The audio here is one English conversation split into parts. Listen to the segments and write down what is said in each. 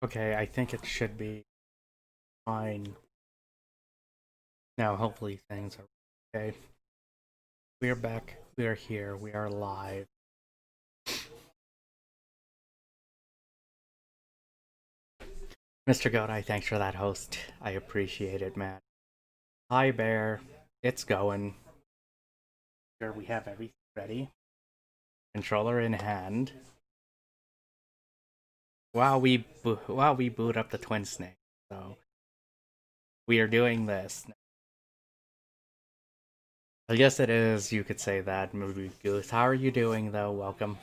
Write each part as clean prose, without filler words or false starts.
Okay, I think it should be fine. Now, hopefully things are okay. We are back. We are here. We are live. Mr. Godai, thanks for that host. I appreciate it, man. Hi, Bear. It's going. Here we have everything ready. Controller in hand. While we boot up the Twin Snake. So we are doing this. I guess it is, you could say that, Movie Goose. How are you doing, though? Welcome.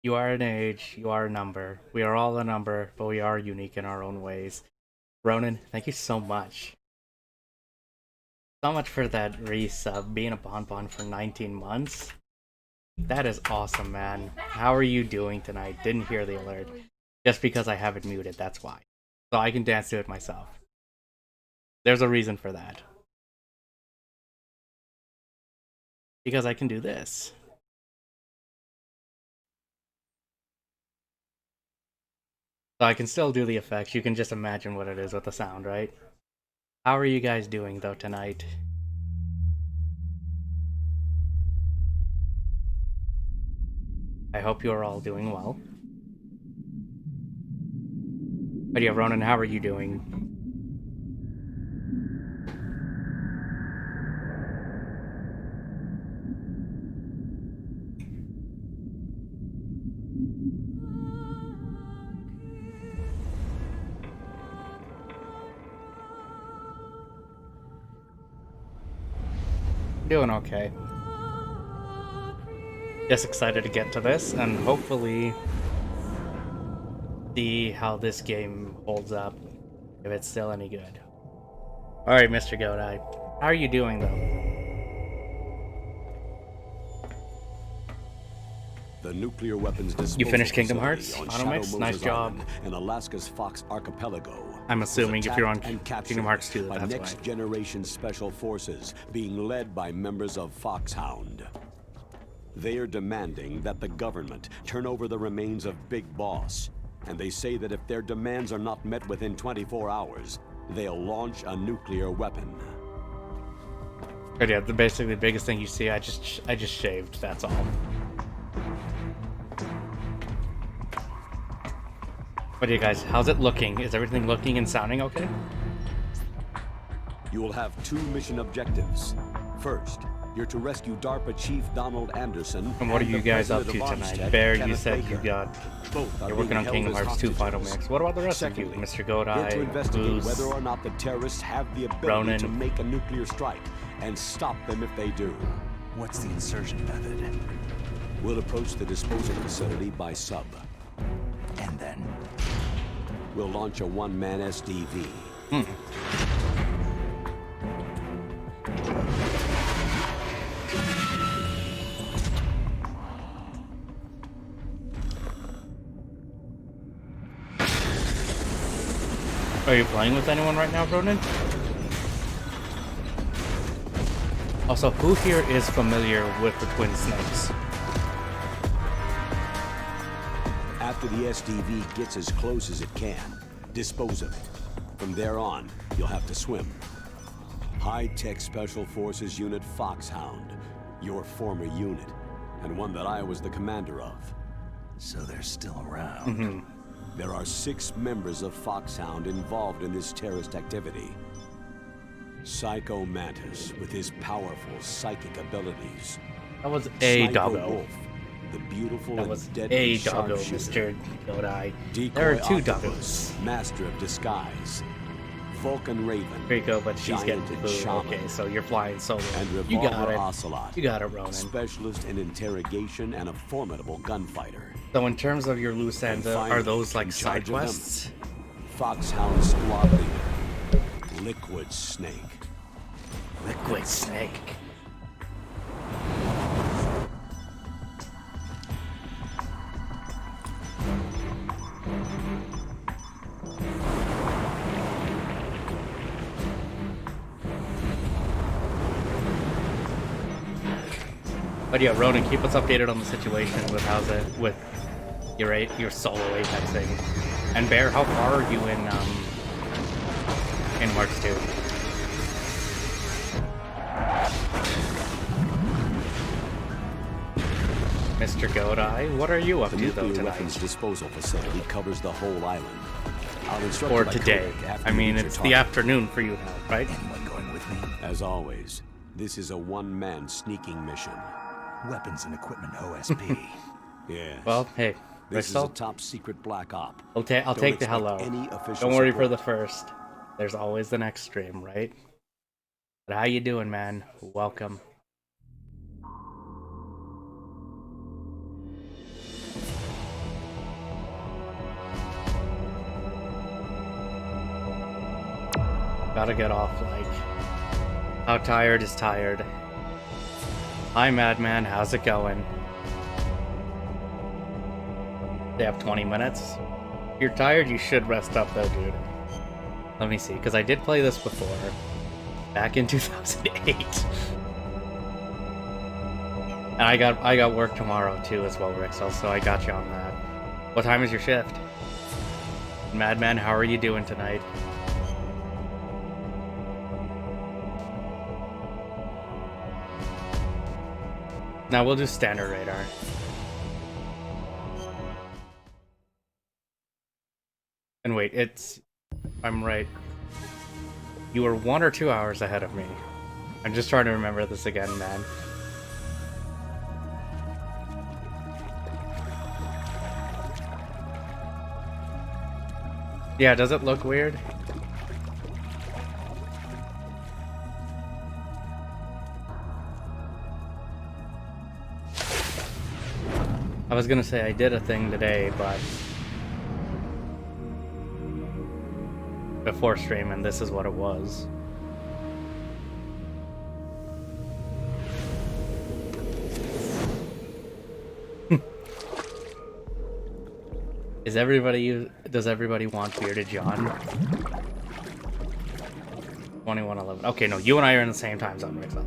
You are an age, you are a number. We are all a number, but we are unique in our own ways. Ronan, thank you so much. So much for that resub, being a bonbon for 19 months. That is awesome, man. How are you doing tonight? Didn't hear the alert. Just because I have it muted, that's why. So I can dance to it myself. There's a reason for that. Because I can do this. So I can still do the effects. You can just imagine what it is with the sound, right? How are you guys doing, though, tonight? I hope you are all doing well. But yeah, Ronan, how are you doing? Doing okay. Just excited to get to this and hopefully see how this game holds up, if it's still any good. Alright, Mr. Godai. How are you doing, though? The nuclear weapons disposal You finished Kingdom facility Hearts? on Automix? Shadow Nice Moses job. Island in Alaska's Fox Archipelago. I'm assuming if you're on was attacked and Kingdom Hearts 2, captured by that's next why. generation special forces being led by members of Foxhound. They are demanding that the government turn over the remains of Big Boss, and they say that if their demands are not met within 24 hours, they'll launch a nuclear weapon. But yeah, basically the biggest thing you see, I just shaved, that's all. What do you guys, how's it looking? Is everything looking and sounding okay? You will have two mission objectives. First, you're to rescue DARPA Chief Donald Anderson. And what are you the guys up president to of tonight? Armstead, Bear, you Kenneth said you Baker. got... Both are You're working being on held Kingdom as Hearts 2 Final hostages. Mix. What about the rest Secondly, of you? Mr. you're to Godai, investigate Booze, whether or not the terrorists have the ability Ronan. to make a nuclear strike and stop them if they do. What's the insertion method? We'll approach the disposal facility by sub. And then? We'll launch a one-man SDV. Are you playing with anyone right now, Ronan? Also, who here is familiar with the Twin Snakes? After the SDV gets as close as it can, dispose of it. From there on, you'll have to swim. High-Tech Special Forces Unit Foxhound, your former unit, and one that I was the commander of. So they're still around. There are 6 members of Foxhound involved in this terrorist activity. Psycho Mantis, with his powerful psychic abilities. That was a Sniper doggo. Wolf, the beautiful That and was deadly a doggo, sharpshooter. Mr. Godai. Decoy There are two Octopus, doggos. Master of Disguise. Vulcan Raven. Rico, but she's Giant getting and food. Shaman. Okay, so you're flying solo. And You got Revolver it. Ocelot. You got it, Ronan. Specialist in interrogation and a formidable gunfighter. So in terms of your loose ends, And are finally, those like in side charge of them, quests? Foxhound Squad Leader. Liquid Snake. Liquid Snake. But yeah, Ronan, keep us updated on the situation with how's it with your solo apexing. And Bear, how far are you in March 2? Mr. Godai, what are you up The to though nuclear tonight? weapons disposal facility covers the whole island. I'll instruct Or you by today? codec after I you mean, reach it's your the target. afternoon for you now, right? Anyone going with me? As always, this is a one-man sneaking mission. Weapons and equipment OSP. Yes. Well, hey, this is a Bristol, top-secret black op. I'll take the Don't hello. expect any official Don't worry for support. the first. There's always the next stream, right? But how you doing, man? Welcome. Gotta get off, like... How tired is tired? Hi, Madman, how's it going? They have 20 minutes? If you're tired, you should rest up though, dude. Let me see, because I did play this before. Back in 2008. And I got work tomorrow too as well, Rixel, so I got you on that. What time is your shift? Madman, how are you doing tonight? Now we'll do standard radar. And wait, I'm right. You were 1 or 2 hours ahead of me. I'm just trying to remember this again, man. Yeah, does it look weird? I was gonna say I did a thing today, but before stream, and this is what it was. Does everybody want Bearded John? 2111. Okay, no, you and I are in the same time zone, right? So.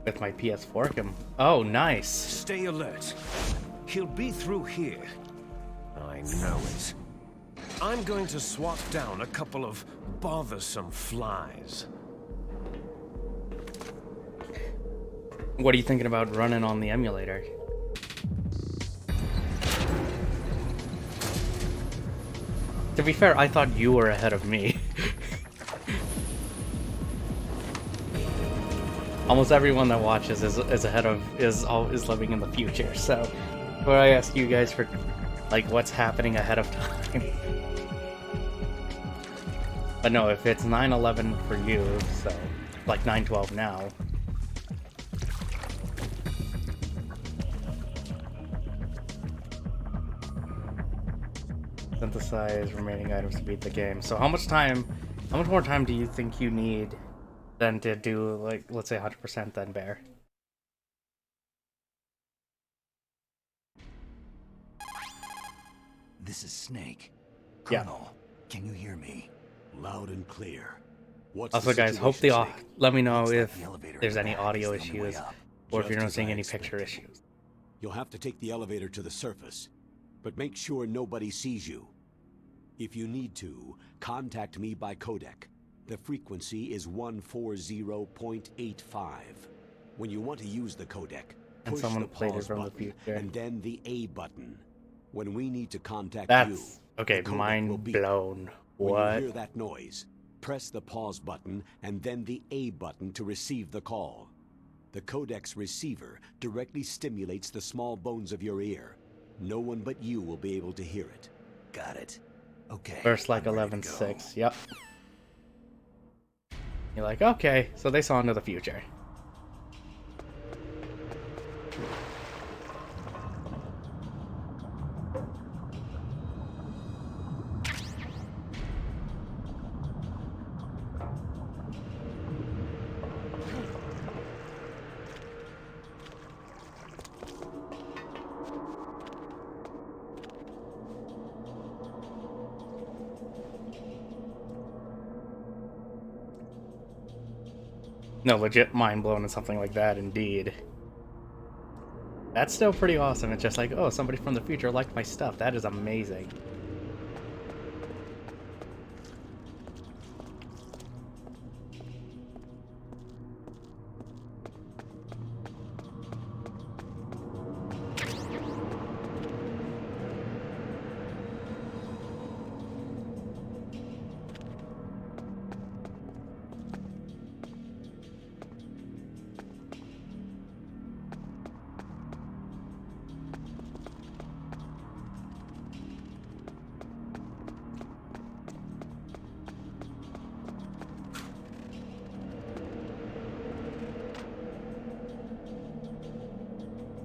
With my PS4 Oh, nice. Stay alert. He'll be through here. I know it. I'm going to swat down a couple of bothersome flies. What are you thinking about running on the emulator? To be fair, I thought you were ahead of me. Almost everyone that watches is living in the future. So, when I ask you guys for like what's happening ahead of time. But no, if it's 9/11 for you, so like 9/12 now. Synthesize remaining items to beat the game. So how much more time do you think you need than to do, like, let's say 100% then, Bear? This is Snake. Yeah. Colonel, can you hear me? Loud and clear. What's Also, the guys, hope situation, Snake? let me know Looks like if the elevator in there's the any back audio is the only way issues, up. or if you're Just as noticing I any picture expected. issues. You'll have to take the elevator to the surface, but make sure nobody sees you. If you need to, contact me by codec. The frequency is 140.85. When you want to use the codec, And push someone the played it pause from the button future. and then the A button. When we need to contact That's you, okay. the codec will Mind beep. blown. When What? you hear that noise, press the pause button and then the A button to receive the call. The codec's receiver directly stimulates the small bones of your ear. No one but you will be able to hear it. Got it. Okay. First, like I'm ready to 11.6. Yep. You're like, okay, so they saw into the future. No, legit mind blown and something like that, indeed. That's still pretty awesome. It's just like, oh, somebody from the future liked my stuff. That is amazing.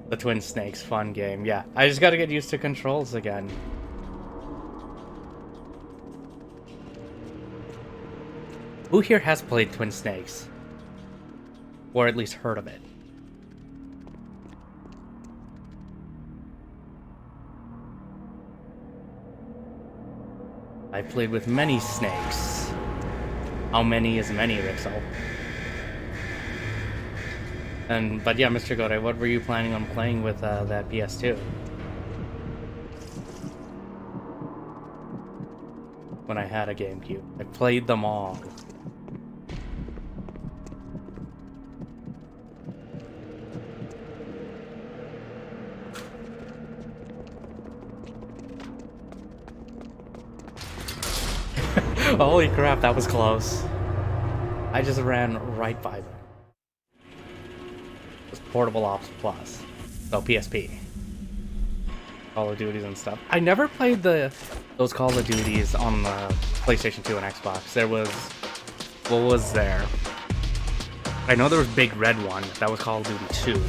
The Twin Snakes, fun game. Yeah, I just gotta get used to controls again. Who here has played Twin Snakes? Or at least heard of it? I played with many snakes. How many is many, Rixel? But yeah, Mr. Godai, what were you planning on playing with that PS2? When I had a GameCube. I played them all. Holy crap, that was close. I just ran right by them. It was Portable Ops Plus. So PSP. Call of Duties and stuff. I never played those Call of Duties on the PlayStation 2 and Xbox. There was... What was there? I know there was Big Red one. That was Call of Duty 2.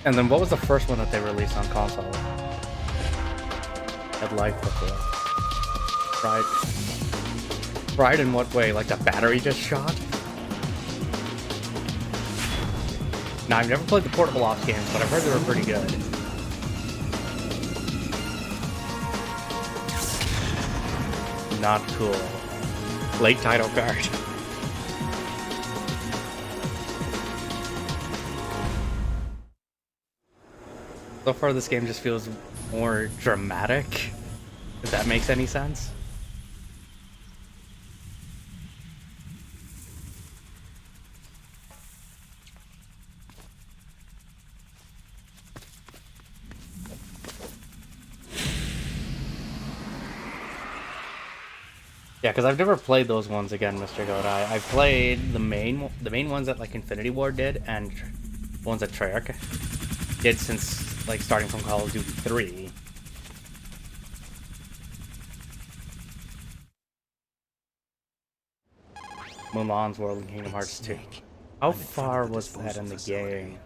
And then what was the first one that they released on console? Had life before. Fried in what way? Like the battery just shot? Now, I've never played the Portable Ops games, but I've heard they were pretty good. Not cool. Late title card. So far, this game just feels more dramatic, if that makes any sense. Yeah, because I've never played those ones again, Mr. Godai. I've played the main ones that like Infinity Ward did, and ones that Treyarch did since like starting from Call of Duty 3. Mulan's World in Kingdom Hearts 2. How far was that in the game?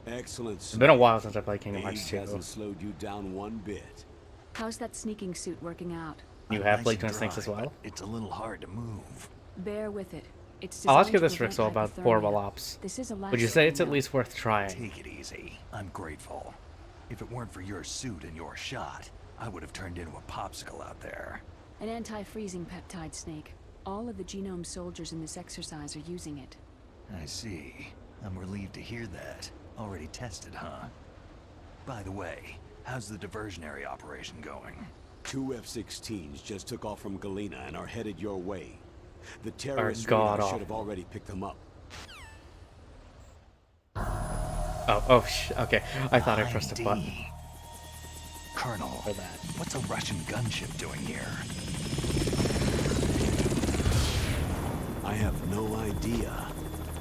Excellent. It's been a while since I played Kingdom Hearts Age 2. hasn't slowed you down one bit. How's that sneaking suit working out? You have played Twin Snakes as well? It's a little hard to move. Bear with it. It's I'll ask you designed this, to Rixel, prevent about Portable hypothermia. Ops. This is a Would you say it's at lifesaver least worth trying? Take it easy. I'm grateful. If it weren't for your suit and your shot, I would have turned into a popsicle out there. now. An anti-freezing peptide, Snake. All of the genome soldiers in this exercise are using it. I see. I'm relieved to hear that. Already tested, huh? By the way, how's the diversionary operation going? 2 F-16s just took off from Galena and are headed your way. The terrorist god radar awful. should have already picked them up. Okay. I thought I pressed a button. ID. Colonel, For that. what's a Russian gunship doing here? I have no idea.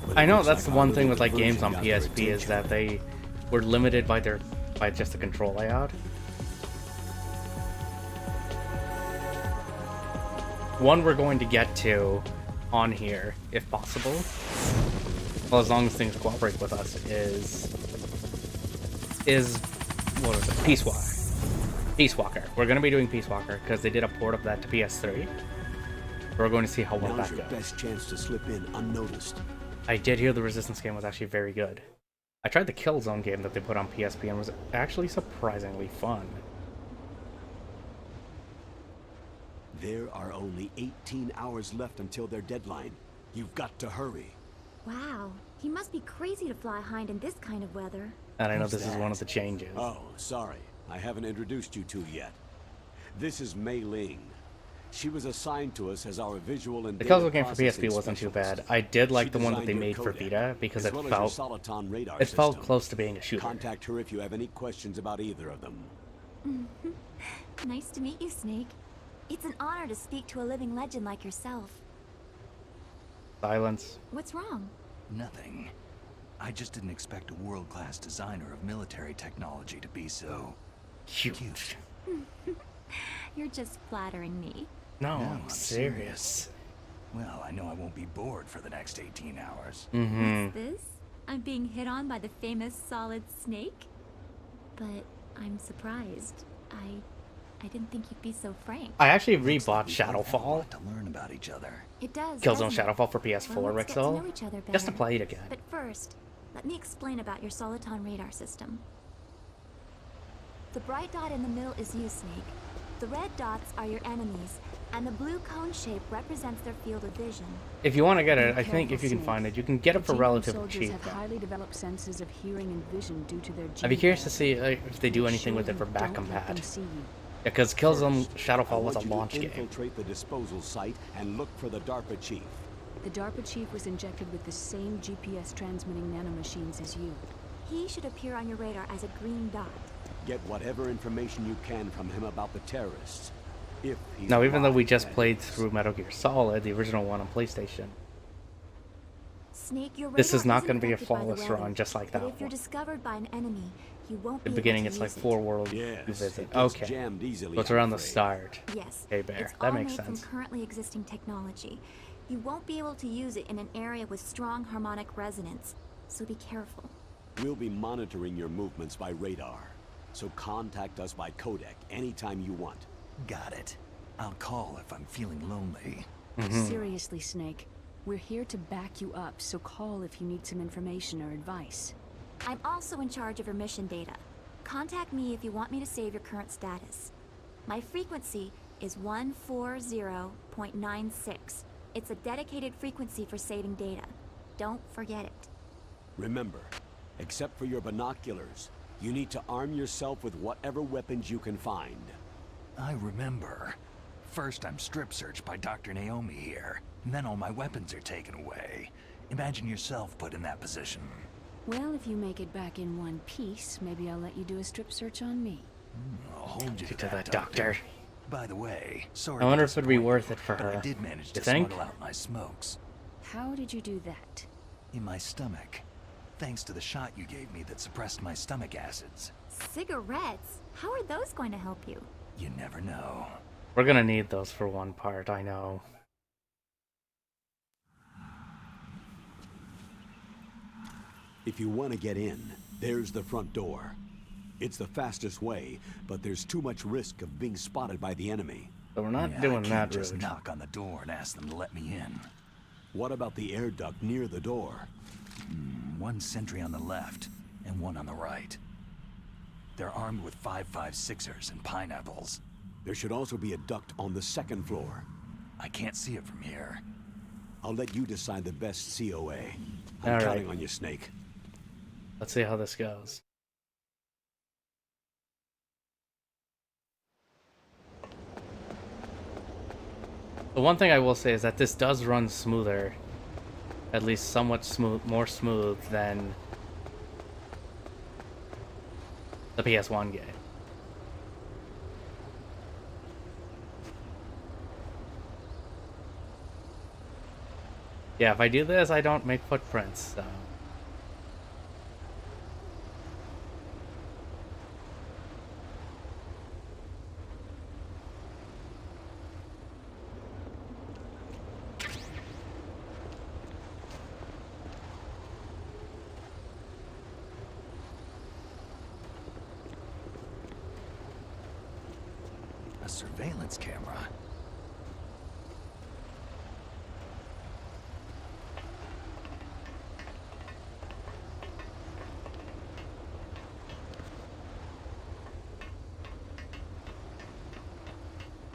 but I it know looks that's the like one our thing little with like games diversion on got their PSP is attention. that they were limited by just the control layout. One we're going to get to on here, if possible. Well, as long as things cooperate with us, is what is it? Peace Walker. We're gonna be doing Peace Walker because they did a port of that to PS3. We're going to see how well Now's that your goes. best chance to slip in unnoticed. I did hear the Resistance game was actually very good. I tried the Killzone game that they put on PSP and was actually surprisingly fun. There are only 18 hours left until their deadline. You've got to hurry. Wow, he must be crazy to fly Hind in this kind of weather. And I know Who's this is one of the that? changes. Oh, sorry. I haven't introduced you two yet. This is Mei Ling. She was assigned to us as our visual and The data Killzone game for processing PSP wasn't too specialist. bad. I did like She the one that designed they your made for codec, Vita because as it well as your felt Soliton radar it felt system. close to being a shooter. Contact her if you have any questions about either of them. Nice to meet you, Snake. It's an honor to speak to a living legend like yourself. Silence. What's wrong? Nothing. I just didn't expect a world-class designer of military technology to be so Cute. cute. You're just flattering me. No, No, I'm I'm serious. Well, I know I won't be bored for the next 18 hours. Mm-hmm. What's this? I'm being hit on by the famous Solid Snake? But I'm surprised. I didn't think you'd be so frank. I actually Looks like rebought we both have a Shadowfall, lot to learn about each other. It does. Killzone doesn't it? Shadowfall for PS4, Well, let's get to Rixel, know each other just to better. play it again. But first, let me explain about your Soliton radar system. The bright dot in the middle is you, Snake. The red dots are your enemies, and the blue cone shape represents their field of vision. If you want to get Be it, I think careful, if you can Snake. find it, you can get it for Genome relatively soldiers cheap. have highly developed senses of hearing and vision due to their I'd be gene curious to pool. see if they do Make anything sure with it you for back don't let them compat. see you. Because Killzone First, Shadowfall I was a want you launch to game. infiltrate the disposal site and look for the DARPA chief. The DARPA chief was injected with the same GPS transmitting nanomachines as you. He should appear on your radar as a green dot. Get whatever information you can from him about the terrorists. If he's Now, even though we alive, just that played is. through Metal Gear Solid, the original one on PlayStation, Snake, your this is radar not isn't going to be a affected by the flawless weather, run just like but that if you're one. discovered by an enemy, you won't The be beginning, able it's to like use it. 4 worlds Yes, you visit. it gets Okay, jammed easily, so it's I'm around the afraid. start. Yes, Hey, Bear, it's that all makes made sense. from currently existing technology. You won't be able to use it in an area with strong harmonic resonance, so be careful. We'll be monitoring your movements by radar, so contact us by codec anytime you want. Got it. I'll call if I'm feeling lonely. Seriously, Snake. We're here to back you up, so call if you need some information or advice. I'm also in charge of your mission data. Contact me if you want me to save your current status. My frequency is 140.96. It's a dedicated frequency for saving data. Don't forget it. Remember, except for your binoculars, you need to arm yourself with whatever weapons you can find. I remember. First, I'm strip searched by Dr. Naomi here, and then all my weapons are taken away. Imagine yourself put in that position. Well, if you make it back in one piece, maybe I'll let you do a strip search on me. I'll hold you To to that that, doctor. By the way, sorry I wonder to if it'd be disappoint worth you, it for but her. I did manage You to think? smuggle out my smokes. How did you do that? In my stomach. Thanks to the shot you gave me that suppressed my stomach acids. Cigarettes? How are those going to help you? You never know. We're gonna need those for one part, I know. If you want to get in, there's the front door. It's the fastest way, but there's too much risk of being spotted by the enemy. So we're not Yeah, I doing can't that just route. knock on the door and ask them to let me in. What about the air duct near the door? One sentry on the left, and one on the right. They're armed with 5.56ers and pineapples. There should also be a duct on the second floor. I can't see it from here. I'll let you decide the best COA. I'm All right. counting on you, Snake. Let's see how this goes. The one thing I will say is that this does run smoother, at least somewhat smooth, more smooth than the PS1 game. Yeah, if I do this, I don't make footprints, so... A surveillance camera.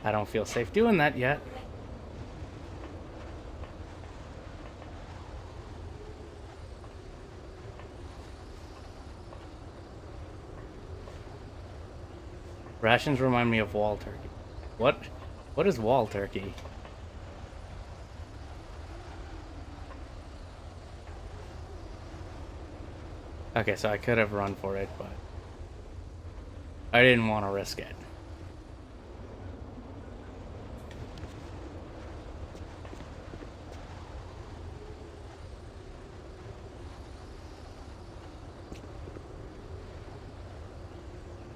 I don't feel safe doing that yet. Rations remind me of wall turkey. What is wall turkey? Okay, so I could have run for it, but I didn't want to risk it.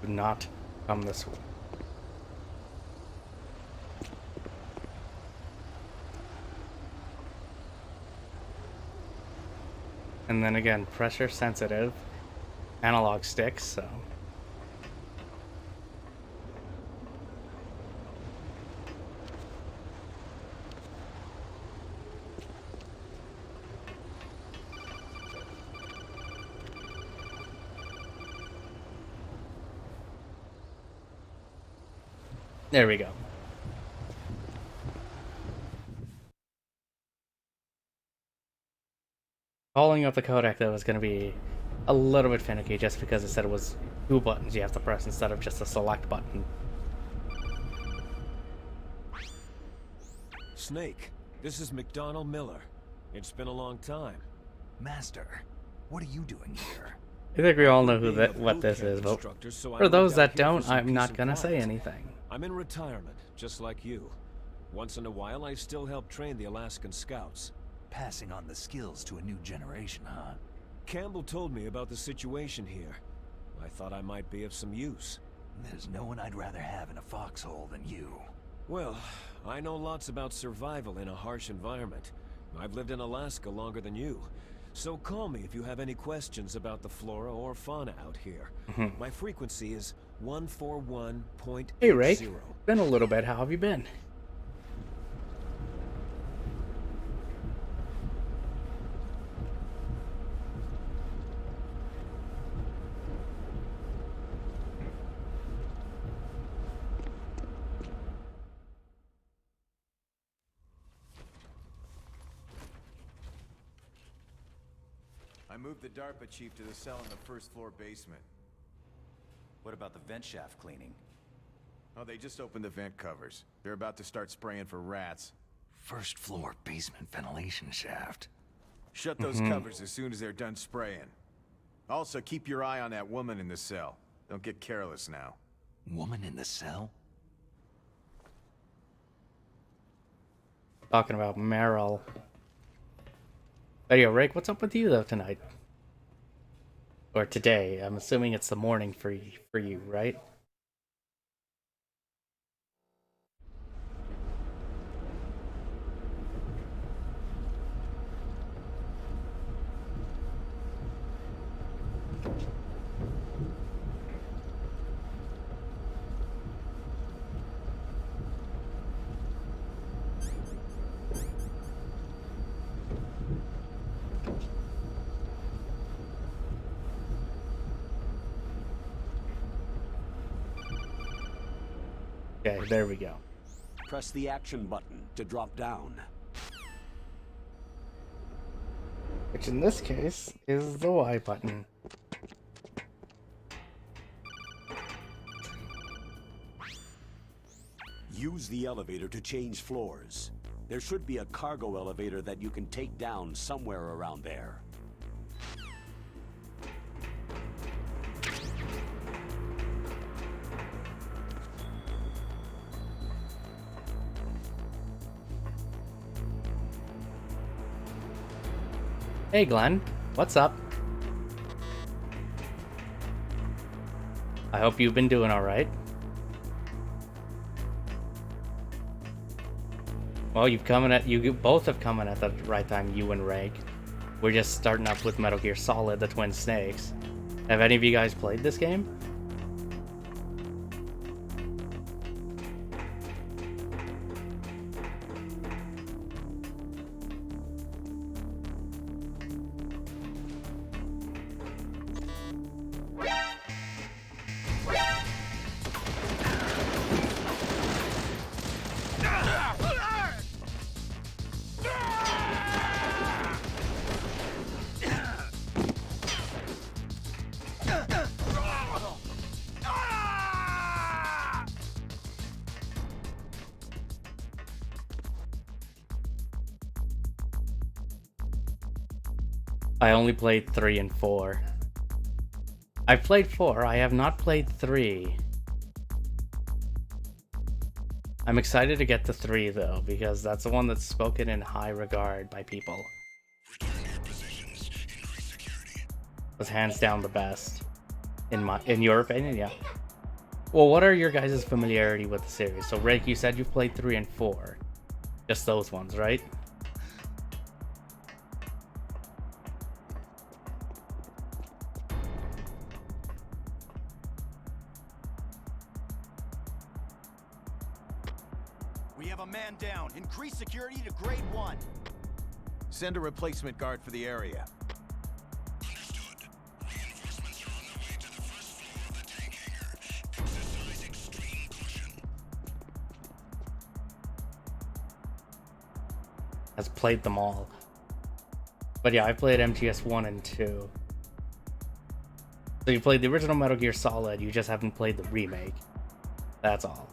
Do not come this way. And then again, pressure sensitive analog sticks, so. There we go. Calling up the codec though was going to be a little bit finicky just because it said it was 2 buttons you have to press instead of just a select button. Snake, this is McDonald Miller. It's been a long time. Master, what are you doing here? I think we all know Being a what boot this camp is, but instructor, so I for those moved out that here for don't, some I'm peace not and gonna say quiet. anything. I'm in retirement, just like you. Once in a while, I still help train the Alaskan Scouts. Passing on the skills to a new generation, huh? Campbell told me about the situation here. I thought I might be of some use. There's no one I'd rather have in a foxhole than you. Well, I know lots about survival in a harsh environment. I've lived in Alaska longer than you. So call me if you have any questions about the flora or fauna out here. My frequency is 141.80. Hey Ray, been a little bit. How have you been? I moved the DARPA chief to the cell in the first floor basement. What about the vent shaft cleaning? Oh, they just opened the vent covers. They're about to start spraying for rats. First floor basement ventilation shaft. Shut those covers as soon as they're done spraying. Also, keep your eye on that woman in the cell. Don't get careless now. Woman in the cell? Talking about Meryl. Hey, yo, Rick, what's up with you though tonight? Or today? I'm assuming it's the morning for you, right? Okay, there we go. Press the action button to drop down. Which in this case is the Y button. Use the elevator to change floors. There should be a cargo elevator that you can take down somewhere around there. Hey Glenn, what's up? I hope you've been doing alright. Well, you both have come in at the right time, you and Reg. We're just starting up with Metal Gear Solid, the Twin Snakes. Have any of you guys played this game? I only played 3 and 4. I've played 4, I have not played 3. I'm excited to get to 3 though, because that's the one that's spoken in high regard by people. Was hands down the best. In your opinion, yeah. Well, what are your guys' familiarity with the series? So Rake, you said you've played 3 and 4. Just those ones, right? We have a man down. Increase security to grade 1. Send a replacement guard for the area. Understood. Reinforcements are on their way to the first floor of the tank hangar. Exercise extreme caution. Has played them all. But yeah, I played MGS 1 and 2. So you played the original Metal Gear Solid, you just haven't played the remake. That's all.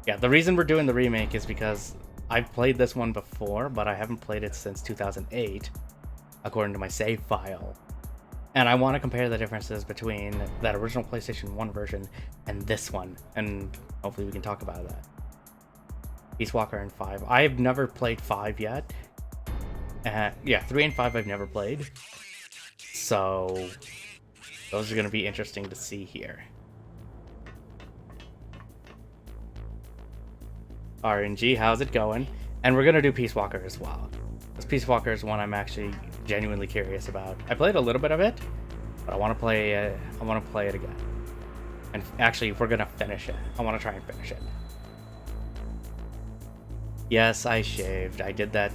Yeah, the reason we're doing the remake is because I've played this one before, but I haven't played it since 2008, according to my save file. And I want to compare the differences between that original PlayStation 1 version and this one, and hopefully we can talk about that. Peace Walker and 5. I've never played 5 yet. Yeah, 3 and 5 I've never played. So those are going to be interesting to see here. RNG, how's it going? And we're going to do Peace Walker as well. This Peace Walker is one I'm actually genuinely curious about. I played a little bit of it, but I want to play it again. And actually, we're going to finish it. I want to try and finish it. Yes, I shaved. I did that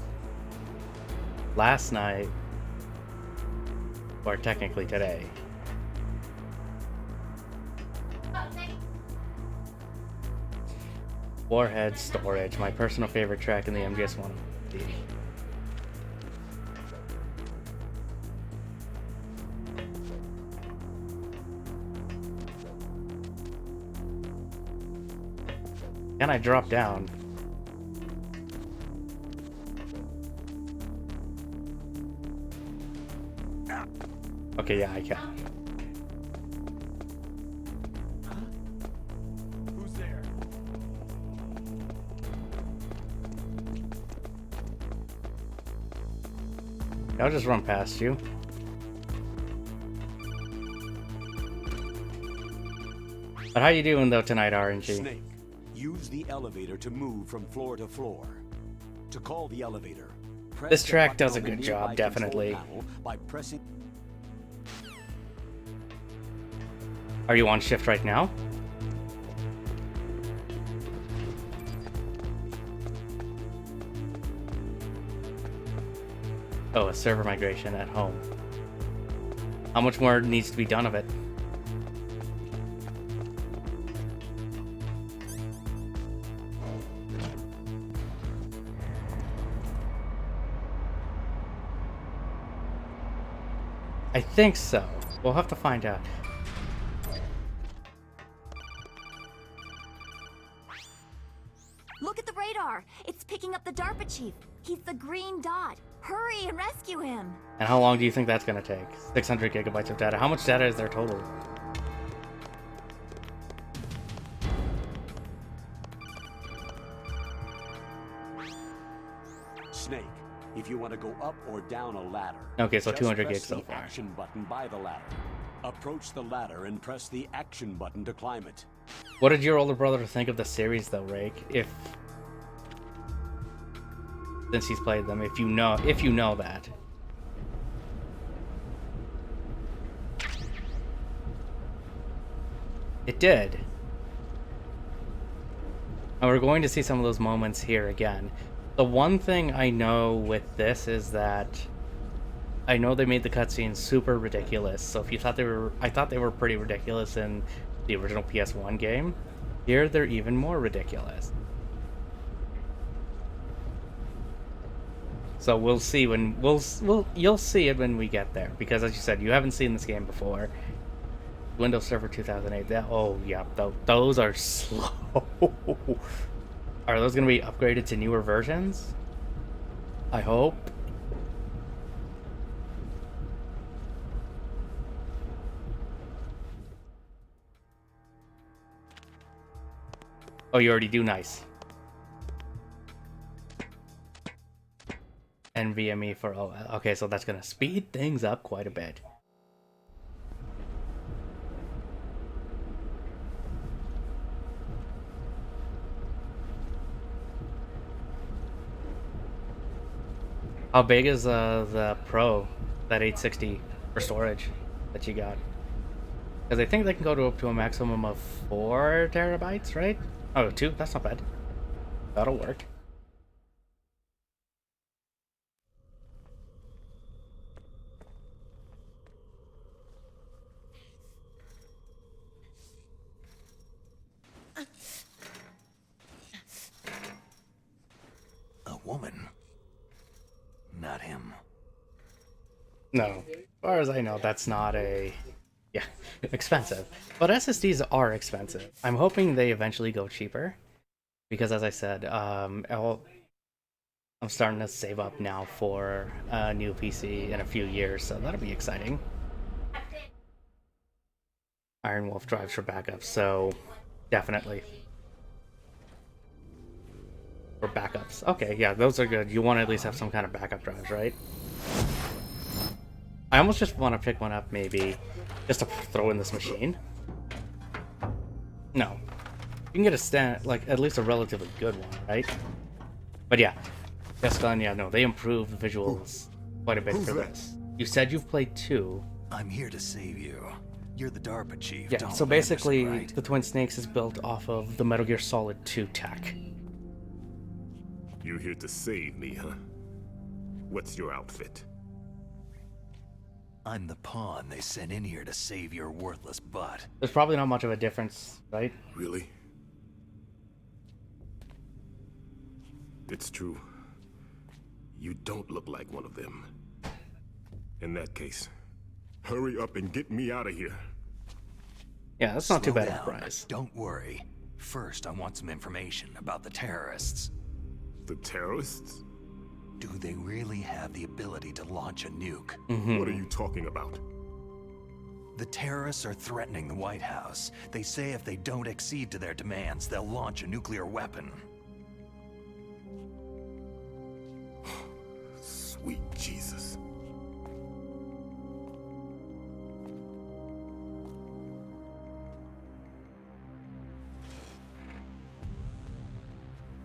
last night, or technically today. Warhead Storage, my personal favorite track in the MGS1. Can I drop down? Okay, yeah, I can. Who's there? I'll just run past you. But how you doing though tonight, RNG? Snake, use the elevator to move from floor to floor. To call the elevator, press This the track button does a on the good nearby job, control definitely. panel by pressing. Are you on shift right now? Oh, a server migration at home. How much more needs to be done of it? I think so. We'll have to find out. Look at the radar! It's picking up the DARPA chief. He's the green dot. Hurry and rescue him! And how long do you think that's gonna take? 600 gigabytes of data. How much data is there total? Snake, if you want to go up or down a ladder. Okay, so just 200 press gigs so the far. action button by the ladder. Approach the ladder and press the action button to climb it. What did your older brother think of the series though, Rake? Since he's played them, if you know that. It did. And we're going to see some of those moments here again. The one thing I know with this is that I know they made the cutscenes super ridiculous. So if you thought I thought they were pretty ridiculous in the original PS1 game. Here they're even more ridiculous. So we'll see when you'll see it when we get there, because as you said, you haven't seen this game before. Windows Server 2008. Oh yeah, those are slow. Are those going to be upgraded to newer versions? I hope. Oh, you already do? Nice. NVMe for OS. Okay, so that's gonna speed things up quite a bit. How big is the Pro, that 860 for storage that you got? Because I think they can go to up to a maximum of 4 terabytes, right? Oh, 2? That's not bad. That'll work. A woman. Not him. No. As far as I know, that's not a... Yeah, expensive. But SSDs are expensive. I'm hoping they eventually go cheaper. Because as I said, I'm starting to save up now for a new PC in a few years, so that'll be exciting. Iron Wolf drives for backup, so definitely. For backups. Okay, yeah, those are good. You want to at least have some kind of backup drives, right? I almost just want to pick one up, maybe, just to throw in this machine. No. You can get a at least a relatively good one, right? But yeah, Gascon, yeah, no, they improved the visuals quite a bit for this. You said you've played 2. I'm here to save you. You're the DARPA chief. Yeah, Donald so basically, Anderson, right? the Twin Snakes is built off of the Metal Gear Solid 2 tech. You're here to save me, huh? What's your outfit? I'm the pawn they sent in here to save your worthless butt. There's probably not much of a difference, right? Really? It's true. You don't look like one of them. In that case, hurry up and get me out of here. Yeah, that's not too Slow bad a down. price. Don't worry. First, I want some information about the terrorists. The terrorists? Do they really have the ability to launch a nuke? What are you talking about? The terrorists are threatening the White House. They say if they don't accede to their demands, they'll launch a nuclear weapon. Sweet Jesus.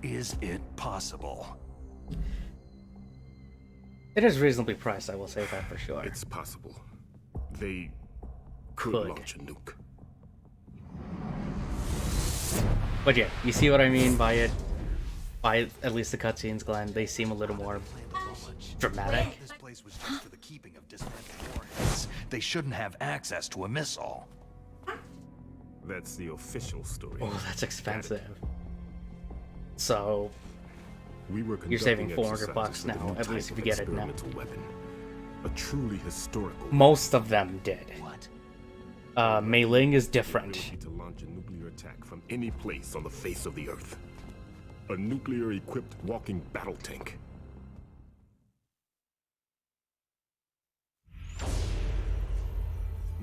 Is it possible? It is reasonably priced, I will say that for sure. It's possible. They could Could. launch a nuke. But yeah, you see what I mean by it? By at least the cutscenes, Glenn, they seem a little more dramatic. This place was used for the keeping of dismantled warheads. They shouldn't have access to a missile. That's the official story. Oh, that's expensive. So, We were you're saving conducting $400 exercises with a now, new at type least if of you get it now. experimental weapon. A truly historical Most of them did. What? Mei Ling is different. ability to launch a nuclear attack from any place on the face of the Earth. A nuclear-equipped walking battle tank.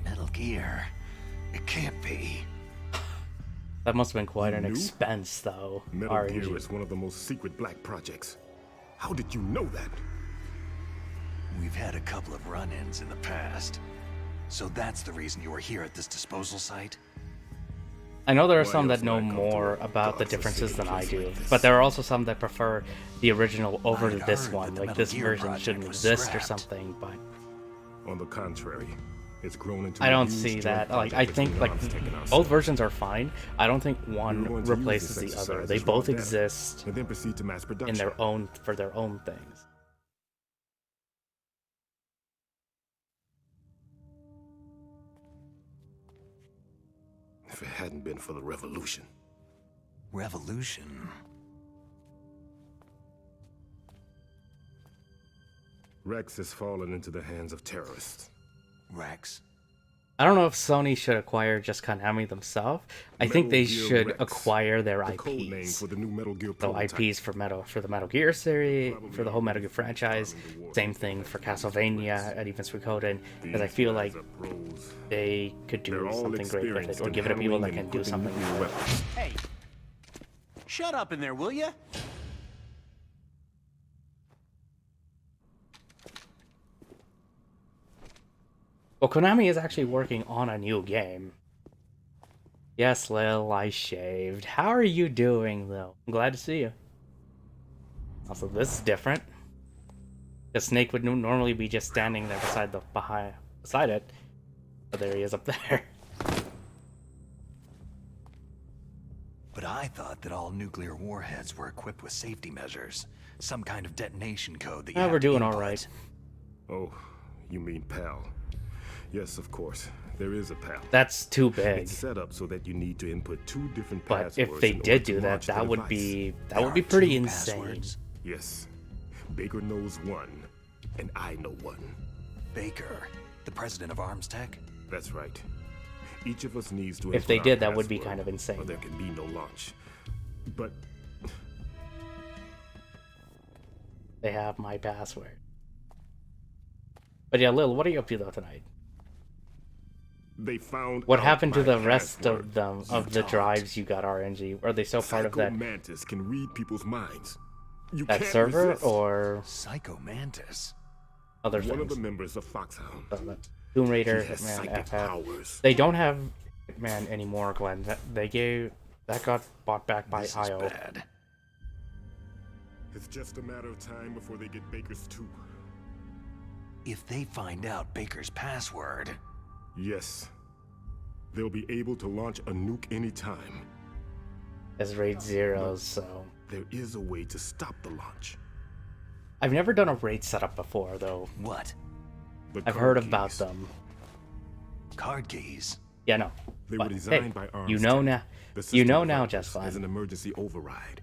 Metal Gear. It can't be. That must have been quite an You knew? expense, though. Metal RNG. Gear is one of the most secret black projects. How did you know that? We've had a couple of run-ins in the past. So that's the reason you were here at this disposal site? I know there are Why some else that know would I come to more a about the godforsaken differences than I place do, like this? but there are also some that prefer the original over I'd this heard one. that the Like, Metal this Gear version project shouldn't was exist or scrapped. something, but On the contrary, it's grown into I a don't huge see joint that. Like, I project think, between like, Arms Tech and both ourselves. versions are fine. I don't think We were one going to use replaces this the other. exercise They as raw both data, exist and then proceed to mass production. in their own, for their own things. If it hadn't been for the revolution. Revolution? Rex has fallen into the hands of terrorists. Rex? I don't know if Sony should acquire just Konami themselves. I think they Metal Gear should Rex, acquire their the code name IPs. for the new Metal Gear So prototype. IPs for the Metal Gear series, for the whole Metal Gear franchise. Same thing for Castlevania and even Suikoden, because I feel like These guys are pros. they could They're do all something great with it, experienced or in give it to people that handling can and do equipping something nuclear with it. weapons. Hey! Shut up in there, will ya? Well, Konami is actually working on a new game. Yes, Lil, I shaved. How are you doing, though? I'm glad to see you. Also, this is different. The Snake would normally be just standing there beside it, but there he is up there. But I thought that all nuclear warheads were equipped with safety measures. Some kind of detonation code that you have We're to doing input. all right. Oh, you mean PAL. Yes, of course. There is a PAL. That's too big. It's set up so that you need to input 2 different But passwords. if they in order did to do that, launch the that would device. be There are pretty 2 insane. passwords. Yes. Baker knows one, and I know one. Baker, the president of Arms Tech? That's right. Each of us needs to If they input did, our that would be password, kind of insane. Or there can be no launch. But They have my password. But yeah, Lil, what are you up to though tonight? they found What out happened to my the rest password. of them, You of the talked. drives you got RNG? Are they still part of Psycho that Mantis can read people's minds. You that can't server resist. or Psycho Mantis. other One of things? the members of Foxhound. Tomb Raider, He has Hitman, psychic FF. powers. They don't have Hitman anymore, Glenn. That got bought back by This is IO. bad. It's just a matter of time before they get Baker's too. If they find out Baker's password, Yes. They'll be able to launch a nuke anytime. As Raid Zeros, so There is a way to stop the launch. I've never done a raid setup before though. what? The I've card heard about keys. them. Card keys. Yeah, no. They But, were designed hey, by Arms you know Tech. now. The You system know now, developers just as fine. an emergency override.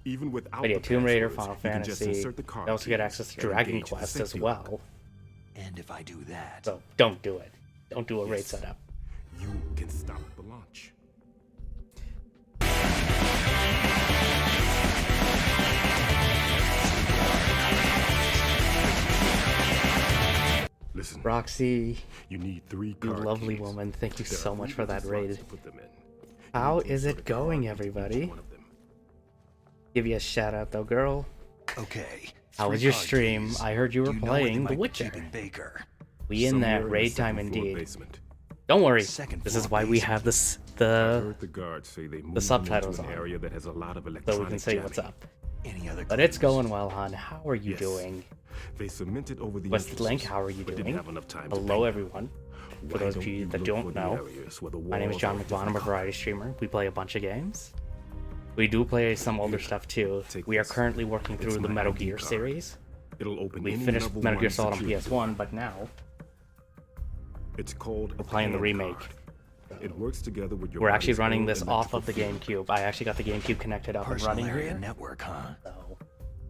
Even without But yeah, the Tomb Raider, passwords, Final you can just Fantasy. insert the card You also get keys access to and Dragon engage the Quest as safety well. lock. And if I do that, So don't do it. Don't do a raid Yes. setup. You can stop the launch. Listen, Roxy, you need 3 you card lovely keys. woman, thank you There so are much 3 for that slots raid. to put them in. How You can is insert it a card going, into each everybody? one of them. Give you a shout out though, girl. okay. How 3 was your card stream? keys. I heard you were Do know where they playing The might be Witcher. keeping Baker. We in Somewhere that the raid time second floor indeed. basement. Don't worry. Second This is floor why we basement. have this I the heard the guards say they moved subtitles into an on, area that has a lot of so electronic we can say what's jamming. up. Any other But it's clues? going well, hon. How are you Yes. doing? They cemented over the Twisted Link, entrances, how are you but doing? didn't have enough time to Hello, paint everyone. For Why those don't of you you that look don't for the know, areas where the my name is walls John are a McLaughlin. I'm a different variety streamer. We play a bunch of games. We do play some older stuff too. Take We are this. currently working It's through the my Metal ID Gear card. series. It'll open We any finished level Metal Gear 1 Solid on security PS1, door. but now It's called we're playing the Pan remake. Card. It works together with your We're actually body's running own this off of the electrical field. GameCube. I actually got the GameCube connected up and Personal running area here. network, huh? So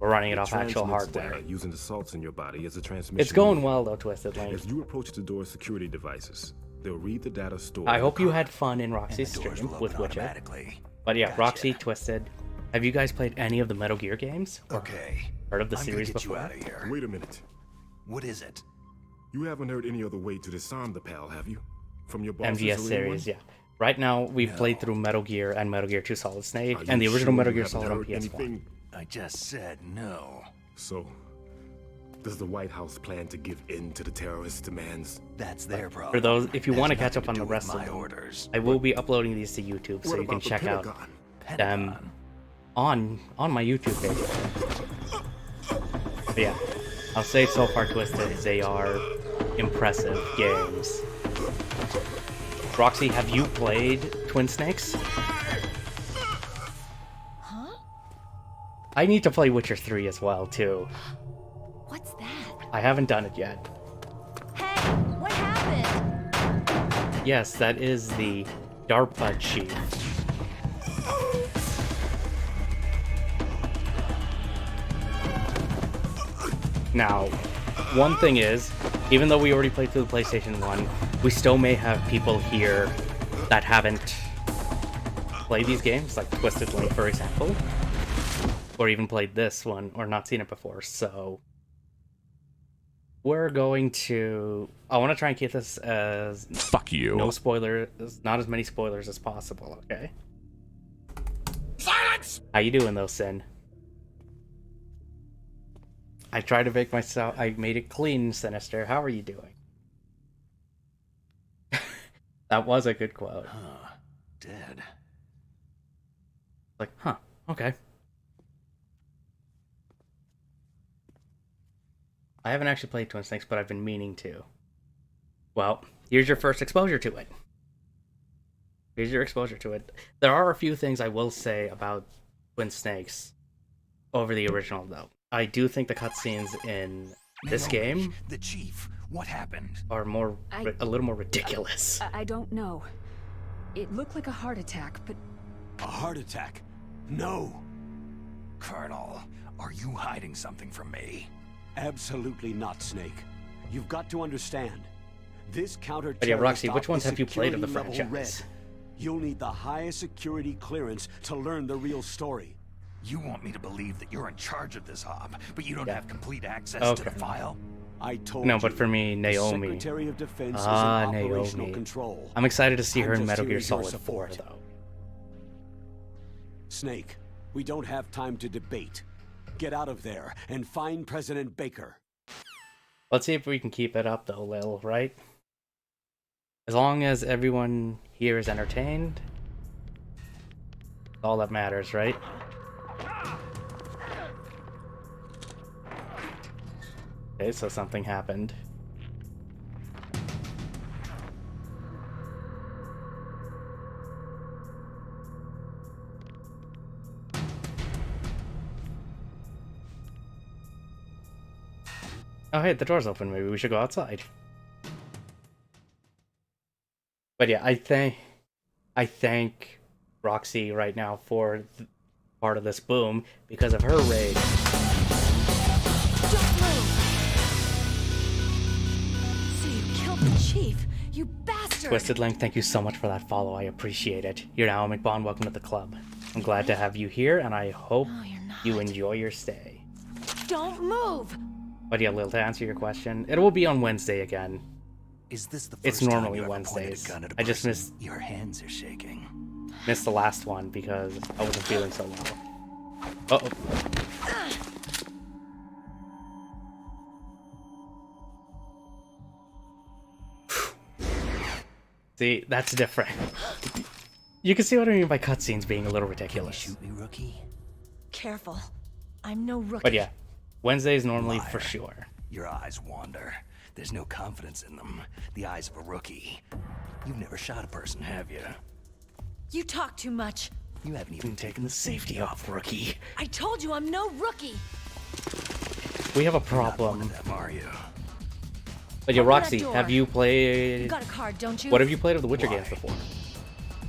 we're running it off actual Transmits hardware. data using the salts in your body as a transmission. It's going medium. well though, Twisted Link. As you approach the door's security devices, they'll read the data stored. I in the hope you card. had fun in And Roxy's the doors stream will with open Witcher. automatically. But yeah, Gotcha. Roxy, Twisted. Have you guys played any of the Metal Gear games? Or Okay. heard of the I'm series gonna get before? you out of here. Wait a minute. What is it? You haven't heard any other way to disarm the PAL, have you? From your bosses MGS or series, anyone? yeah. Right now, we've No. played through Metal Gear and Metal Gear 2 Solid Snake, Are and the you original sure Metal you Gear haven't Solid on heard PS1. anything? I just said no. So, does the White House plan to give in to the terrorists' demands? That's their problem. For those, if you Has want to catch nothing up on do the with rest of my them, orders. I will be uploading these to YouTube, so What you can about the check out Pentagon? Pentagon. on my YouTube page. But yeah, I'll say so far, Twisted, they are impressive games. Roxy, have you played Twin Snakes? Huh? I need to play Witcher 3 as well, too. What's that? I haven't done it yet. Hey, what happened? Yes, that is the DARPA chief. Now, one thing is, even though we already played through the PlayStation 1, we still may have people here that haven't played these games, like Twisted Link, for example, or even played this one, or not seen it before, so we're going to... I want to try and keep this as... Fuck you. No spoilers, not as many spoilers as possible, okay? Silence! How you doing, though, Sin? I tried to make myself... I made it clean, Sinister. How are you doing? That was a good quote. Huh. Dead. Like, huh, okay. I haven't actually played Twin Snakes, but I've been meaning to. Well, here's your first exposure to it. Here's your exposure to it. There are a few things I will say about Twin Snakes over the original, though. I do think the cutscenes in this game, the chief, what happened? are more a little more ridiculous. I don't know. It looked like a heart attack, but... A heart attack? No. Colonel, are you hiding something from me? Absolutely not, Snake. You've got to understand. This counter. But yeah, Roxy, which ones have you played of the franchise? You'll need the highest security clearance to learn the real story. You want me to believe that you're in charge of this hub, but you don't have complete access to the Okay. file? I told No, you. but for me, Naomi. The Secretary of Defense is Ah, in operational Naomi. control. I'm excited to see her I'm in just Metal here Gear as your Solid 4, support. though. Snake, we don't have time to debate. Get out of there and find President Baker. Let's see if we can keep it up, though, Lil, right? As long as everyone here is entertained, all that matters, right? Okay, so something happened. Oh, hey, the door's open. Maybe we should go outside. But yeah, I thank Roxy right now for part of this boom because of her raid. Don't move! So you killed the chief, you bastard! Twisted Link, thank you so much for that follow. I appreciate it. You're now McBond. Welcome to the club. I'm glad to have you here, and I hope you enjoy your stay. Don't move! But yeah, Lil, to answer your question, it will be on Wednesday again. Is this the first It's time normally you ever pointed a Wednesdays. gun at a I just person? Your hands are shaking. missed the last one because I wasn't feeling so well. Uh-oh. See, that's different. You can see what I mean by cutscenes being a little ridiculous. Shoot me, rookie. Careful. I'm no rookie. But yeah, Wednesdays normally for Liar. sure. Your eyes wander. There's no confidence in them. The eyes of a rookie. You've never shot a person, have you? You talk too much. You haven't even taken the safety off, rookie. I told you I'm no rookie! We have a Not one problem. of them, are you? But yeah, Open that Roxy, door. have you You played... got a card, don't you? What have you played of the Witcher Why? games before?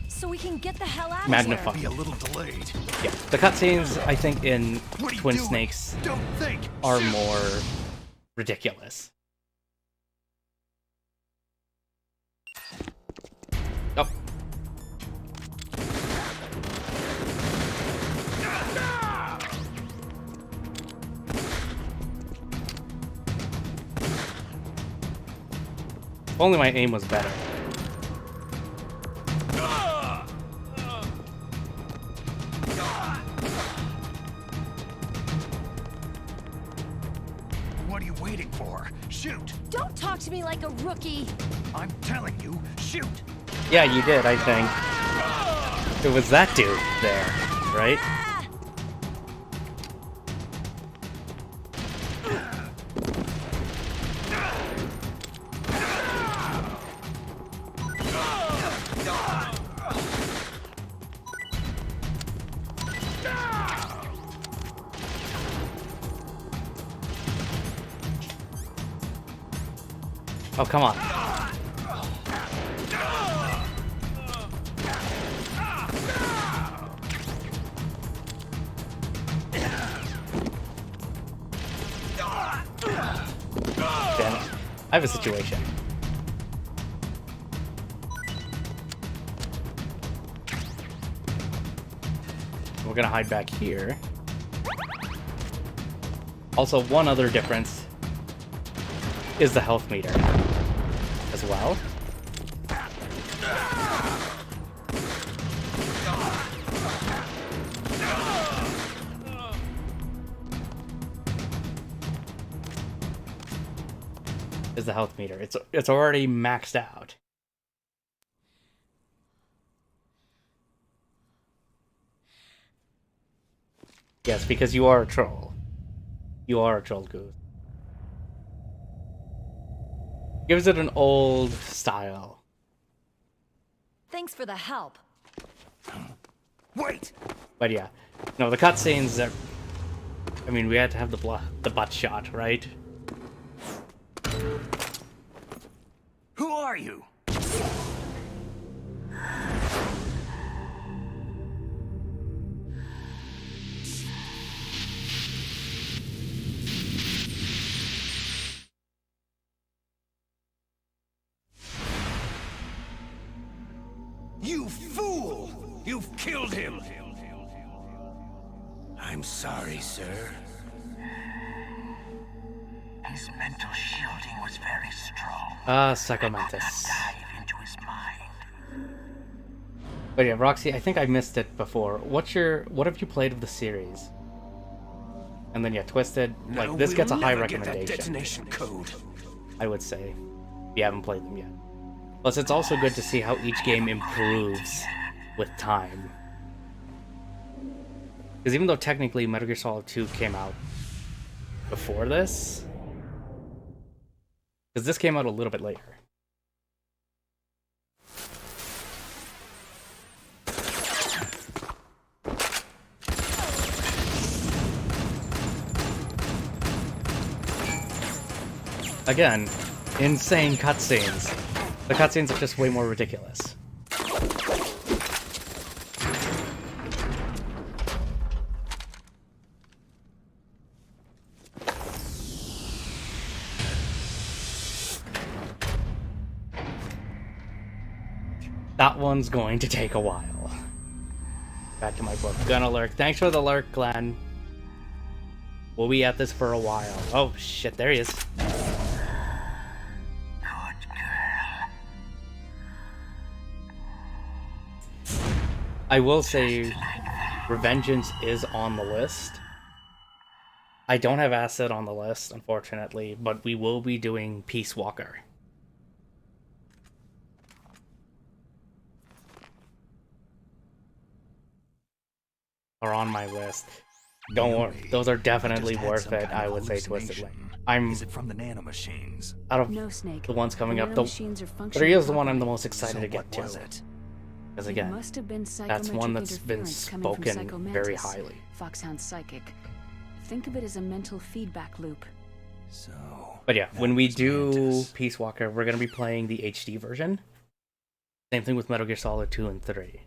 So we can get the hell out of Magnify. Be a little delayed. Yeah, the cutscenes, I think, in What are you Twin doing? Snakes Don't think. are Shoot. more ridiculous. Oh. If only my aim was better. What are you waiting for? Shoot! Don't talk to me like a rookie! I'm telling you, shoot! Yeah, you did, I think. It was that dude there, right? Ah! Oh, come on. I have a situation. We're gonna hide back here. Also, one other difference is the health meter as well. Is the health meter. It's already maxed out. Yes, because you are a troll. You are a troll goose. Gives it an old style. Thanks for the help. Wait! But yeah. No, the cutscenes are... I mean, we had to have the butt shot, right? Who are you? You fool! You've killed him! I'm sorry, sir. His mental shielding was very strong. Psychomantis. Dive into his mind. But yeah, Roxy, I think I missed it before. What have you played of the series? And then yeah, Twisted, like No, this gets a we'll high never get that recommendation. detonation code. I would say. If you haven't played them yet. Plus, it's also good to see how each game improves with time. Because even though technically Metal Gear Solid 2 came out before this, because this came out a little bit later. Again, insane cutscenes. The cutscenes are just way more ridiculous. That one's going to take a while. Back to my book. Gonna lurk. Thanks for the lurk, Glenn. We'll be at this for a while. Oh shit, there he is. I will say, Revengeance is on the list. I don't have Acid on the list, unfortunately, but we will be doing Peace Walker. Are on my list. Don't worry, those are definitely worth it. I would say Twisted Lane. Is it from the nanomachines? Out of No, Snake. the ones coming The up, the nanomachines are 3 functioning is the one I'm the properly. most excited to get to. Was it? Because It again, must have been that's one psychometric that's been interference coming from spoken very Psychomantis, highly. Foxhound Psychic. Think of it as a mental feedback loop. So. But yeah, when we that was do Mantis. Peace Walker, we're going to be playing the HD version. Same thing with Metal Gear Solid 2 and 3.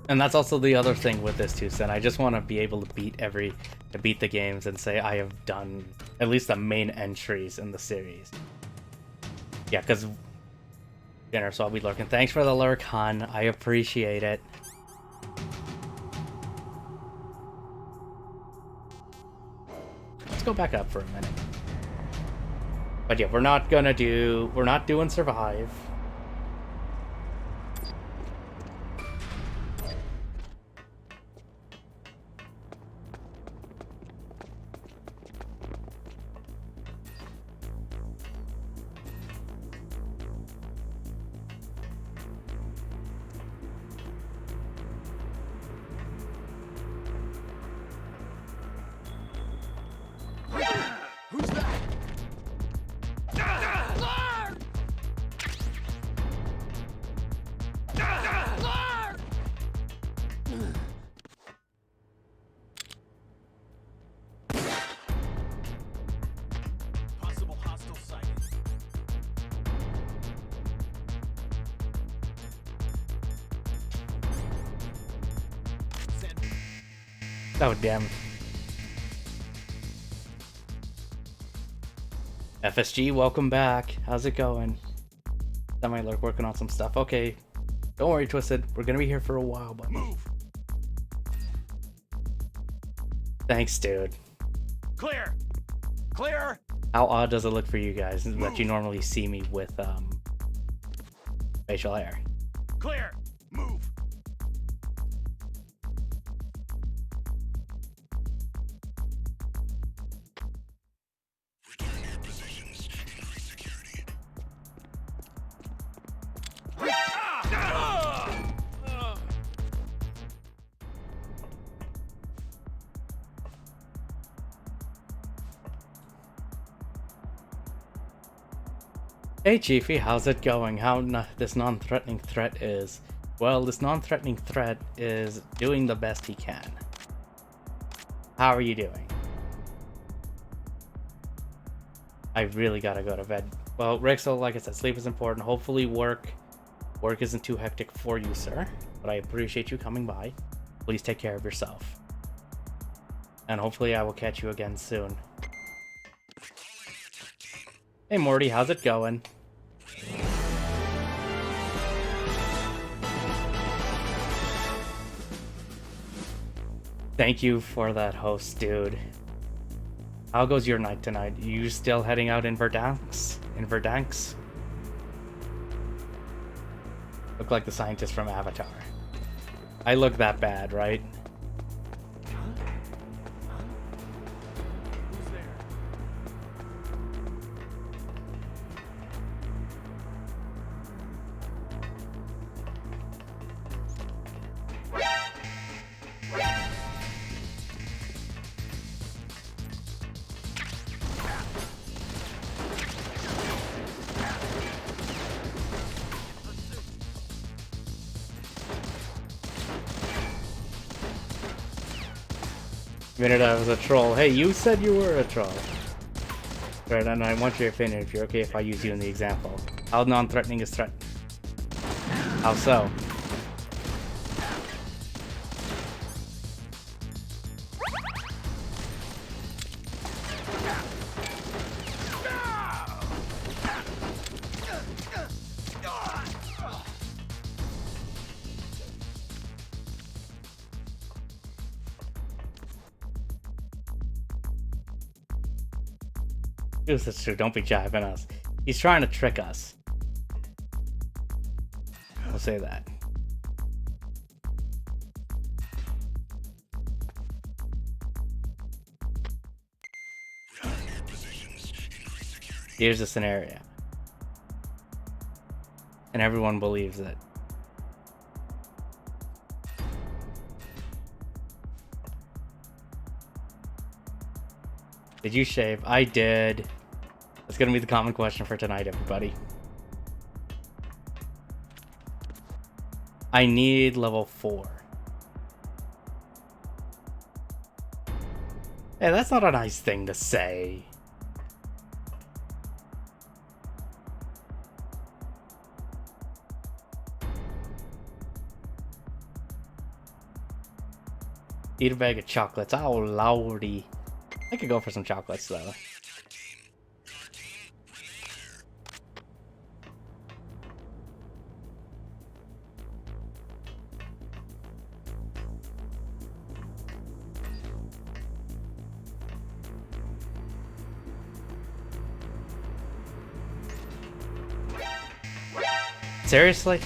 And that's also the other thing with this too, Sen. I just want to be able to beat the games and say I have done at least the main entries in the series. Yeah, because dinner, so I'll be lurking. Thanks for the lurk, Han. I appreciate it. Let's go back up for a minute. But yeah, we're not doing Survive. Oh, damn. FSG, welcome back. How's it going? Semi-lurk working on some stuff. Okay. Don't worry, Twisted. We're gonna be here for a while, buddy. Move. Thanks, dude. Clear. Clear. How odd does it look for you guys that you normally see me with facial hair? Clear. Move. Hey Chiefy, how's it going? How this non-threatening threat is? Well, this non-threatening threat is doing the best he can. How are you doing? I really gotta go to bed. Well, Rixel, like I said, sleep is important. Hopefully work isn't too hectic for you, sir. But I appreciate you coming by. Please take care of yourself. And hopefully I will catch you again soon. Hey Morty, how's it going? Thank you for that host, dude. How goes your night tonight? You still heading out in Verdansk? Look like the scientist from Avatar. I look that bad, right? Minute I was a troll. Hey, you said you were a troll. Right, and I want your opinion if you're okay if I use you in the example. How non-threatening is threat? How so? This is true. Don't be jiving us. He's trying to trick us. We'll say that. Here's the scenario. And everyone believes it. Did you shave? I did. That's gonna be the common question for tonight, everybody. I need level 4. Hey, that's not a nice thing to say. Eat a bag of chocolates. Oh, lordy. I could go for some chocolates, though. Seriously?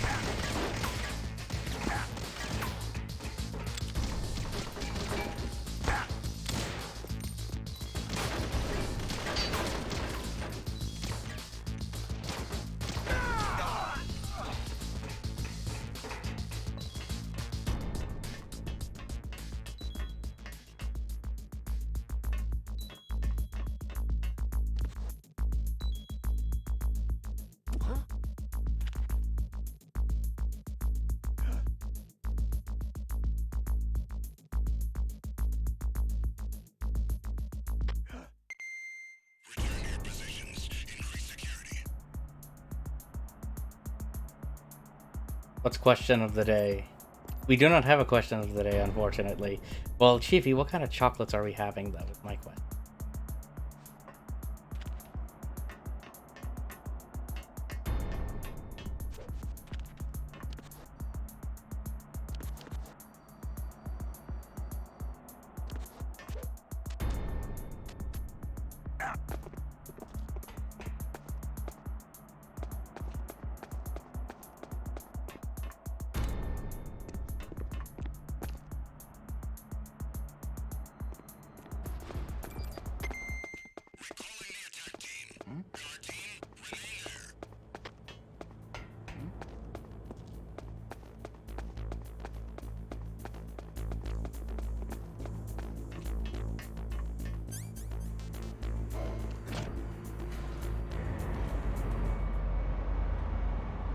What's question of the day? We do not have a question of the day, unfortunately. Well, Chiefy, what kind of chocolates are we having, though, is my question.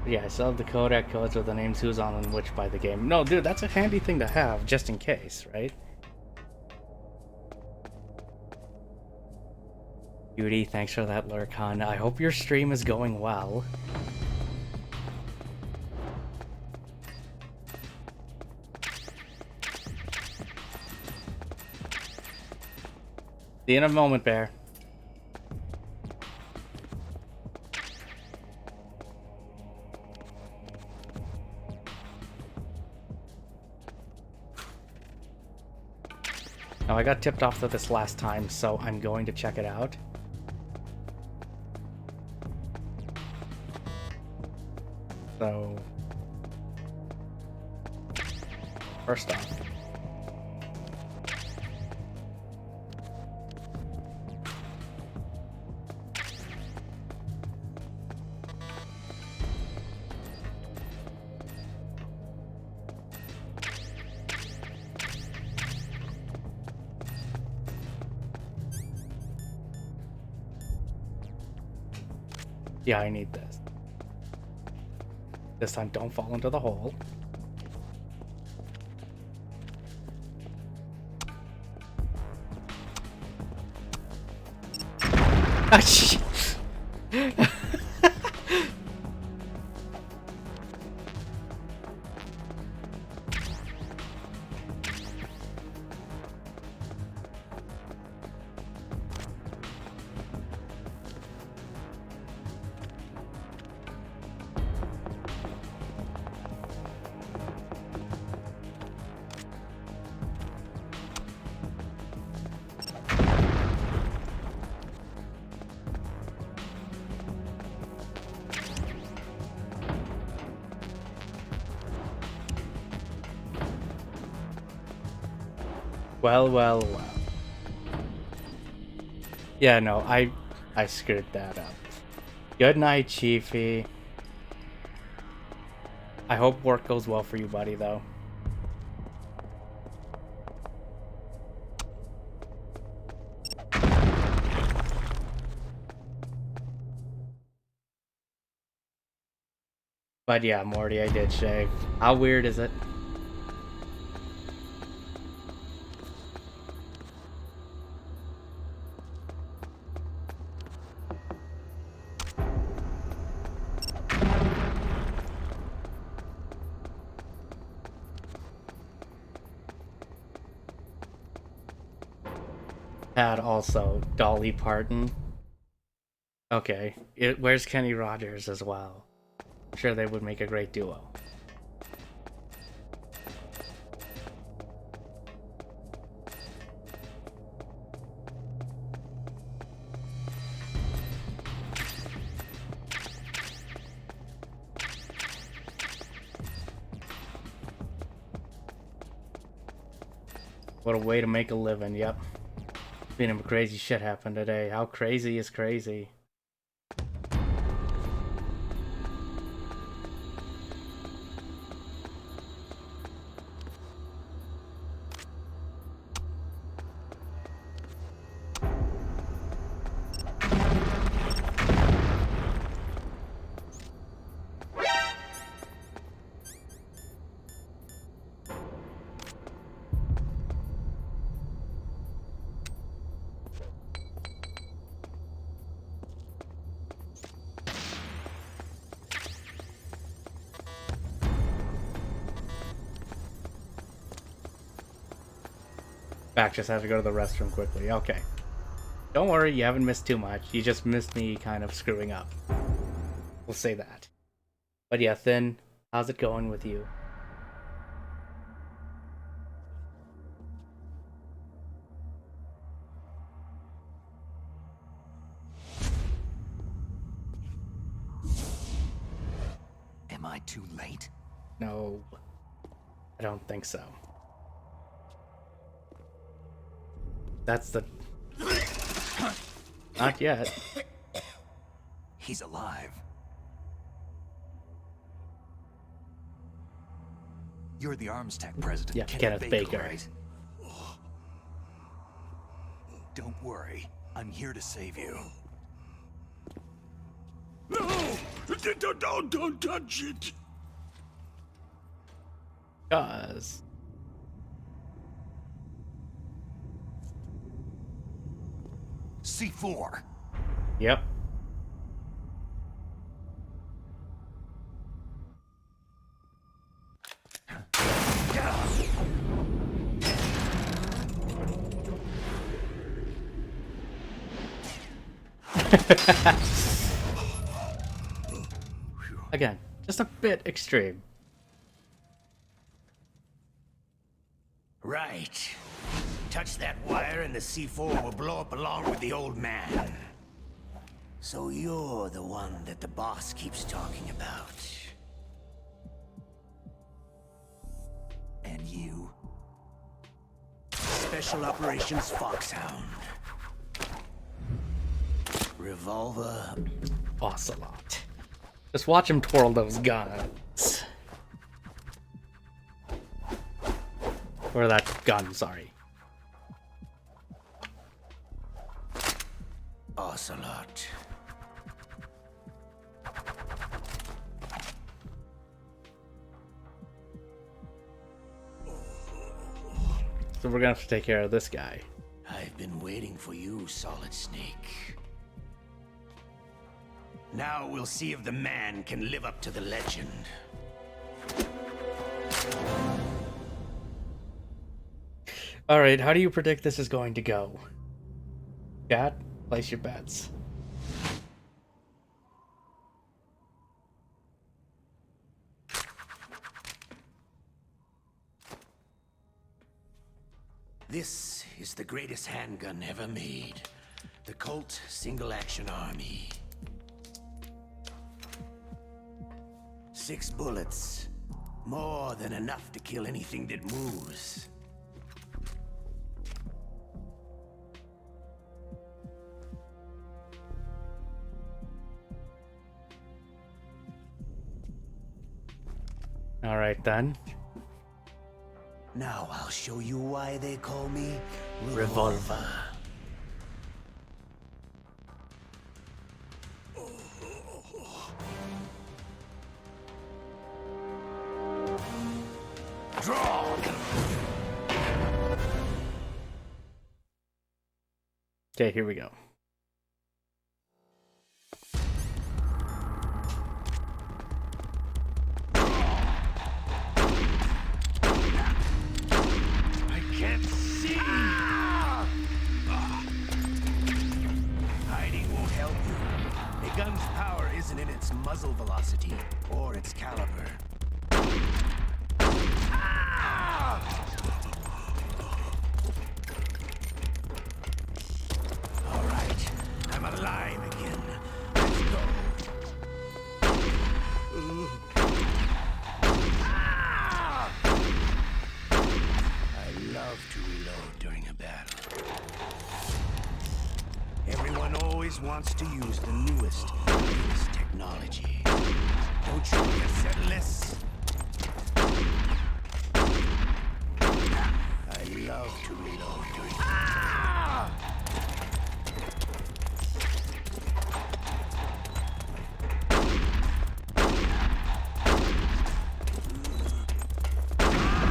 Yeah, I still have the codec codes with the names who's on and which by the game. No, dude, that's a handy thing to have, just in case, right? Beauty, thanks for that lurk, hon. I hope your stream is going well. See you in a moment, Bear. Now, I got tipped off to this last time, so I'm going to check it out. So, first off, yeah, I need this. This time, don't fall into the hole. Ah, shit. Well, well, well. Yeah, no, I screwed that up. Good night, Chiefy. I hope work goes well for you, buddy, though. But yeah, Morty, I did shave. How weird is it? Had also Dolly Parton. Okay, where's Kenny Rogers as well? I'm sure they would make a great duo. What a way to make a living, yep. Been some crazy shit happened today. How crazy is crazy? Back, just have to go to the restroom quickly. Okay. Don't worry, you haven't missed too much. You just missed me kind of screwing up. We'll say that. But yeah, Thin, how's it going with you? Am I too late? No, I don't think so. That's the... Not yet. He's alive. You're the Arms Tech president, Yeah, Kenneth Baker. right? Don't worry, I'm here to save you. No! Don't touch it! Cause... C4. Yep. Again, just a bit extreme. Right. Touch that wire and the C4 will blow up along with the old man. So you're the one that the boss keeps talking about. And you? Special Operations Foxhound. Revolver. Ocelot. Just watch him twirl those guns. Or that gun, sorry. Ocelot. So we're gonna have to take care of this guy. I've been waiting for you, Solid Snake. Now we'll see if the man can live up to the legend. Alright, how do you predict this is going to go? Chat, place your bets. This is the greatest handgun ever made. The Colt Single Action Army. 6 bullets. More than enough to kill anything that moves. Alright then. Now I'll show you why they call me Revolver. Draw! Okay, here we go. I can't see! Hiding won't help you. A gun's power isn't in its muzzle velocity or its caliber. All right, I'm alive again. Let's go. I love to reload during a battle. Everyone always wants to use the newest technology. Don't you want to settle this? I love to reload during...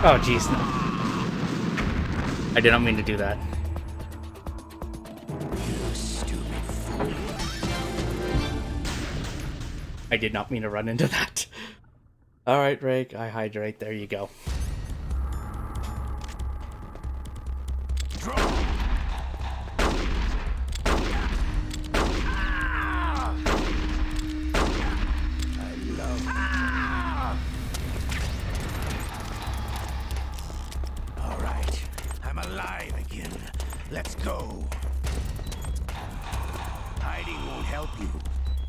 Oh jeez, no. I did not mean to do that. You stupid fool. I did not mean to run into that. Alright, Rake, I hydrate. There you go. strong. I love. All right, I'm alive again. Let's go. Hiding won't help you.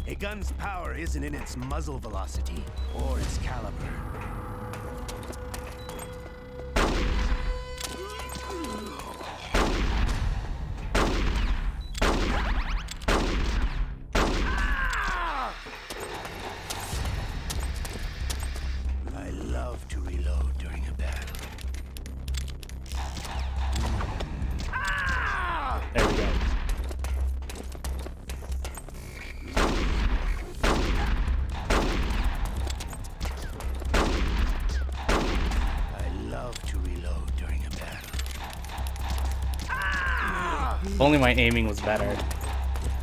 A gun's power isn't in its muzzle velocity or its caliber. I love to reload during a battle. There we go. I love to reload during a battle. If only my aiming was better.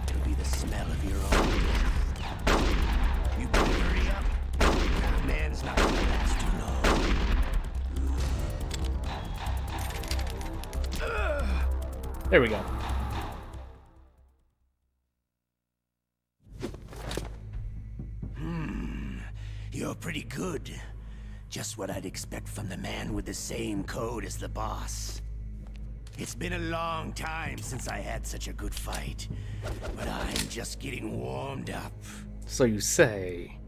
It'll be the smell of your own death. You better hurry up. The man's not gonna last too long. There we go. You're pretty good. Just what I'd expect from the man with the same code as the boss. It's been a long time since I had such a good fight, but I'm just getting warmed up. So you say.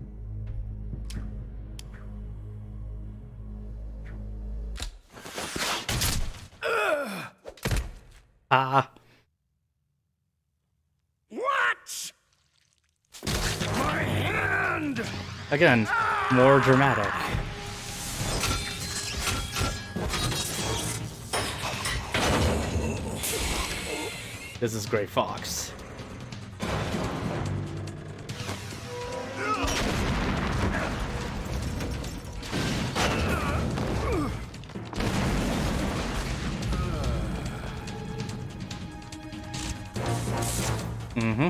Ah. What? My hand! Again, more dramatic. This is Gray Fox. Mm-hmm.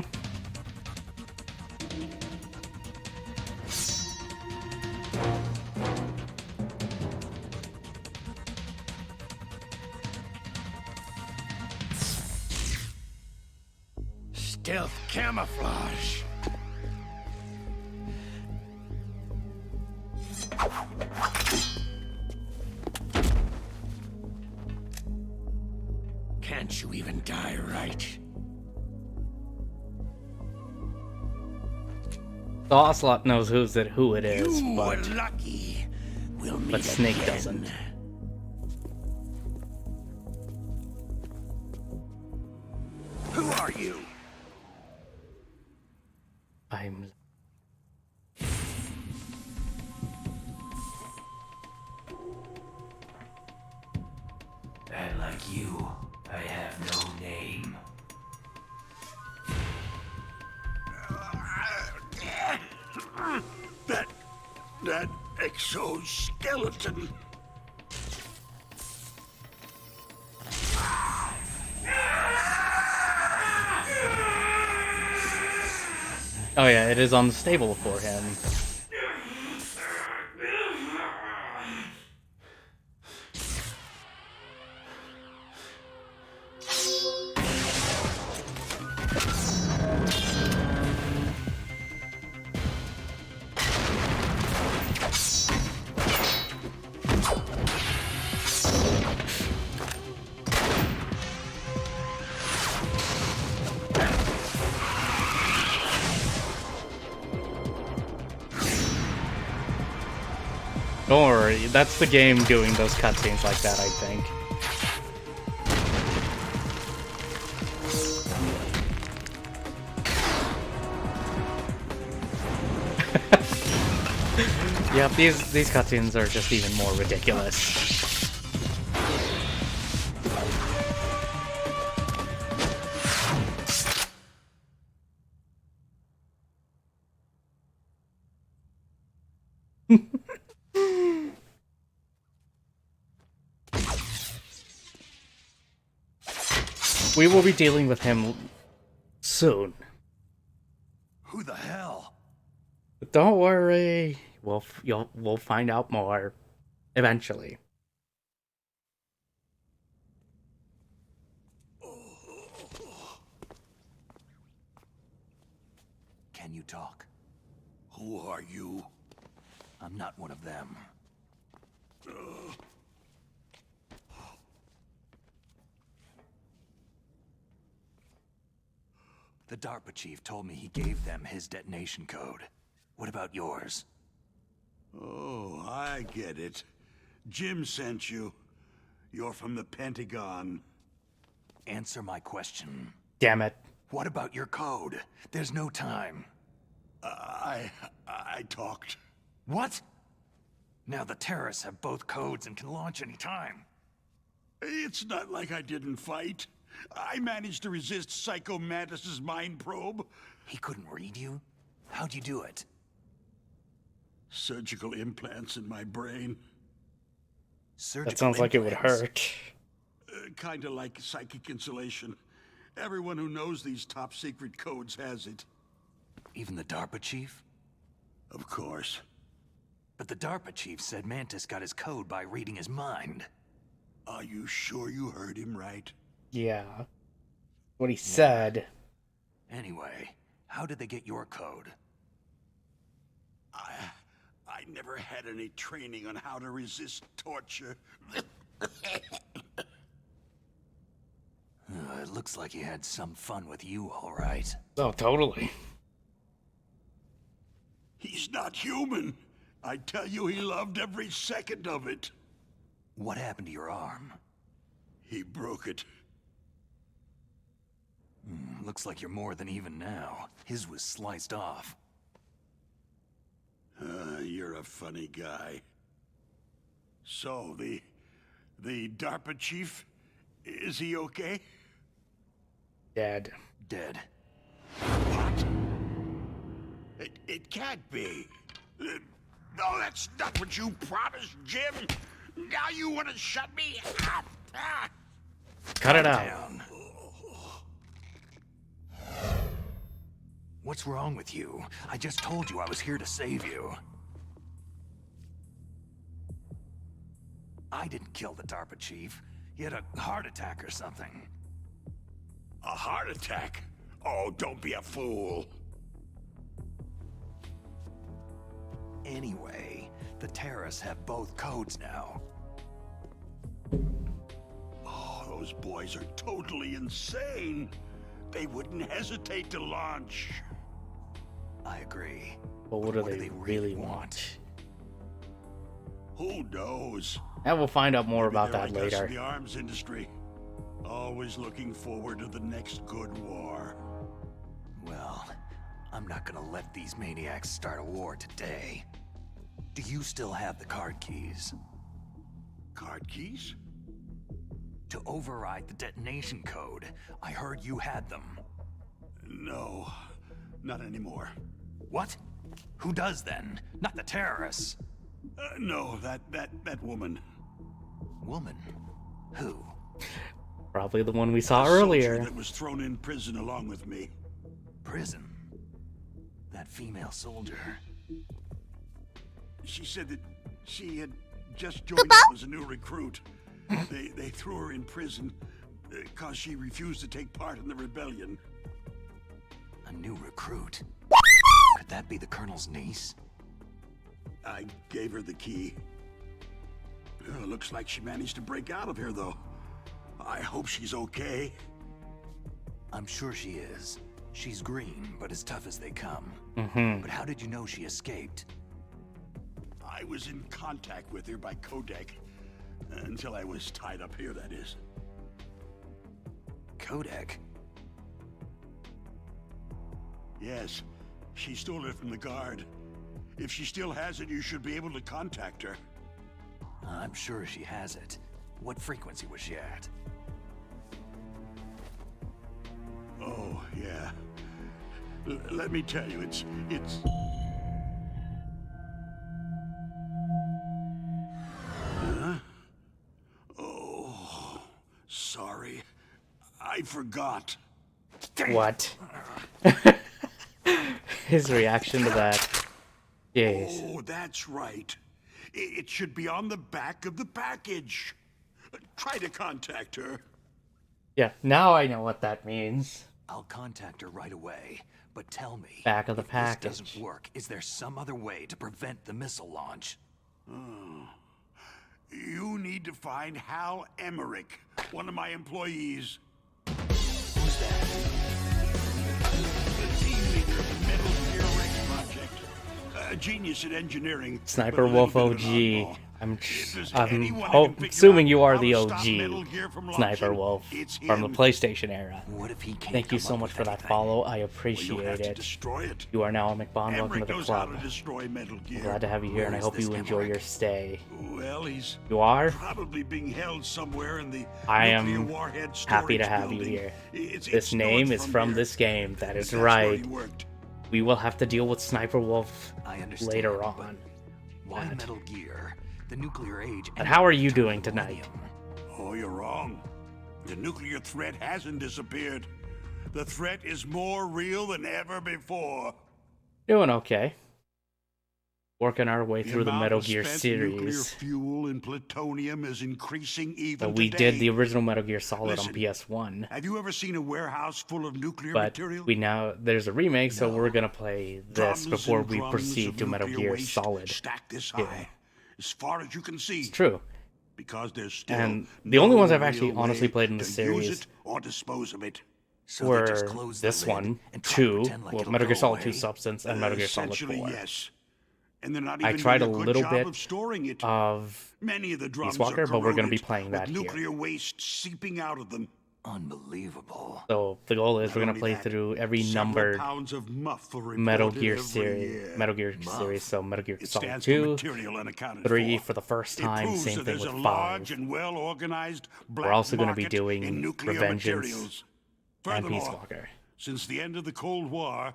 Stealth camouflage. Can't you even die right? The Ocelot knows who it is, You but were lucky. We'll meet Snake again. doesn't. Who are you? I'm And like you, I have no name. That exoskeleton. Oh yeah, it is unstable for him. Don't worry, that's the game doing those cutscenes like that, I think. Yep, these cutscenes are just even more ridiculous. We will be dealing with him soon. Who the hell? But don't worry, we'll find out more eventually. talk. Who are you? I'm not one of them. The DARPA chief told me he gave them his detonation code. What about yours? Oh, I get it. Jim sent you. You're from the Pentagon. Answer my question. Damn it. What about your code? There's no time. I talked. What? Now the terrorists have both codes and can launch any time. It's not like I didn't fight. I managed to resist Psycho Mantis's mind probe. He couldn't read you? How'd you do it? Surgical implants in my brain. Surgical That sounds like it would implants? hurt. Kinda like psychic insulation. Everyone who knows these top secret codes has it. Even the DARPA chief? Of course. But the DARPA chief said Mantis got his code by reading his mind. Are you sure you heard him right? Yeah. What he said. Anyway, how did they get your code? I never had any training on how to resist torture. It looks like he had some fun with you, all right. Oh, totally. He's not human. I tell you, he loved every second of it. What happened to your arm? He broke it. Looks like you're more than even now. His was sliced off. You're a funny guy. So, the DARPA chief, is he okay? Dead. Dead. What? It can't be. No, that's not what you promised, Jim. Now you want to shut me up? Cut it out. Down. What's wrong with you? I just told you I was here to save you. I didn't kill the DARPA chief. He had a heart attack or something. A heart attack? Oh, don't be a fool. Anyway, the terrorists have both codes now. Oh, those boys are totally insane. They wouldn't hesitate to launch. I agree. But what do they really want? Who knows? And we'll find out more Maybe about they're that like us later. in the arms industry. Always looking forward to the next good war. Well, I'm not gonna let these maniacs start a war today. Do you still have the card keys? Card keys? To override the detonation code. I heard you had them. No, not anymore. What? Who does then? Not the terrorists. No, that woman. Woman? Who? Probably the one we saw The soldier earlier. that was thrown in prison along with me. Prison? That female soldier. She said that she had just joined up as a new recruit. They threw her in prison because she refused to take part in the rebellion. A new recruit? Could that be the Colonel's niece? I gave her the key. Looks like she managed to break out of here, though. I hope she's okay. I'm sure she is. She's green, but as tough as they come. But how did you know she escaped? I was in contact with her by codec. Until I was tied up here, that is. Codec? Yes, she stole it from the guard. If she still has it, you should be able to contact her. I'm sure she has it. What frequency was she at? Oh, yeah. Let me tell you, it's... Huh? Oh, sorry. I forgot. What? His reaction to that. Yes. Oh, that's right. It should be on the back of the package. Try to contact her. Yeah, now I know what that means. I'll contact her right away. But tell me, Back of the if this package. doesn't work, is there some other way to prevent the missile launch? You need to find Hal Emmerich, one of my employees. Who's that? The team leader of the Metal Gear Rex project. A genius at engineering. Sniper but a little Wolf bit of an OG. oddball. I'm Does anyone who can figure assuming out you are how the to stop Metal OG Gear from Sniper launching? Wolf It's from the him. PlayStation era. What if he can't Thank you come so up much with for that anything? follow. I Well, you'll appreciate have to it. destroy it. You are now McBond. Welcome to Emmerich the knows how club. to destroy Metal Gear. Glad to have you here, and I Where is hope this you enjoy Emmerich? your stay. Well, he's You are? probably being held somewhere in the I nuclear am warhead happy to storage have you building. here. It's This north name is from here. this game. That is That's where he right. worked. We will have to deal with Sniper Wolf I understand, later but on. Why That. Metal Gear? The nuclear age. But how are you ended with doing tonight? millennium. Oh, you're wrong. The nuclear threat hasn't disappeared. The threat is more real than ever before. Doing okay. Working our way through the amount Metal of Gear spent nuclear series. fuel and plutonium is increasing even So we today. did the original Metal Gear Solid on Listen, PS1. Have you ever seen a warehouse full of nuclear But material? we now there's a remake, so No. we're gonna play this Drums before and we drums proceed of to Metal nuclear Gear waste Solid. stacked this Yeah. high, as far as you can see. It's true. Because there's still And the no only ones I've real actually honestly way played in the to series use it or dispose of it. So they were just close the this lid one, and try to 2, pretend like well, it'll Metal Gear go Solid 2 away? Substance, and Metal Gear Solid Essentially, 4. yes. And they're not I even tried doing a good little job bit of storing it. of Many of the drums Peace Walker, are but we're gonna be corroded playing with that here. nuclear waste seeping out of them. Unbelievable. So the goal is Not we're gonna only play that, through every several numbered pounds of muff are Metal reported Gear every series. year. Metal Gear Muff. series. So Metal Gear It Solid stands for 2, material unaccounted 3 for the first It time. proves Same that thing there's with a 5. large and well-organized black We're also gonna be market doing in nuclear Revengeance materials. and Peace Furthermore, Walker. since the end of the Cold War,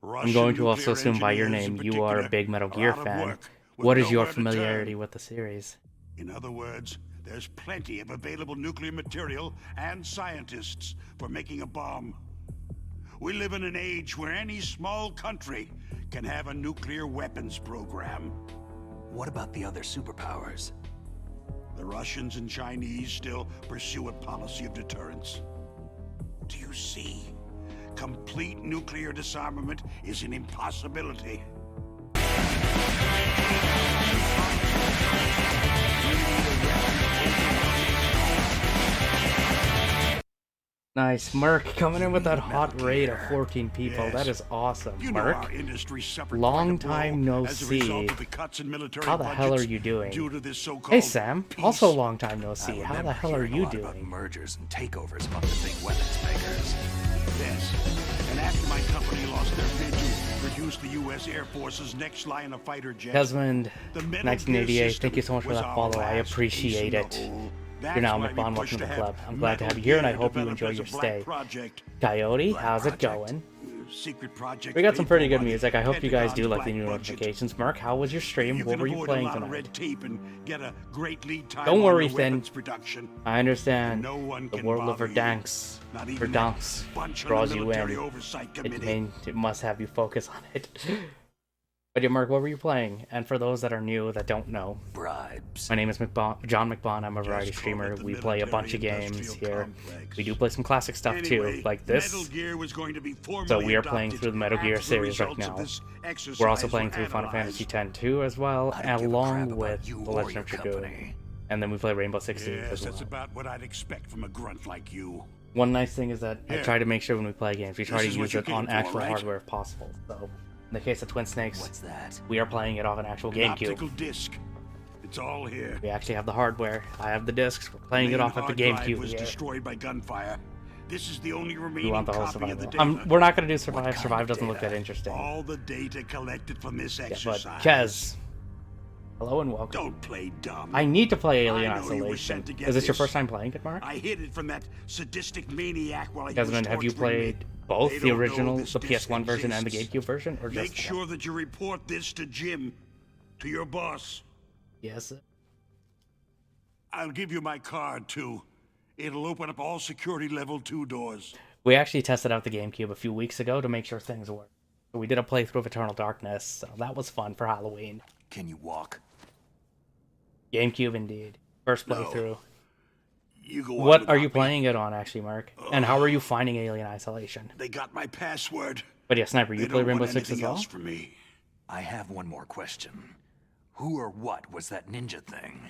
I'm going to also Russian assume by your engineers in name you are a particular big Metal are Gear out of fan. work with What is your nowhere to turn. familiarity with the series? In other words, there's plenty of available nuclear material and scientists for making a bomb. We live in an age where any small country can have a nuclear weapons program. What about the other superpowers? The Russians and Chinese still pursue a policy of deterrence. Do you see? Complete nuclear disarmament is an impossibility. Nice. Merc coming in with that hot raid of 14 people. Yes. That is awesome. You know Merc, our industry suffered long quite a blow time no as a result see. of the cuts in military How the hell are budgets you doing? due to this so-called Hey Sam, peace. also long time no I see. How the remember hell are hearing a you lot about doing? mergers and takeovers among the big weapons makers. Yes. And after my company lost their bid to produce the U.S. Air Force's next line of fighter jets, Desmond, the Metal Gear 1988, system thank you so much for was that our follow. I last appreciate piece in it. the hole. You're That's now why we McBond. pushed Welcome to the have club. I'm glad to Metal have you here, and I Gear hope you developed enjoy as a your black stay. project. Coyote, Black how's it project. going? Secret project We got some paid pretty for good by the music. I hope you guys do like the Pentagon's new black budget. notifications. Mark, how was your stream? You What can were you avoid playing a lot of tonight? red tape and get a great lead time Don't on worry, your Finn. weapons production. I understand. No one The can world of bother you. Verdansk, Not even that Verdansk bunch on draws the you military in. oversight It, committee. it must have you focus on it. But yeah, Mark, what were you playing? And for those that are new that don't know, Bribes. my name is John McBond. I'm a variety Just call streamer. it the We play a bunch of games military-industrial here. complex. We do play some classic stuff Anyway, too, like Metal this. Gear was going to be So formally we are playing adopted through the Metal Gear after the series right results of now. this exercise We're also were playing through Final analyzed. Fantasy X too as well, I don't give a crap along about with you The or Legend your of Dragoon. company. And then we play Rainbow Six Siege Yes, as that's well. about what I'd expect from a grunt like you. One nice thing is that I Here. try to make sure when we play games, we try This to is what use you it on came for, actual right? hardware if possible. So, in the case of Twin Snakes, What's that? we are playing it off an actual An GameCube. optical disc. It's all here. We actually have the hardware. I have the discs. We're playing it Main off at the hard drive GameCube was here. destroyed by gunfire. This is the only remaining We want the whole copy of the survival. data. We're not going to do Survive. kind of Survive doesn't look data? that interesting. All the data collected from this Yeah, but exercise. Kez, hello and welcome. Don't play dumb. I need to play Alien I know you were Isolation. sent to get Is this your this. first time playing it, Mark? I hid it from that sadistic maniac while he Desmond, was have you torturing played me. both They the don't know original, this the disc PS1 version, and the exists. GameCube version, or Make just sure that you report this to Jim, to your boss. Yes. I'll give you my card too. It'll open up all security level 2 doors. We actually tested out the GameCube a few weeks ago to make sure things work. So we did a playthrough of Eternal Darkness, so that was fun for Halloween. Can you walk? GameCube indeed. First No. playthrough. You go on What are without you me. playing it on, actually, Mark? And how are you finding Alien Isolation? They got my password. But yeah, Sniper, They you don't play want Rainbow Six as anything well? else from me. I have one more question. Who or what was that ninja thing?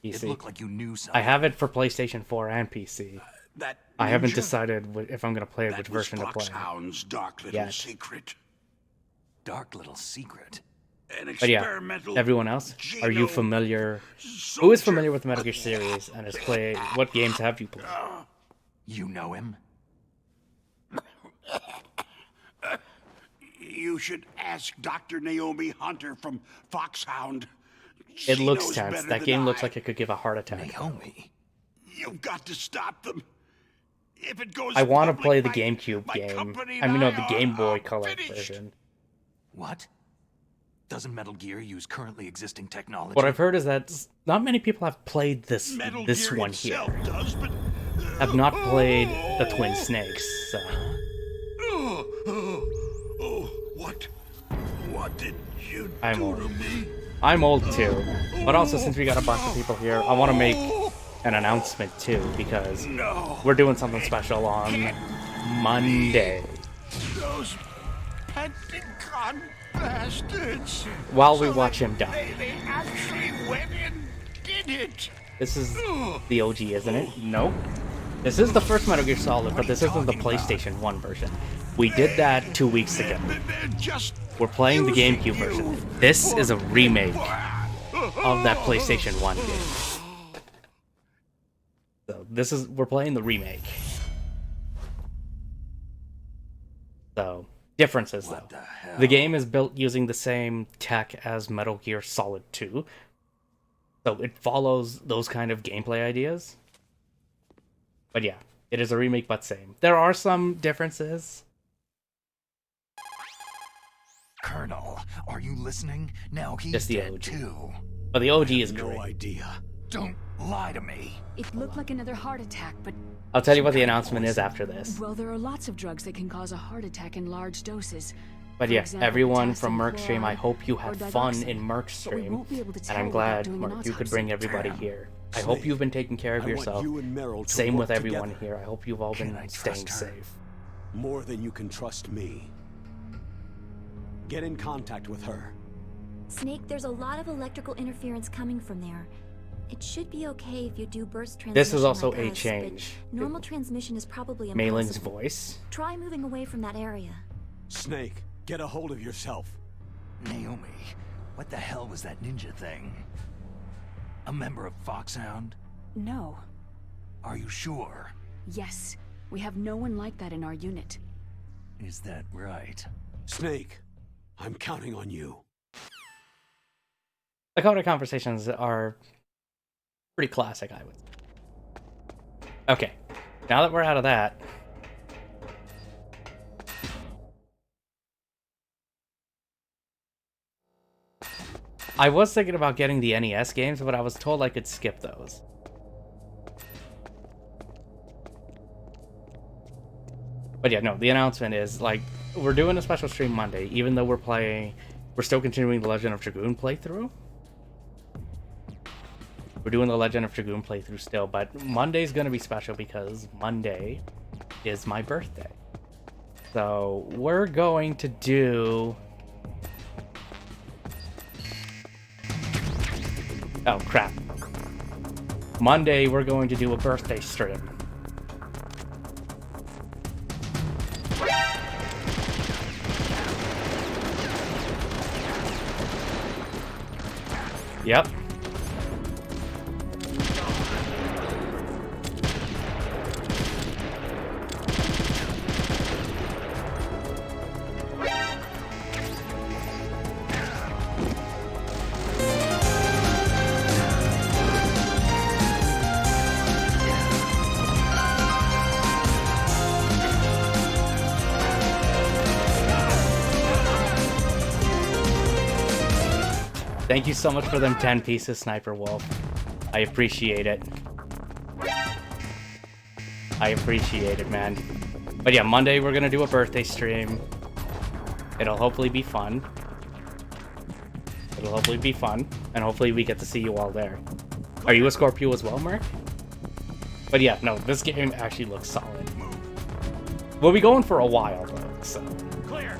PC. It looked like you knew something. I have it for PlayStation 4 and PC. That I haven't ninja? decided if I'm gonna play it, That which was version to play. Foxhound's dark little Yet. secret. Dark little secret. An But yeah, experimental everyone else, are you genome familiar? Who soldier. is familiar with the Metal Gear series and has played? What games have you played? You know him? You should ask Dr. Naomi Hunter from Foxhound. It She looks knows tense. better That than game looks I. like it could give a heart attack. Naomi. You've got to stop them. If it goes I want to public, play the my- GameCube my game. company I mean, no, and the I Game are Boy Color finished. version. What? Doesn't Metal Gear use currently existing technology? What I've heard is that not many people have played this Metal this Gear one here. itself does, but Have not played the Twin Snakes. So. What did you I'm do old. to me? I'm old too, but also since we got a bunch of people here, I want to make an announcement too because No. we're doing something special on Monday. Those Pentagon bastards. While we watch him die. They actually went and did it. This is the OG, isn't it? Nope. This is the first Metal Gear Solid, but this isn't the PlayStation 1 version. We did that 2 weeks ago. They're just We're playing the using GameCube you version. This is a remake of that PlayStation 1 game. So we're playing the remake. So, differences though. The game is built using the same tech as Metal Gear Solid 2. So it follows those kind of gameplay ideas. But yeah, it is a remake but same. There are some differences. Colonel, are you listening? Now he's Just the dead OG. too. But the OG is No great. idea. Don't lie to me. It looked like another heart attack, but I'll tell you what the announcement is after this. well, there are lots of drugs that can cause a heart attack in large doses. But For yeah, example, everyone from potassium Mercstream, I chloride hope you or have fun digoxin. in But we Mercstream. won't be able to And tell I'm without glad, doing an Mark, you could autopsy. bring everybody Damn. here. I hope you've been taking care of I want yourself. you and Meryl to Same with work everyone together. here. I hope you've all been Can I staying trust her? safe. More than you can trust me. Get in contact with her. Snake, there's a lot of electrical interference coming from there. It should be okay if you do burst transmission. This is also like a us, but change. Normal transmission is probably Mei Ling's impossible. voice. Try moving away from that area. Snake, get a hold of yourself. Naomi, what the hell was that ninja thing? A member of Foxhound? No. Are you sure? Yes. We have no one like that in our unit. Is that right? Snake, I'm counting on you. The Coda conversations are pretty classic, I would say. Okay, now that we're out of that, I was thinking about getting the NES games, but I was told I could skip those. But yeah, no, the announcement is, like, we're doing a special stream Monday, even though we're still continuing the Legend of Dragoon playthrough. We're doing the Legend of Dragoon playthrough still, but Monday's gonna be special because Monday is my birthday. So, we're going to do... Oh, crap. Monday, we're going to do a birthday stream. Yep. Thank you so much for them 10 pieces, Sniper Wolf. I appreciate it. I appreciate it, man. But yeah, Monday we're gonna do a birthday stream. It'll hopefully be fun. It'll hopefully be fun, and hopefully we get to see you all there. Are you a Scorpio as well, Mark? But yeah, no, this game actually looks solid. We'll be going for a while though, so. Clear.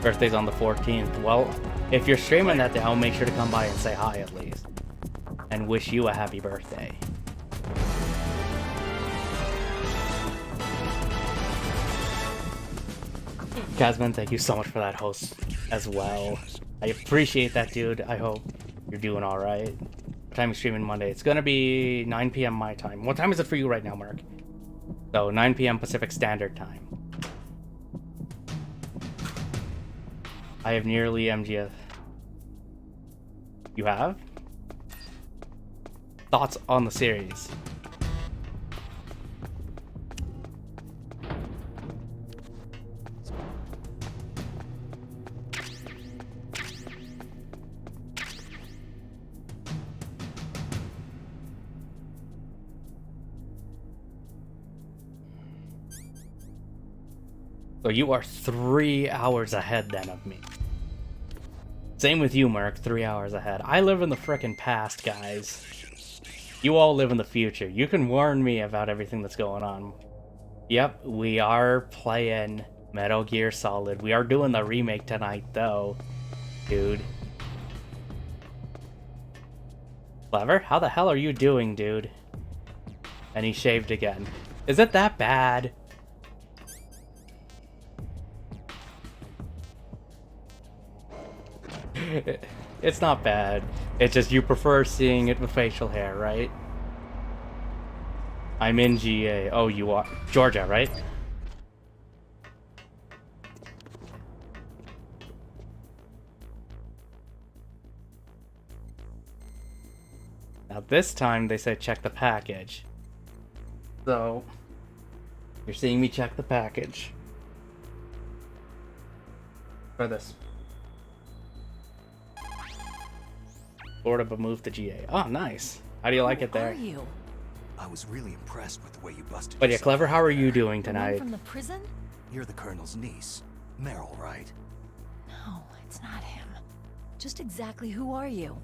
Birthday's on the 14th. Well, if you're streaming that day, I'll make sure to come by and say hi at least. And wish you a happy birthday. Casman, thank you so much for that host as well. I appreciate that, dude. I hope you're doing alright. What time are you streaming Monday? It's gonna be 9 p.m. my time. What time is it for you right now, Mark? So, 9 p.m. Pacific Standard Time. I have nearly MGS. You have? Thoughts on the series? So you are 3 hours ahead then of me. Same with you, Mark, 3 hours ahead. I live in the frickin' past, guys. You all live in the future. You can warn me about everything that's going on. Yep, we are playing Metal Gear Solid. We are doing the remake tonight, though, dude. Clever? How the hell are you doing, dude? And he shaved again. Is it that bad? It's not bad. It's just you prefer seeing it with facial hair, right? I'm in GA. Oh, you are. Georgia, right? Now this time they say check the package. So, you're seeing me check the package. For this. Florida, but moved to GA. Oh, nice. How do you like it there? Who are you? I was really impressed with the way you busted. But yeah, yourself Clever, out how are there. you doing The one tonight? from the prison? You're the Colonel's niece, Meryl, right? No, it's not him. Just exactly who are you?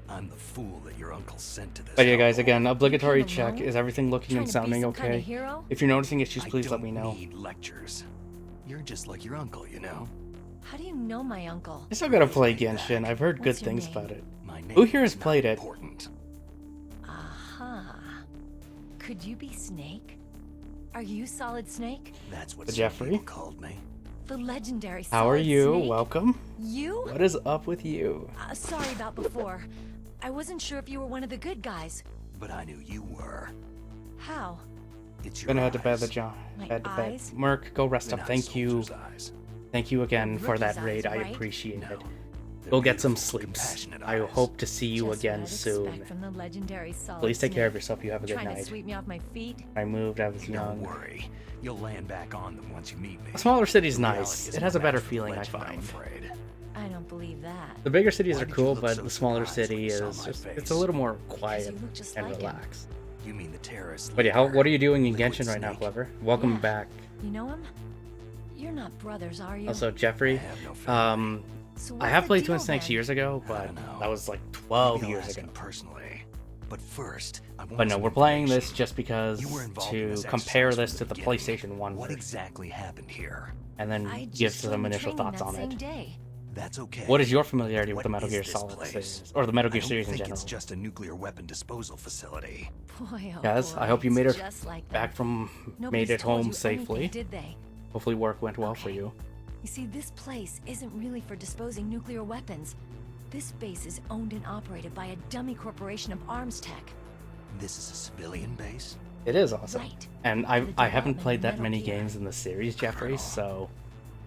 I'm the fool that your uncle sent to this. But yeah, guys, hellhole. again, obligatory You came check. alone? Is everything looking Trying and to be sounding some kind of okay? hero? If you're noticing issues, I please let don't me know. need lectures. You're just like your uncle, you know. How do you know my uncle? I still gotta play Genshin. I've heard good What's your things name? about it. My name Who here has is not played it? important. Aha. Could you be Snake? Are you Solid Snake? That's what The some Jeffrey? people called me. The legendary How are Solid you? Snake? Welcome. You? What is up with you? Sorry about before. I wasn't sure if you were one of the good guys. But I knew you were. How? It's your Gonna head to bed, eyes. the John. My Head to bed. eyes? Merc, go rest They're up. not Thank you. soldier's eyes. Thank you again for that Rookie's raid. eyes, I right? appreciate No. it. They're Go get some beautiful, sleeps. compassionate I eyes. hope to see you Just again what I'd soon. expect from the legendary Solid Please take care of Snake. yourself. You have a good Trying to night. sweep me off my feet? I moved. I was Don't young. worry. You'll land back on them once you meet me. A smaller city's Reality nice. is It has a no better match for the feeling, I legend, I'm find. afraid. I don't believe that. The bigger cities Why are did you cool, look but so the smaller surprised when city you saw is my just, face? it's a little more Because quiet you look just and like him. relaxed. You mean the terrorist? But yeah, how, leader, what are you doing in Liquid Genshin right now, Snake? Clever? Welcome Yeah. back. You know him? You're not brothers, are you? Also, I Jeffrey, have no family. So I what's have the played deal Twin Snakes then? years ago, I but don't know. that was like 12 Maybe I'll years ask ago. him personally. But first, I want But no, some we're playing this information. just because You were involved in to this compare exercise this from to the beginning. PlayStation 1 What version, exactly happened here? and then I give just some joined the initial training thoughts that on same it. day. That's okay. What is your familiarity with What the Metal is Gear this Solid place? series, or the Metal I Gear don't series in think general? it's just a nuclear weapon disposal facility. Boy, oh Guys, boy, I hope you made it's it just like back them. from Nobody's made it told home you anything, safely. did they? Hopefully work went well for Okay. you. You see, this place isn't really for disposing nuclear weapons. This base is owned and operated by a dummy corporation of arms tech. This is a civilian base? It is awesome. Right. And The I haven't development played of that Metal many Gear. games in the series, Jeffrey, so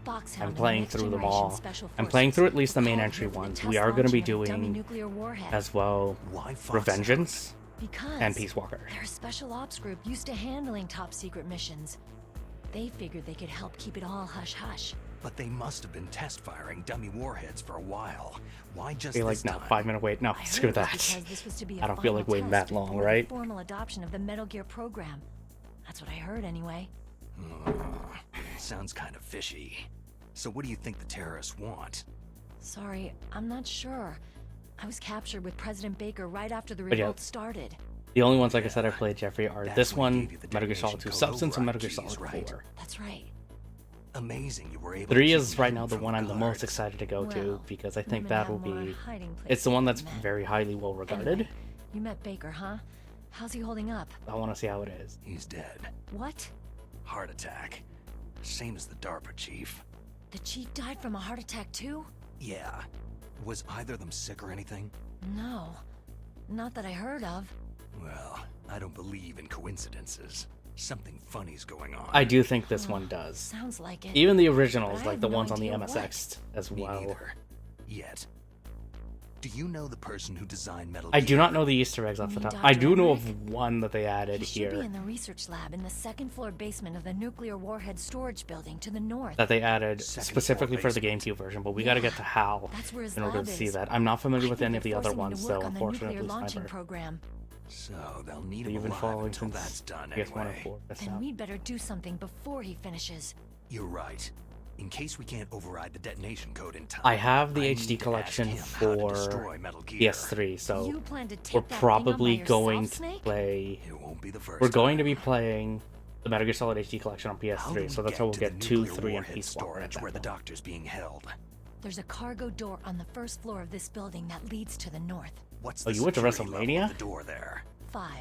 Foxhound I'm and playing Next through them Generation all. Special I'm playing Forces through at least the were main called entry here for the ones. test We are going to be launching of a dummy doing nuclear warhead. as well Why Foxhound? Revengeance Because and Peace Walker. they're a special ops group used to handling top secret missions. They figured they could help keep it all hush-hush. But they must have been test firing dummy warheads for a while. Why just Be like, this no, time? 5 minute wait. No, I screw heard it was that. because this was to be a I don't feel final like waiting test that long, before the right? formal adoption of the Metal Gear program. That's what I heard anyway. Sounds kind of fishy. So what do you think the terrorists want? Sorry, I'm not sure. I was captured with President Baker right after the But yeah. revolt started. The only ones, like I said, I played, Jeffrey, are That's this when he one, gave you the Metal Gear Solid detonation 2 code Substance, and override Metal Gear keys, Solid right? 4. That's right. Amazing you were able 3 to is keep right hidden now the from one I'm the most guards. excited to go to, Well, because I think women that will have more be... hiding It's the one that's places than men. very highly well regarded. Anyway, you met Baker, huh? How's he holding up? I want to see how it is. He's dead. What? Heart attack. Same as the DARPA chief. The chief died from a heart attack too? Yeah. Was either of them sick or anything? No. Not that I heard of. Well, I don't believe in coincidences. Something funny's going on. I do think this one does. Sounds like it. Even the But originals, I like have the no ones on the idea MSX as Me well. neither. Yet. Do you know the person who designed Metal I Gear? do not know the Easter eggs off the You mean top. I Dr. do know Emmerich? of one that they added He should be here. in the research lab in the second floor basement of the nuclear warhead storage building to the north. That they added Second specifically floor for the GameCube version, but we gotta get to HAL That's where his in order to lab see is. that. I'm not familiar I with think any of the they're other forcing him ones, to so work on the nuclear unfortunately, launching Sniper. program. So they'll need So him you've been alive following until since that's done PS1 anyway. and 4. That's Then not... we'd better do something before he finishes. You're right. In case we can't override the detonation code in time, I have the I HD need to collection ask him how to for destroy Metal Gear. PS3, so You plan to take we're that thing on probably by going yourself, to Snake? play... It won't be the first We're going to time. be playing the Metal Gear Solid HD collection on How do PS3, we so that's how we'll to get the 2, nuclear 3, and warhead Peace Walker at storage that where the point. doctor's being held. There's a cargo door on the first floor of this building that leads to the north. What's Oh, the you went to security level WrestleMania? of the door there? 5.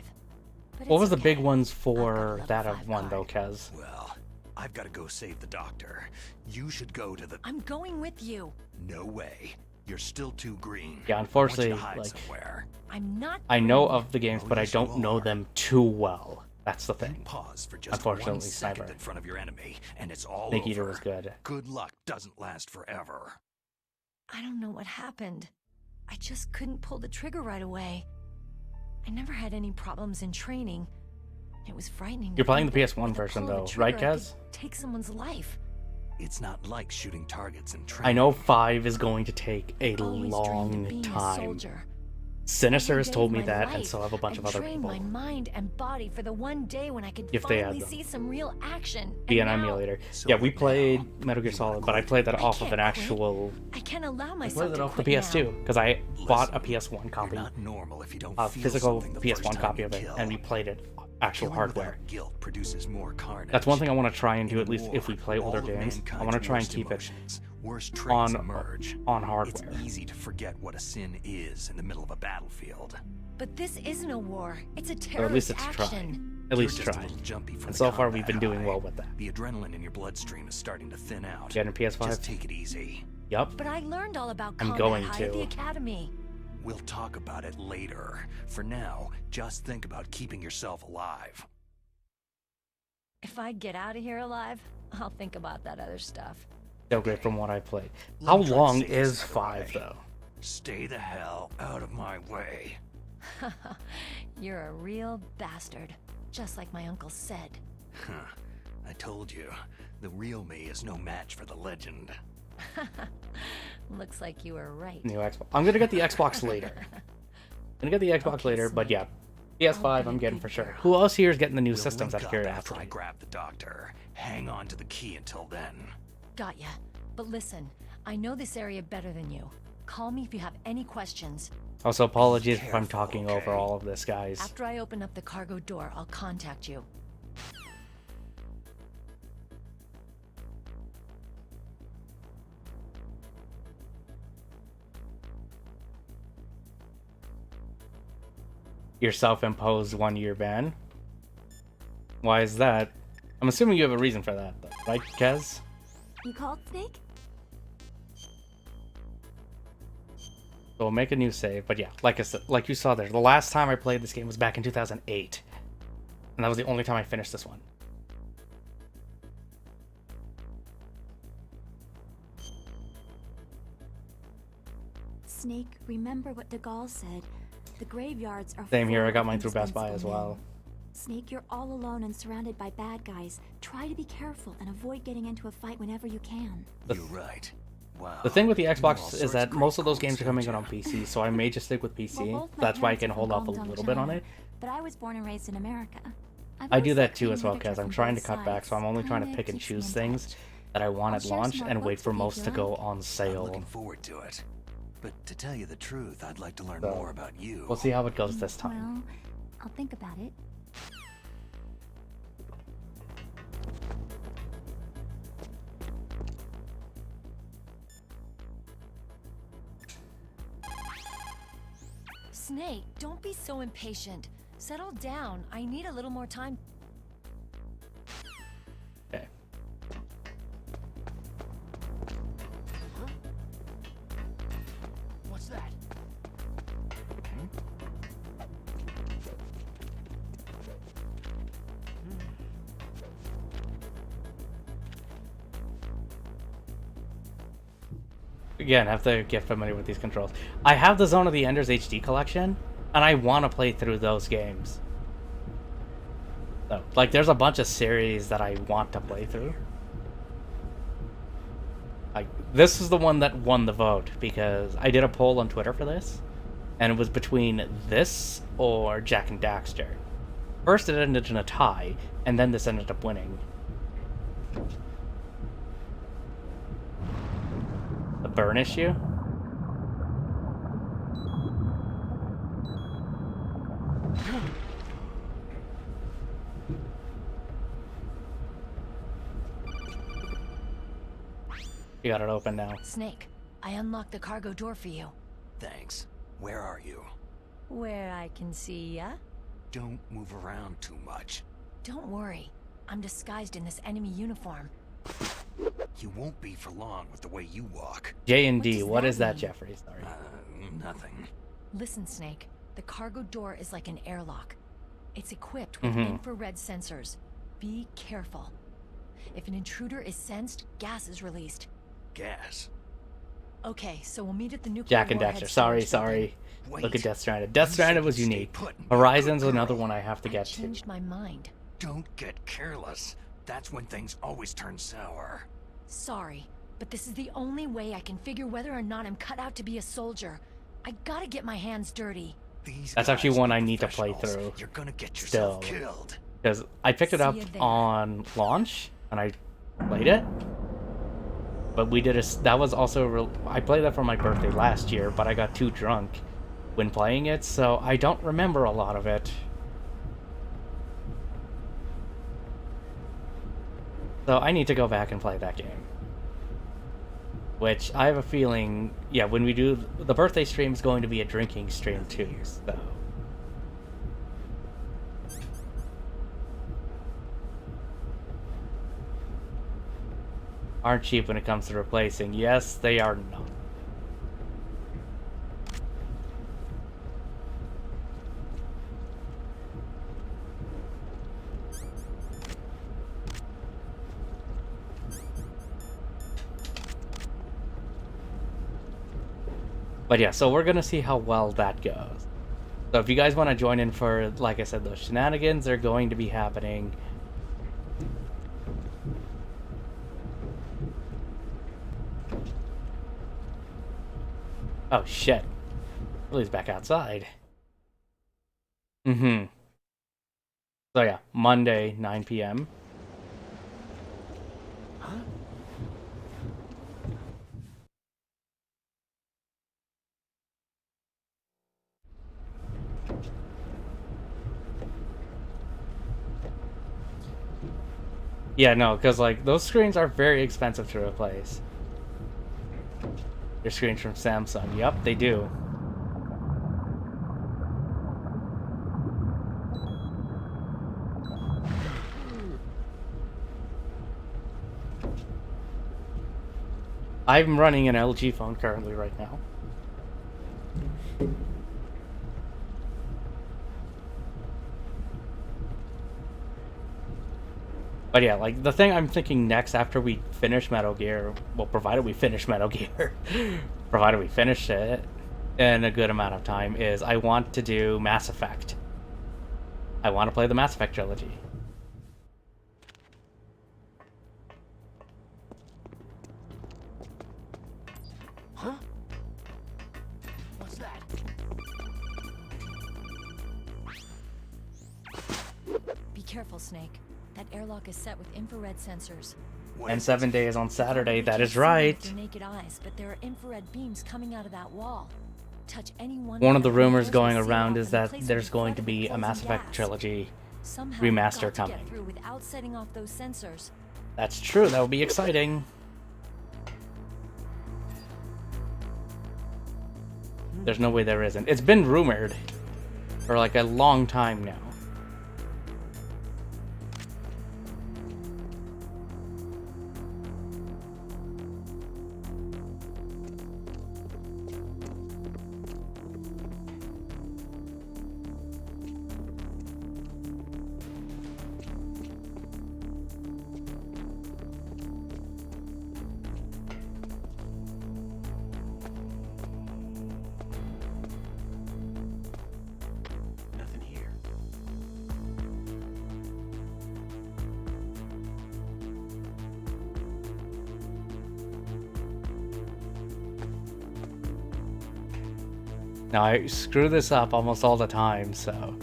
But What it's was the big okay. ones I've got a for level that 5 one, though, card. Kez? Well, I've got to go save the doctor. You should go to the... I'm going with you. No way. You're still too green. Yeah, I unfortunately, want you to hide like, somewhere. I'm not. I know green. of the games, Oh, but I yes, don't you know are. them too well. That's the You thing. pause for just Unfortunately, 1 second Sniper. in front of your enemy, and it's all Snake over. Eater was good. Good luck doesn't last forever. I don't know what happened. I just couldn't pull the trigger right away. I never had any problems in training. It was frightening. to You're playing think the that PS1 with the version, pull of though, a right, trigger, I Kez? could take someone's life. It's not like shooting targets in training. I know 5 is going to take a Always dreamed of long being a time. soldier. Sinister Every has day told of me my that, and life, so have a bunch I of other trained people. my mind and body for the one day when I could If they finally have them. see some real action. Be and an now, emulator. So Yeah, we right played now, Metal Gear you Solid, wanna but I quit? played that I off of an can't quit. actual... I can't allow I myself played it to off the quit PS2, now. because I bought a Listen, PS1 copy, You're not normal if you don't a feel physical something the first PS1 time copy you of it, kill. and we played it actual Killing hardware. without guilt produces more carnage. That's one thing I want to try and do, In at least if we war, play older all of games. I mankind's want to try and worst keep it emotions, worst traits on emerge. hardware. It's easy to forget what a sin is in the middle of a battlefield. But this isn't a war. It's a Or at terrorist least it's action. At least You're just try. a little jumpy from And the so far, we've combat been doing high. well with that. The adrenaline in your bloodstream is starting to thin out. Getting a PS5? Just take it easy. Yup. But I learned all about I'm combat going high at the to. academy. We'll talk about it later. For now, just think about keeping yourself alive. If I get out of here alive, I'll think about that other stuff. So great from what I played. Let How me try to long save this is out of the 5, way. though? Stay the hell out of my way. You're a real bastard. Just like my uncle said. Huh. I told you, the real me is no match for the legend. Looks like you were right. New Xbox. I'm gonna get the Xbox later. I'm gonna get the Xbox Okay, later, but Snake. yeah. I'll PS5 be I'm a getting good for sure. girl. Who else here is getting the new We'll systems link out of up after I curiosity? grab the doctor. Hang on to the key until then. Got ya. But listen, I know this area better than you. Call me if you have any questions. Also, apologies if I'm careful, talking okay? over all of this, guys. After I open up the cargo door, I'll contact you. Your self-imposed 1-year ban. Why is that? I'm assuming you have a reason for that, though, right, Kez? You called, Snake? So we'll make a new save, but yeah, like I said, like you saw there, the last time I played this game was back in 2008, and that was the only time I finished this one. Snake, remember what De Gaulle said. The graveyards are Same here, full I got of mine through Best Buy as indispensable well. men. Snake, you're all alone and surrounded by bad guys. Try to be careful and avoid getting into a fight whenever you can. You're right. Wow. The thing with the You know all Xbox is sorts that great most of those quotes, games are coming don't out on you? PC, so I may just stick with PC. Well, both my That's why I parents can are hold from off a Guangdong, little bit on China, it. But I was born and raised in America. I've I do always that liked too reading as well, literature Kez. I'm from trying to both cut back, so I'm only sides. trying to Kinda pick and keeps me choose in things. touch. that I want I'll at share launch some and more wait quotes for with you if most you to go like. on I'm sale. looking forward to it. But to tell you the truth, I'd like to learn So, more about you. We'll see how it goes this time. Well, I'll think about it. Snake, don't be so impatient. Settle down. I need a little more time. Okay. What's that? Again, I have to get familiar with these controls. I have the Zone of the Enders HD collection, and I want to play through those games. So, like, there's a bunch of series that I want to play through. Like, this is the one that won the vote, because I did a poll on Twitter for this, and it was between this or Jak and Daxter. First it ended in a tie, and then this ended up winning. The burn issue? You got it open now. Snake, I unlocked the cargo door for you. Thanks. Where are you? Where I can see ya? Don't move around too much. Don't worry. I'm disguised in this enemy uniform. You won't be for long with the way you walk. J&D, What what does is that that, mean? Jeffrey? Sorry. Nothing. Listen, Snake. The cargo door is like an airlock. It's equipped with Mhm. infrared sensors. Be careful. If an intruder is sensed, gas is released. Gas. Okay, so we'll meet at the nuclear Jak and warhead Daxter. storage Sorry. building. Look at Wait. Death Stranded. Death You Stranded said was you'd stay unique. put and be a Horizon's good another girl. one I have to I get to. changed my mind. Don't get careless. That's when things always turn sour. Sorry, but this is the only way I can figure whether or not I'm cut out to be a soldier. I gotta get my hands dirty. These That's actually guys one are I need to play professionals. through. You're gonna get yourself Still. killed. Because I picked it See up ya there. on launch, and I played it. But we did that was also, I played that for my birthday last year, but I got too drunk when playing it, so I don't remember a lot of it. So I need to go back and play that game. Which, I have a feeling, yeah, when we do, the birthday stream is going to be a drinking stream too, so. Aren't cheap when it comes to replacing. Yes, they are not. But yeah, so we're gonna see how well that goes. So if you guys want to join in for, like I said, those shenanigans, they're going to be happening. Oh shit. Lily's back outside. So yeah, Monday, 9 p.m. Yeah, no, because like those screens are very expensive to replace. Your screens from Samsung. Yep, they do. I'm running an LG phone currently right now. But yeah, like, the thing I'm thinking next after we finish Metal Gear, well, provided we finish Metal Gear, provided we finish it in a good amount of time, is I want to do Mass Effect. I want to play the Mass Effect trilogy. Huh? What's that? Be careful, Snake. That airlock is set with infrared sensors. And 7 days on Saturday. That is You can't see right. with your naked eyes, but there are infrared beams coming out of that wall. Touch any One of the and rumors it going goes around off is and the that place will there's be going to flooded be with a poison Mass Effect gas. trilogy Somehow remaster you've got to coming. get through without setting off those sensors. That's true. That would be exciting. There's no way there isn't. It's been rumored for like a long time now. Nothing here. Now I screw this up almost all the time, so.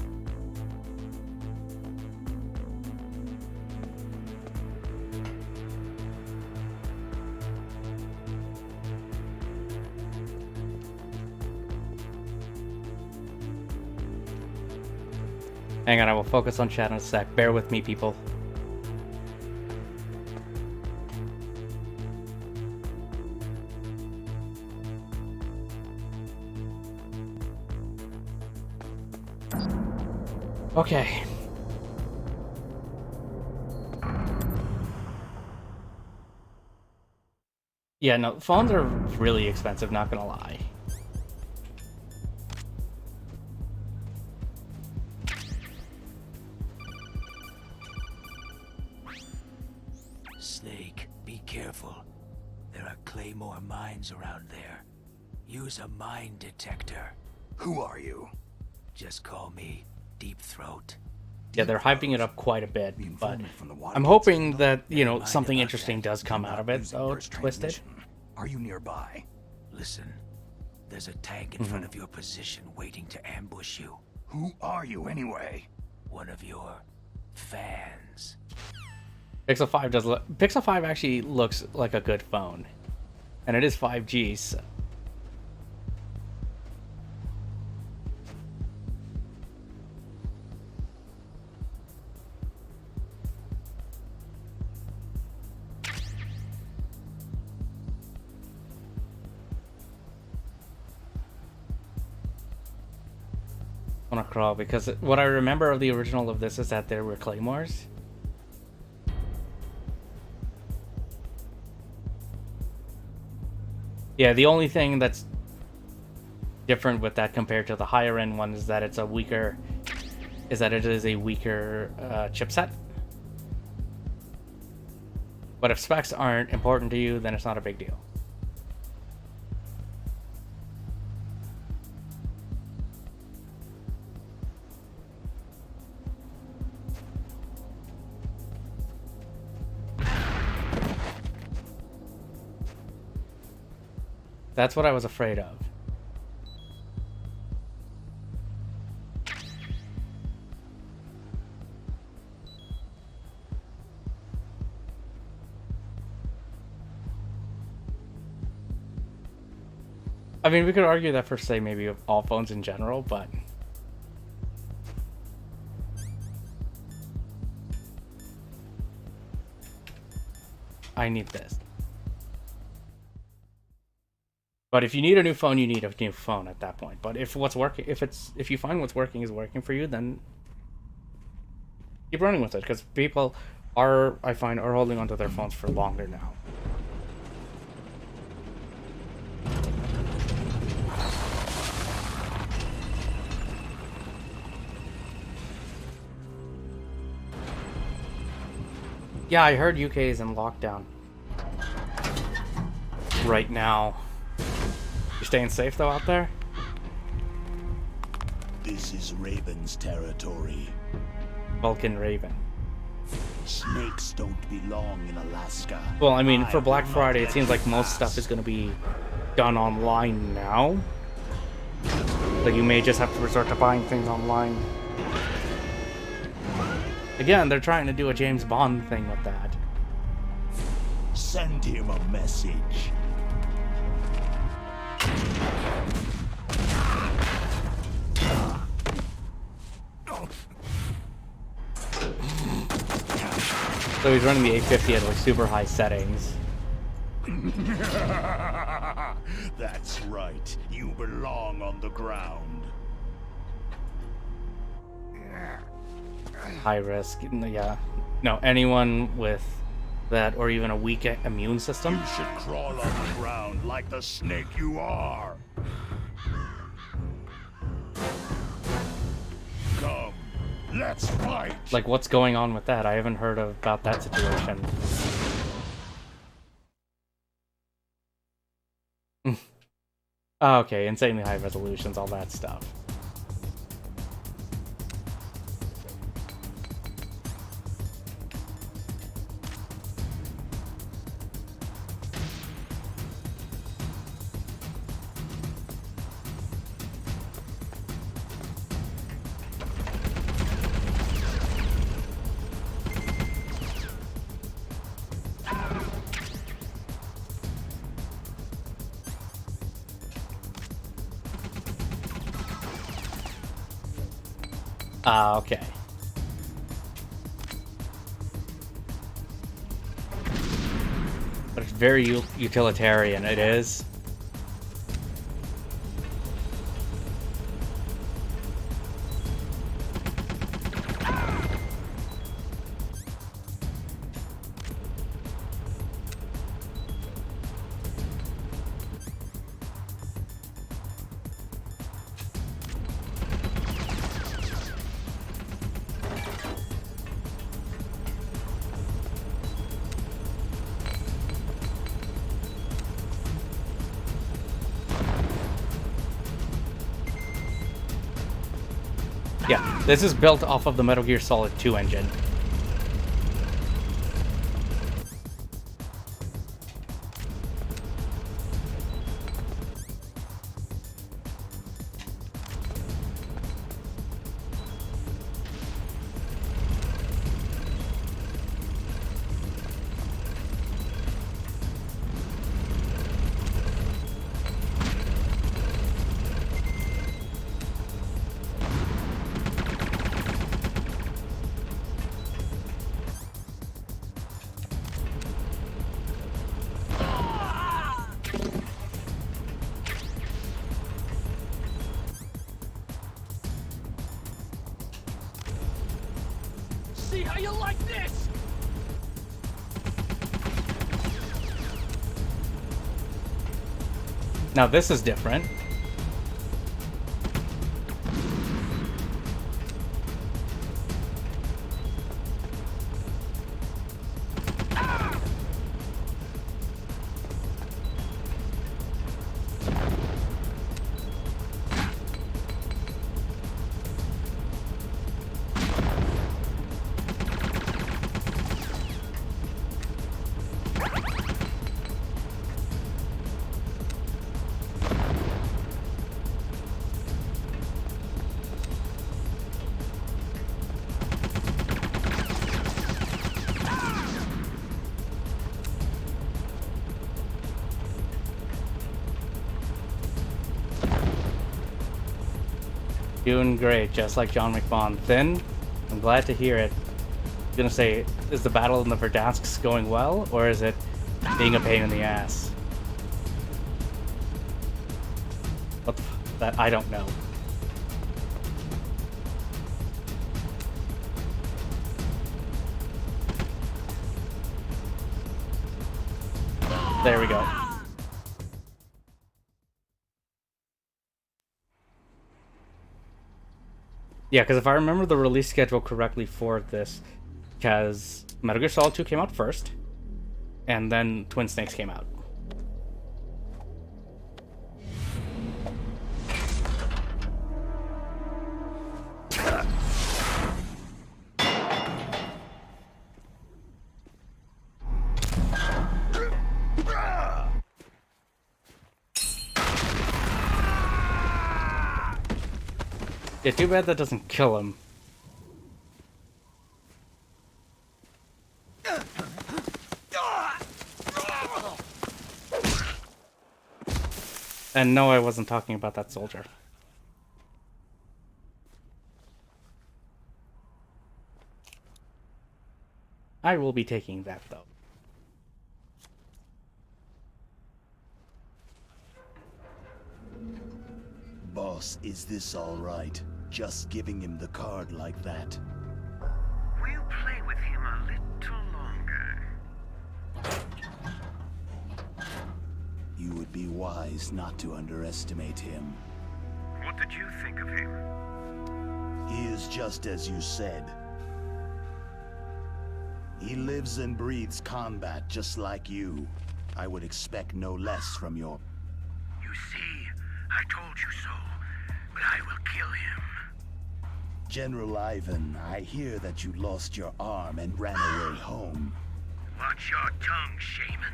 Hang on, I will focus on chat in a sec. Bear with me, people. Okay. Yeah, no, phones are really expensive, not gonna lie. Snake, be careful. There are Claymore mines around there. Use a mine detector. Who are you? Just call me Deep Throat. Yeah, they're hyping it up quite a bit, The but informant from the water I'm gate hoping signal? that, you know, mind something about interesting that. does come out of it, Using so burst Twisted. transmission. Are you nearby? Listen, there's a tank in front of your position waiting to ambush you. Who are you anyway? One of your fans. Pixel 5 does look. Pixel 5 actually looks like a good phone, and it is 5G. So. I want to crawl because what I remember of the original of this is that there were claymores. Yeah, the only thing that's different with that compared to the higher end one is that it's a weaker, is that it is a weaker chipset. But if specs aren't important to you, then it's not a big deal. That's what I was afraid of. I mean, we could argue that for, say, maybe of all phones in general, but... I need this. But if you need a new phone, you need a new phone at that point. But if what's working, if you find what's working is working for you, then keep running with it. Because people are, I find, are holding onto their phones for longer now. Yeah, I heard UK is in lockdown right now. You staying safe though out there? This is Raven's territory. Vulcan Raven. Snakes don't belong in Alaska. Well, I mean, for Black will not Friday, it let seems you like most pass. stuff is going to be done online now. So you may just have to resort to buying things online. Again, they're trying to do a James Bond thing with that. send him a message. So he's running the 850 at like super high settings. That's right. You belong on the ground. High risk, yeah. No, anyone with that or even a weak immune system. You should crawl on the ground like the snake you are. Come, let's fight. Like, what's going on with that? I haven't heard about that situation. Oh, okay, insanely high resolutions, all that stuff. Ah, okay. But it's very utilitarian, it is. Yeah, this is built off of the Metal Gear Solid 2 engine. See how you like this? Now this is different. Doing great, just like John McBaugh. Then, I'm glad to hear it. I'm gonna say, is the battle in the Verdansk's going well, or is it being a pain in the ass? What the that I don't know. There we go. Yeah, because if I remember the release schedule correctly for this, because Metal Gear Solid 2 came out first, and then Twin Snakes came out. Yeah, too bad that doesn't kill him. And no, I wasn't talking about that soldier. I will be taking that, though. Boss, is this all right? Just giving him the card like that? We'll play with him a little longer. You would be wise not to underestimate him. What did you think of him? He is just as you said. He lives and breathes combat just like you. I would expect no less from your... You see, I told you so, but I will kill him. General Ivan, I hear that you lost your arm and ran away home. Watch your tongue, shaman.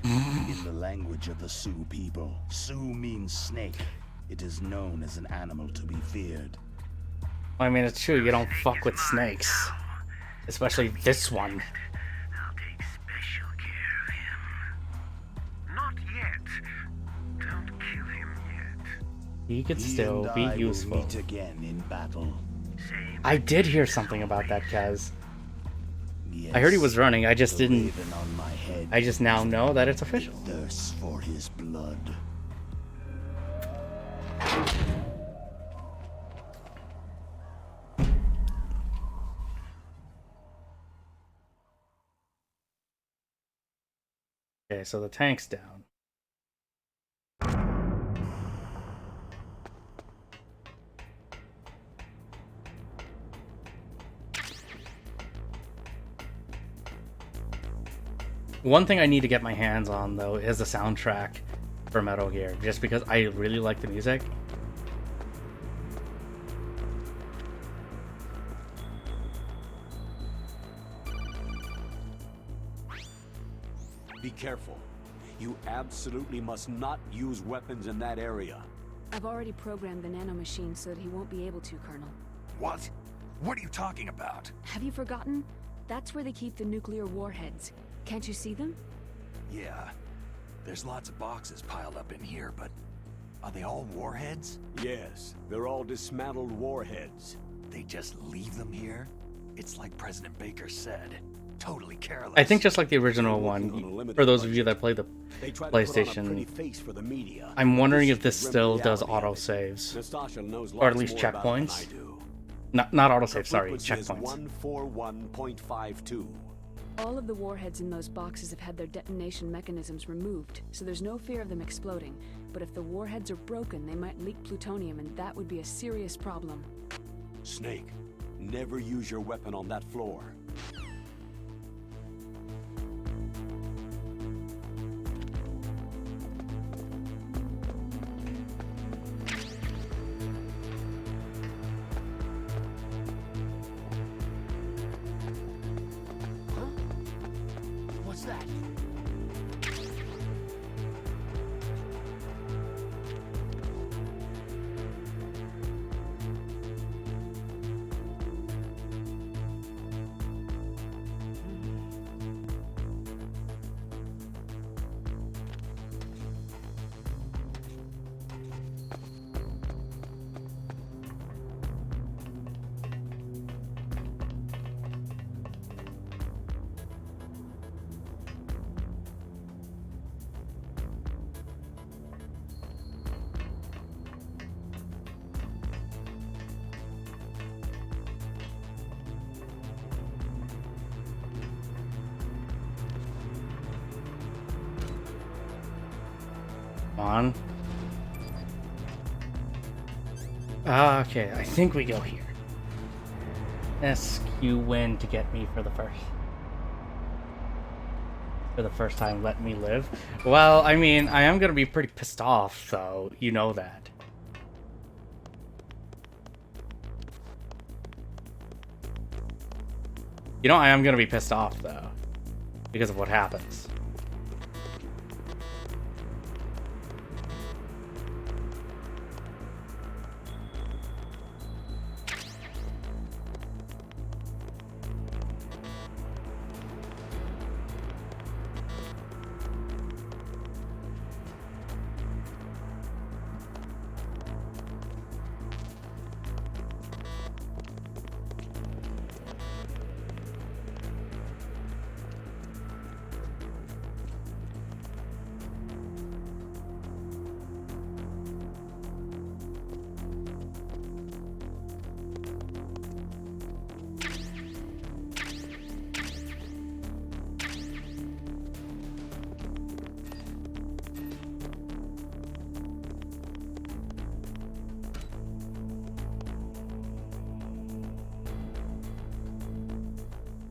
In the language of the Sioux people, Sioux means snake. It is known as an animal to be feared. I mean, it's true, you don't fuck with snakes. Especially this one. I'll take special care of him. Not yet. Don't kill him yet. He could still be useful. Will meet again in battle. I did hear something about that, Kaz. Yes, I heard he was running, I just didn't... raven on my head. I just now know that it's official. Thirsts for his blood. Okay, so the tank's down. One thing I need to get my hands on, though, is the soundtrack for Metal Gear, just because I really like the music. Be careful. You absolutely must not use weapons in that area. I've already programmed the nanomachine so that he won't be able to, Colonel. What? What are you talking about? Have you forgotten? That's where they keep the nuclear warheads. Can't you see them? Yeah. There's lots of boxes piled up in here, but are they all warheads? Yes, they're all dismantled warheads. They just leave them here? It's like President Baker said. Totally careless. I think just like the original one, for those of you that play the PlayStation, For the media. I'm wondering if this still does autosaves. Nastasha knows Or at lots least more about it than checkpoints. I do. Not autosaves, sorry, Her frequency is checkpoints. 141.52. All of the warheads in those boxes have had their detonation mechanisms removed, so there's no fear of them exploding. But if the warheads are broken, they might leak plutonium, and that would be a serious problem. Snake, never use your weapon on that floor. What's that? On. Okay, I think we go here. SQ win to get me for the first time. Let me live. Well, I mean, I am gonna be pretty pissed off, though. You know that. You know, I am gonna be pissed off, though, because of what happens.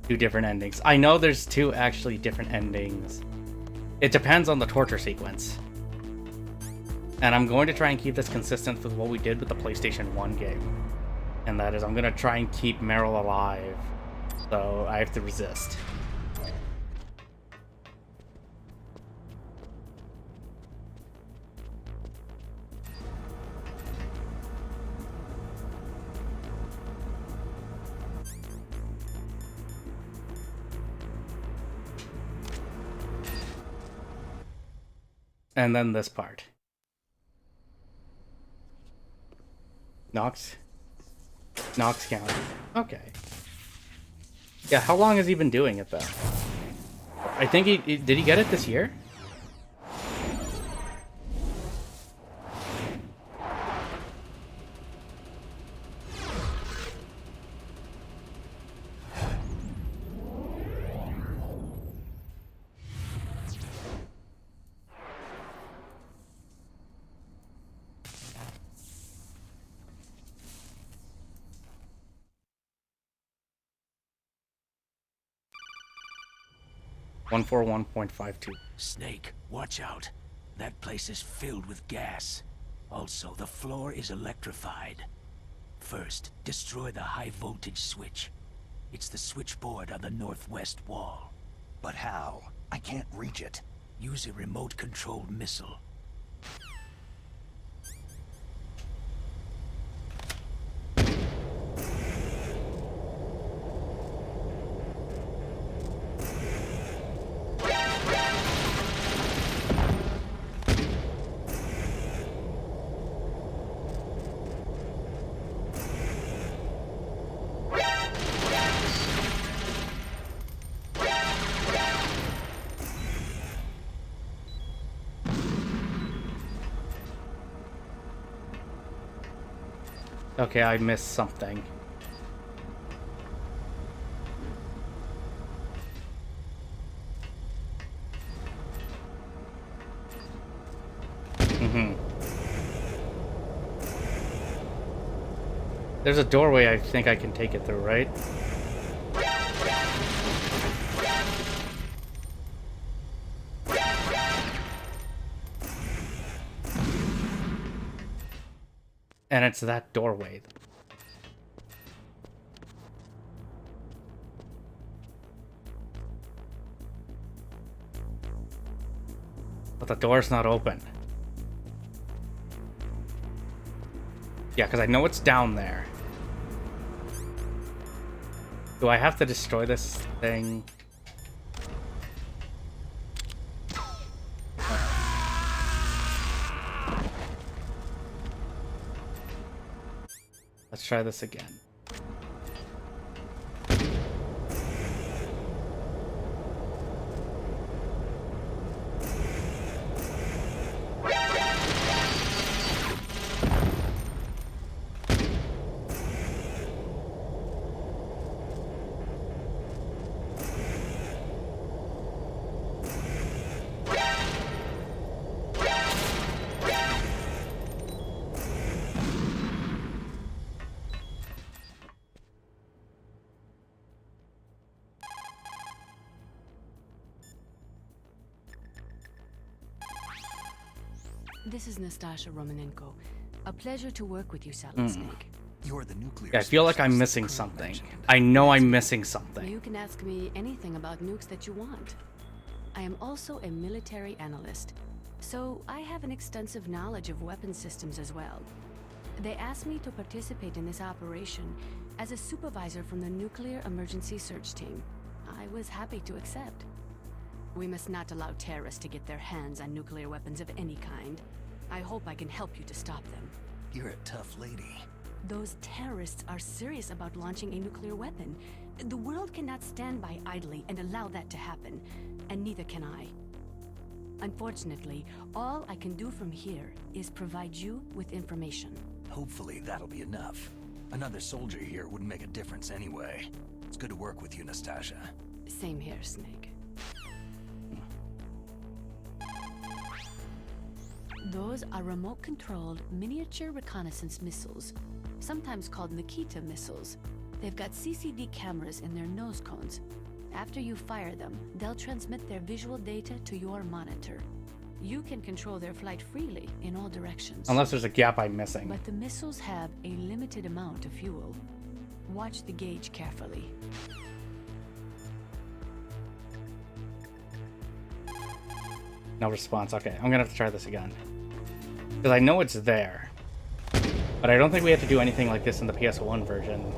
2 different endings. I know there's 2 actually different endings. It depends on the torture sequence. And I'm going to try and keep this consistent with what we did with the PlayStation 1 game. And that is, I'm going to try and keep Meryl alive. So I have to resist. And then this part. Knox County. Okay. Yeah, how long has he been doing it though? I think did he get it this year? .52. Snake, watch out. That place is filled with gas. Also, the floor is electrified. First, destroy the high voltage switch. It's the switchboard on the northwest wall. But how? I can't reach it. Use a remote-controlled missile. Okay, I missed something. There's a doorway I think I can take it through, right? And it's that doorway. But the door's not open. Yeah, because I know it's down there. Do I have to destroy this thing? Let's try this again. This is Nastasha Romanenko. A pleasure to work with you, Solid Snake. You're the nuclear. Yeah, I feel like I'm missing something. I know I'm missing something. You can ask me anything about nukes that you want. I am also a military analyst, so I have an extensive knowledge of weapon systems as well. They asked me to participate in this operation as a supervisor from the Nuclear Emergency Search Team. I was happy to accept. We must not allow terrorists to get their hands on nuclear weapons of any kind. I hope I can help you to stop them. You're a tough lady. Those terrorists are serious about launching a nuclear weapon. The world cannot stand by idly and allow that to happen, and neither can I. Unfortunately, all I can do from here is provide you with information. Hopefully that'll be enough. Another soldier here wouldn't make a difference anyway. It's good to work with you, Nastasha. Same here, Snake. Those are remote-controlled miniature reconnaissance missiles, sometimes called Nikita missiles. They've got CCD cameras in their nose cones. After you fire them, they'll transmit their visual data to your monitor. You can control their flight freely in all directions. Unless there's a gap I'm missing. But the missiles have a limited amount of fuel. Watch the gauge carefully. No response. Okay, I'm gonna have to try this again. Because I know it's there. But I don't think we have to do anything like this in the PS1 version.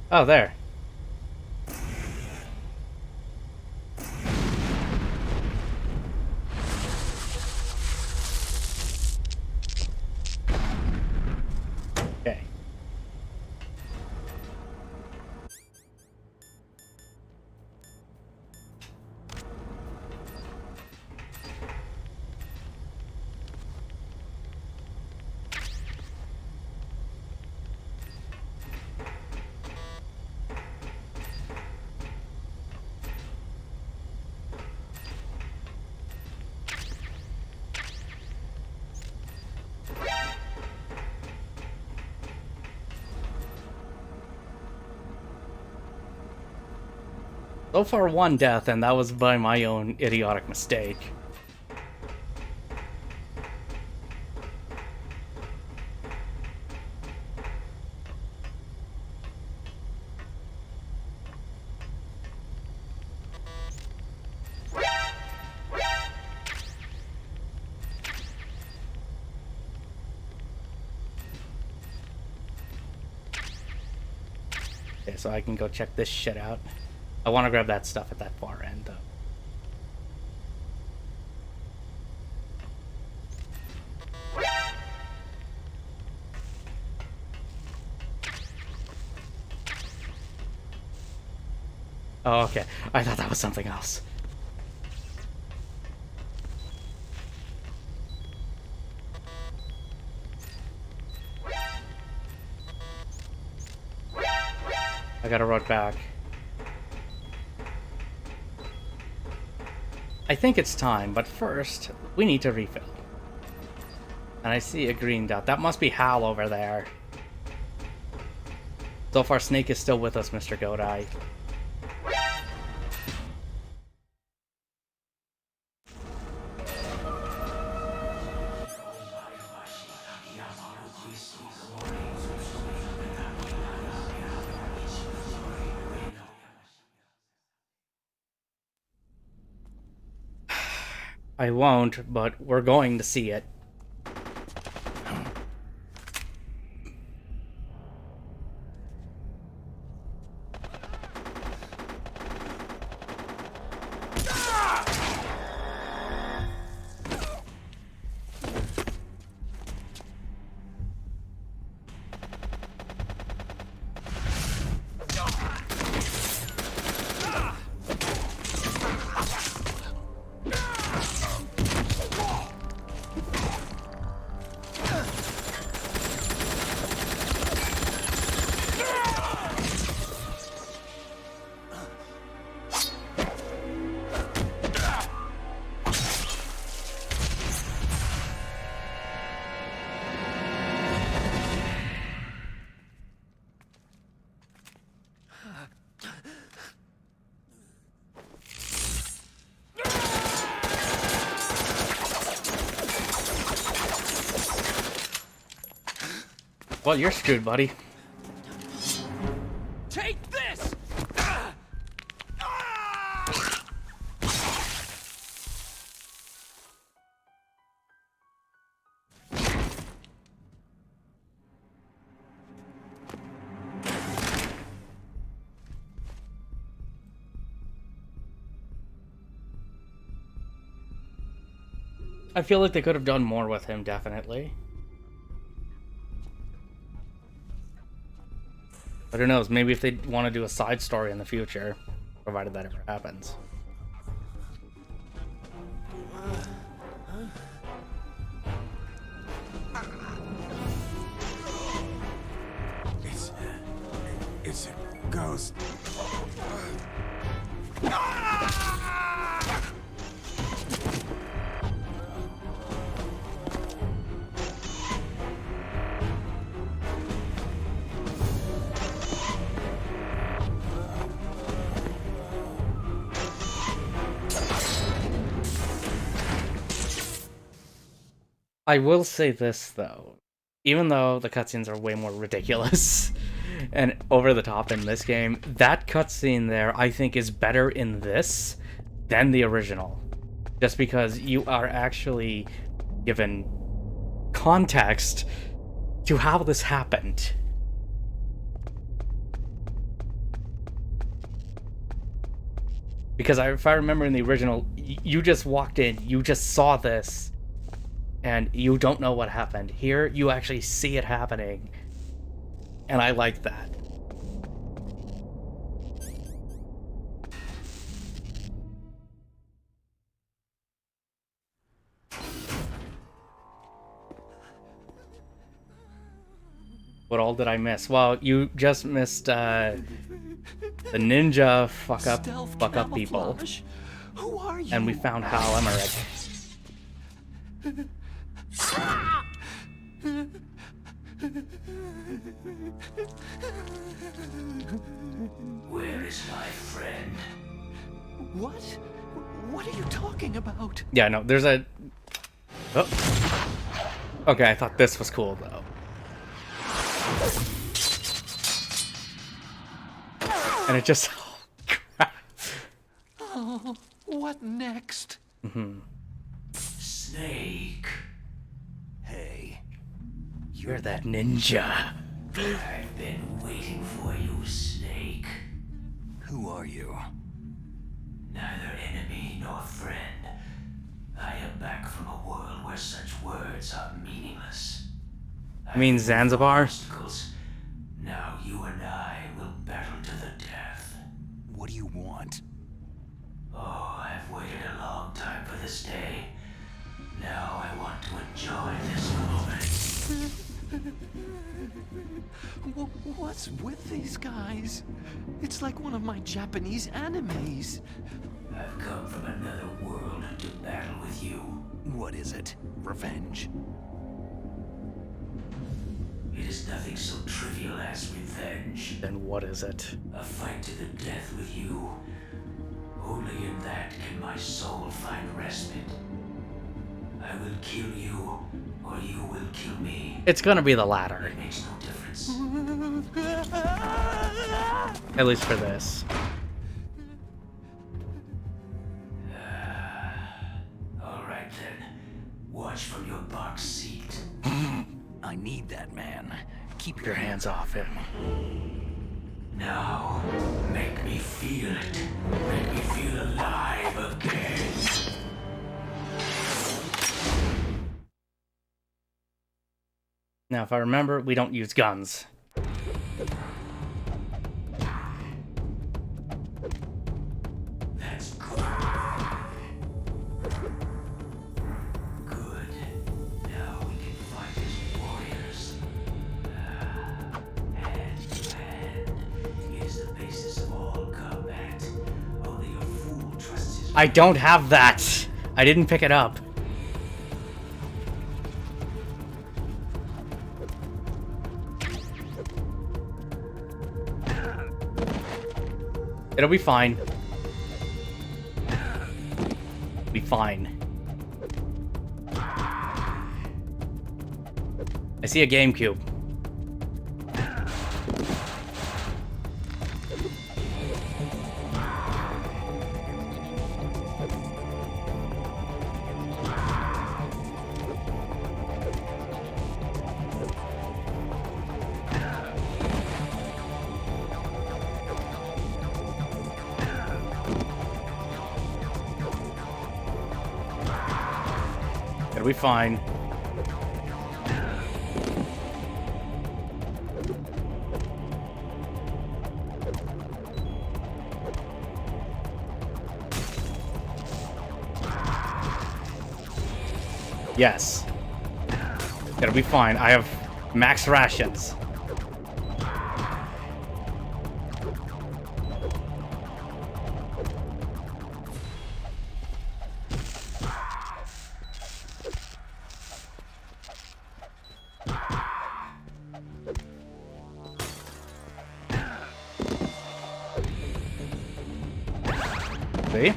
Oh, there. Okay. So far, one death, and that was by my own idiotic mistake. Okay, so I can go check this shit out. I want to grab that stuff at that far end, though. Oh, okay. I thought that was something else. I gotta run back. I think it's time, but first, we need to refill. And I see a green dot. That must be Hal over there. So far, Snake is still with us, Mr. Godai. I won't, but we're going to see it. Well, you're screwed, buddy. Take this! I feel like they could have done more with him, definitely. But who knows, maybe if they want to do a side story in the future. provided that ever happens. It's a ghost. I will say this though, even though the cutscenes are way more ridiculous and over the top in this game, that cutscene there I think is better in this than the original. Just because you are actually given context to how this happened. Because if I remember in the original, you just walked in, you just saw this, and you don't know what happened. Here, you actually see it happening, and I like that. What all did I miss? Well, you just missed the ninja fuck up people. Who are you? And we found Hal Emmerich. Where is my friend? What? What are you talking about? Yeah, no, there's a... Oh. Okay, I thought this was cool, though. And it just... Oh, what next? Snake. Hey. You're that ninja. I've been waiting for you, Snake. Who are you? Neither enemy nor friend. I am back from a world where such words are meaningless. I mean Zanzibar? Obstacles. Now you and I will battle to the death. What do you want? Oh, I've waited a long time for this day. Now I want to enjoy this moment. What's with these guys? It's like one of my Japanese animes. I've come from another world to battle with you. What is it? Revenge? It is nothing so trivial as revenge. Then what is it? A fight to the death with you. Only in that can my soul find respite. I will kill you, or you will kill me. It's gonna be the latter. It makes no difference. At least for this. Alright then. Watch from your box seat. I need that man. Keep your hands off him. Now, make me feel it. Make me feel alive again. Now, if I remember, we don't use guns. That's good. Good. Now we can fight as warriors. Hand to hand. It is the basis of all combat. Only a fool trusts his... I don't have that! I didn't pick it up. It'll be fine. Be fine. I see a GameCube. It'll be fine. Yes. It'll be fine. I have max rations. See?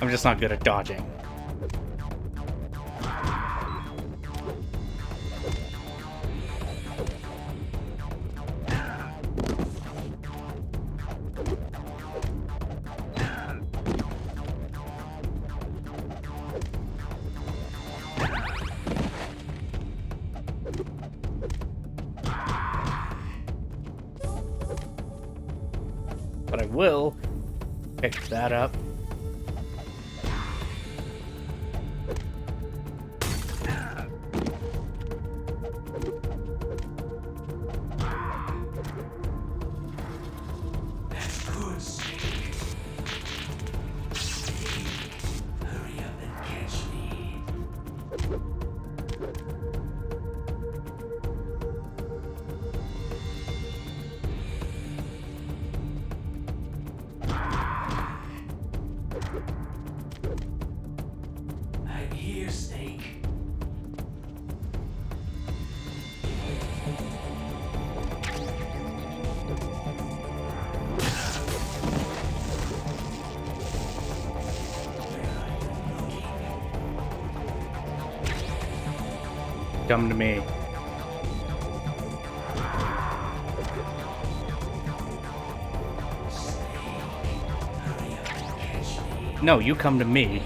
I'm just not good at dodging. But I will pick that up. Come to me. No, you come to me.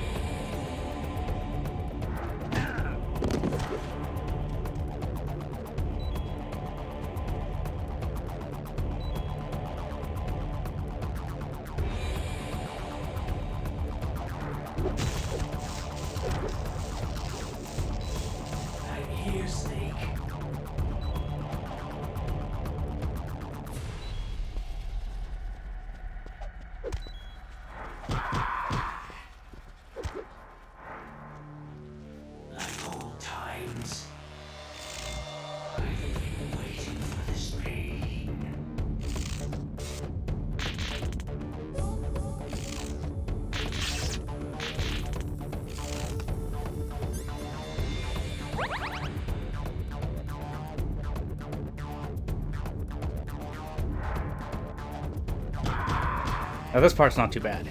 Now this part's not too bad.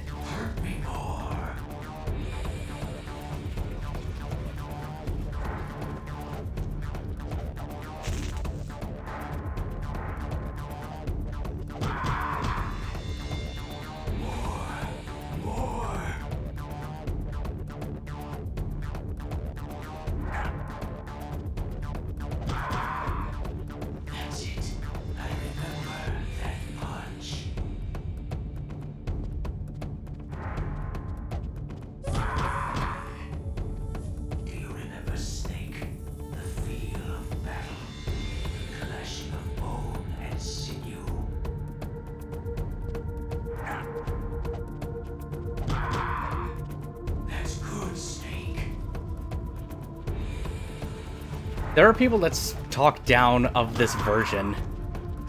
There are people that talk down of this version,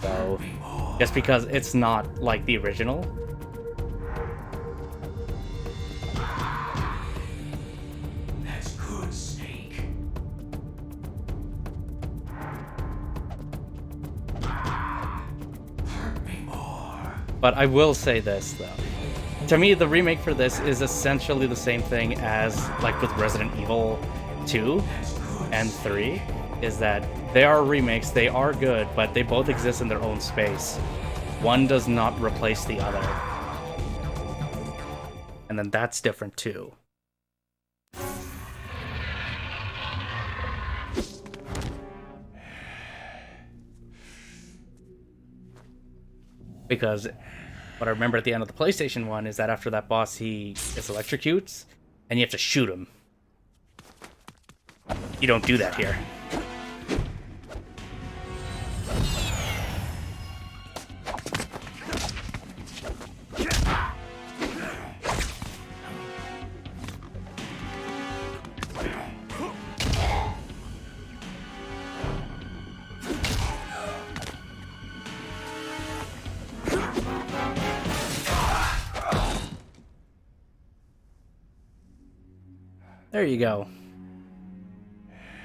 though, just because it's not like the original. That's good, Snake. Hurt me more. But I will say this, though. To me, the remake for this is essentially the same thing as, like, with Resident Evil 2 and 3, is that they are remakes, they are good, but they both exist in their own space. One does not replace the other. And then that's different too. Because what I remember at the end of the PlayStation one is that after that boss, he is electrocutes, and you have to shoot him. You don't do that here. There you go.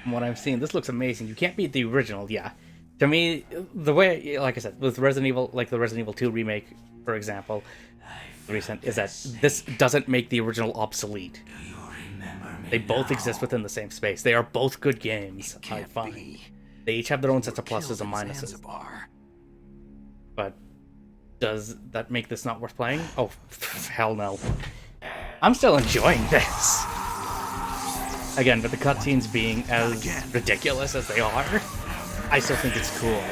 From what I'm seeing, this looks amazing. You can't beat the original, yeah. To me, the way, like I said, with Resident Evil, like the Resident Evil 2 remake, for example, recent, is that this doesn't make the original obsolete. They both exist within the same space. They are both good games, I find. They each have their own sets of pluses and minuses. But does that make this not worth playing? Oh, hell no. I'm still enjoying this. Again, with the cutscenes being as ridiculous as they are, I still think it's cool.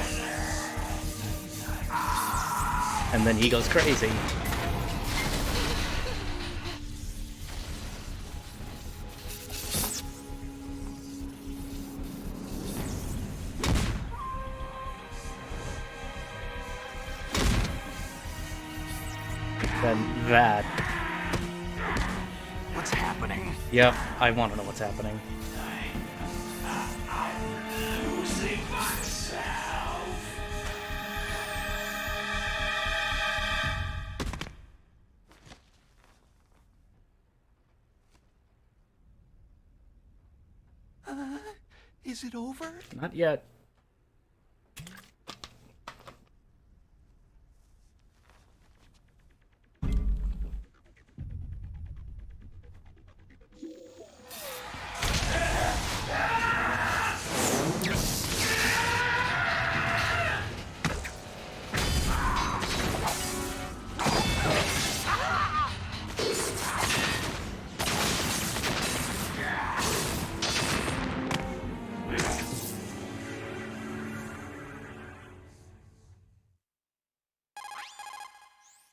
And then he goes crazy. Then that. What's happening? Yep, I want to know what's happening. Losing myself. Is it over? Not yet.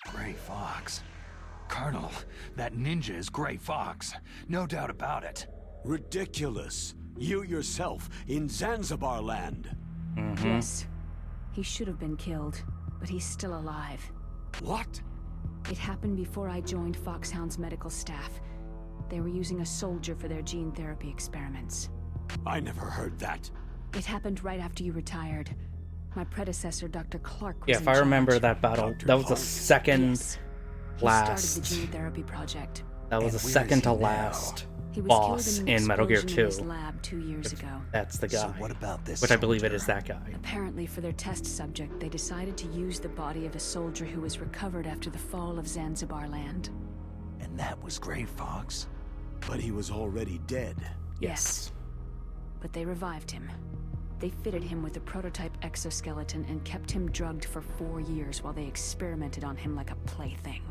Gray Fox. Colonel, that ninja is Gray Fox. No doubt about it. Ridiculous. You yourself in Zanzibar land. Yes. He should have been killed, but he's still alive. What? It happened before I joined Foxhound's medical staff. They were using a soldier for their gene therapy experiments. I never heard that. It happened right after you retired. My predecessor, Dr. Clark, was Yeah, if I remember that battle, that was the second Yes. He last. started the gene therapy project. That was the second to last He was boss killed in an in Metal Gear explosion in 2. his lab 2 years ago. That's the guy. So what about this Which I believe it soldier? is that guy. Apparently, for their test subject, they decided to use the body of a soldier who was recovered after the fall of Zanzibar land. And that was Gray Fox? But he was already dead. Yes. But they revived him. They fitted him with a prototype exoskeleton and kept him drugged for 4 years while they experimented on him like a plaything.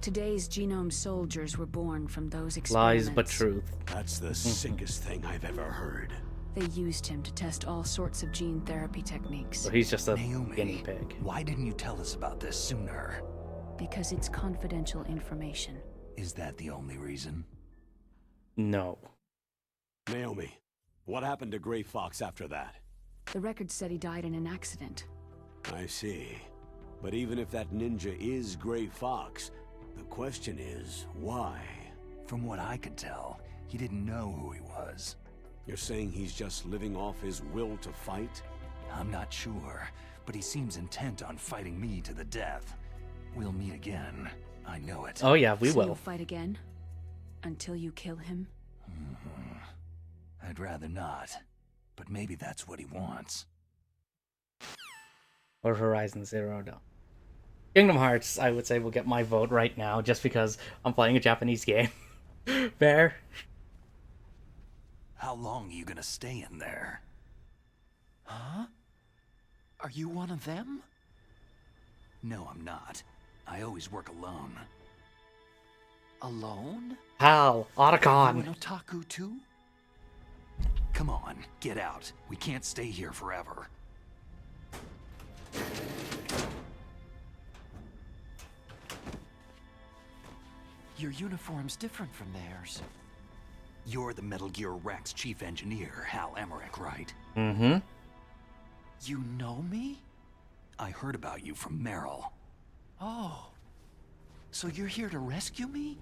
Today's genome soldiers were born from those experiments. Lies but truth. That's the sickest thing I've ever heard. They used him to test all sorts of gene therapy techniques. So he's just a Naomi, guinea pig. why didn't you tell us about this sooner? Because it's confidential information. Is that the only reason? No. Naomi, what happened to Gray Fox after that? The record said he died in an accident. I see. But even if that ninja is Gray Fox, the question is, why? From what I could tell, he didn't know who he was. You're saying he's just living off his will to fight? I'm not sure, but he seems intent on fighting me to the death. We'll meet again. I know it. Oh yeah, we So will. you'll fight again? Until you kill him? I'd rather not, but maybe that's what he wants. Or Horizon Zero Dawn. Kingdom Hearts, I would say, will get my vote right now, just because I'm playing a Japanese game. Fair? How long are you gonna stay in there? Huh? Are you one of them? No, I'm not. I always work alone. Alone? Hal, Are you Otacon. an otaku too? Come on, get out. We can't stay here forever. Your uniform's different from theirs. You're the Metal Gear Rex chief engineer, Hal Emmerich, right? Mm-hmm. You know me? I heard about you from Meryl. Oh. So you're here to rescue me?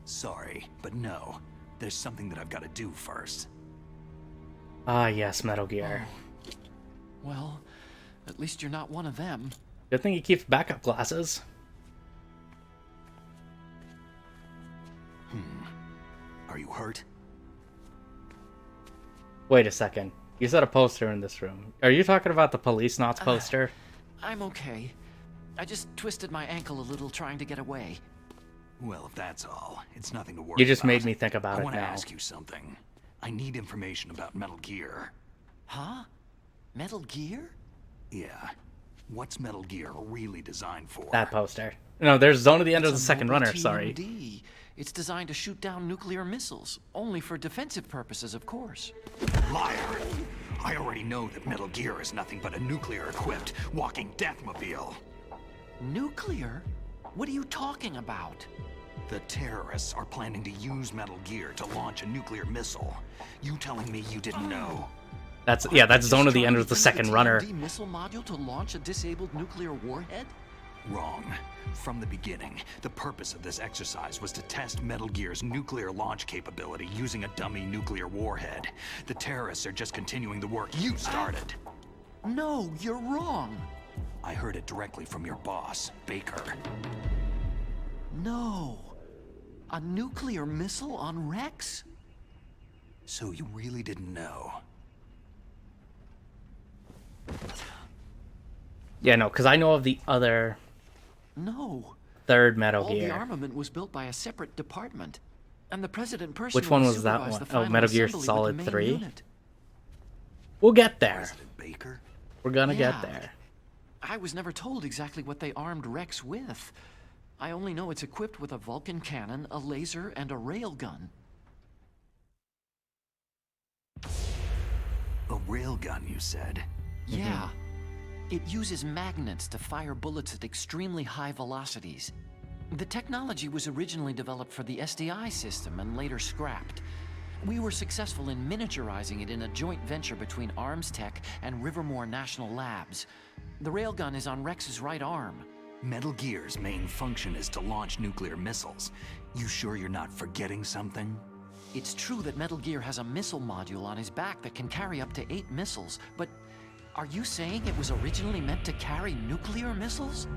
Sorry, but no. There's something that I've got to do first. Ah, yes, Metal Gear. Oh. Well, at least you're not one of them. Good thing he keeps backup glasses. Are you hurt? Wait a second. You said a poster in this room. Are you talking about the Police Knots poster? I'm okay. I just twisted my ankle a little trying to get away. Well, if that's all, it's nothing to worry about. You just made me think about I it want to now. ask you something. I need information about Metal Gear. Huh? Metal Gear? Yeah. What's Metal Gear really designed for? That poster. No, there's Zone of the End of It's the a Second mobile Runner, sorry. TMD. It's designed to shoot down nuclear missiles, only for defensive purposes, of course. Liar! I already know that Metal Gear is nothing but a nuclear-equipped walking deathmobile. Nuclear? What are you talking about? The terrorists are planning to use Metal Gear to launch a nuclear missile. You telling me you didn't know? That's Zone of the End of the Second Runner. TMD missile module to launch a disabled nuclear warhead? Wrong. From the beginning, the purpose of this exercise was to test Metal Gear's nuclear launch capability using a dummy nuclear warhead. The terrorists are just continuing the work you started. No, you're wrong. I heard it directly from your boss, Baker. No. A nuclear missile on Rex? So you really didn't know? Yeah, no, because I know of the other No. third Metal All the Gear. armament was built by a separate department, and the president personally Which one was that supervised one? the Oh, final Metal Gear assembly with Solid the main 3? unit. We'll get there. President Baker? We're gonna get Yeah. there. I was never told exactly what they armed Rex with. I only know it's equipped with a Vulcan cannon, a laser, and a railgun. A railgun, you said? Yeah. It uses magnets to fire bullets at extremely high velocities. The technology was originally developed for the SDI system and later scrapped. We were successful in miniaturizing it in a joint venture between Arms Tech and Rivermore National Labs. The railgun is on Rex's right arm. Metal Gear's main function is to launch nuclear missiles. You sure you're not forgetting something? It's true that Metal Gear has a missile module on his back that can carry up to 8 missiles, but are you saying it was originally meant to carry nuclear missiles?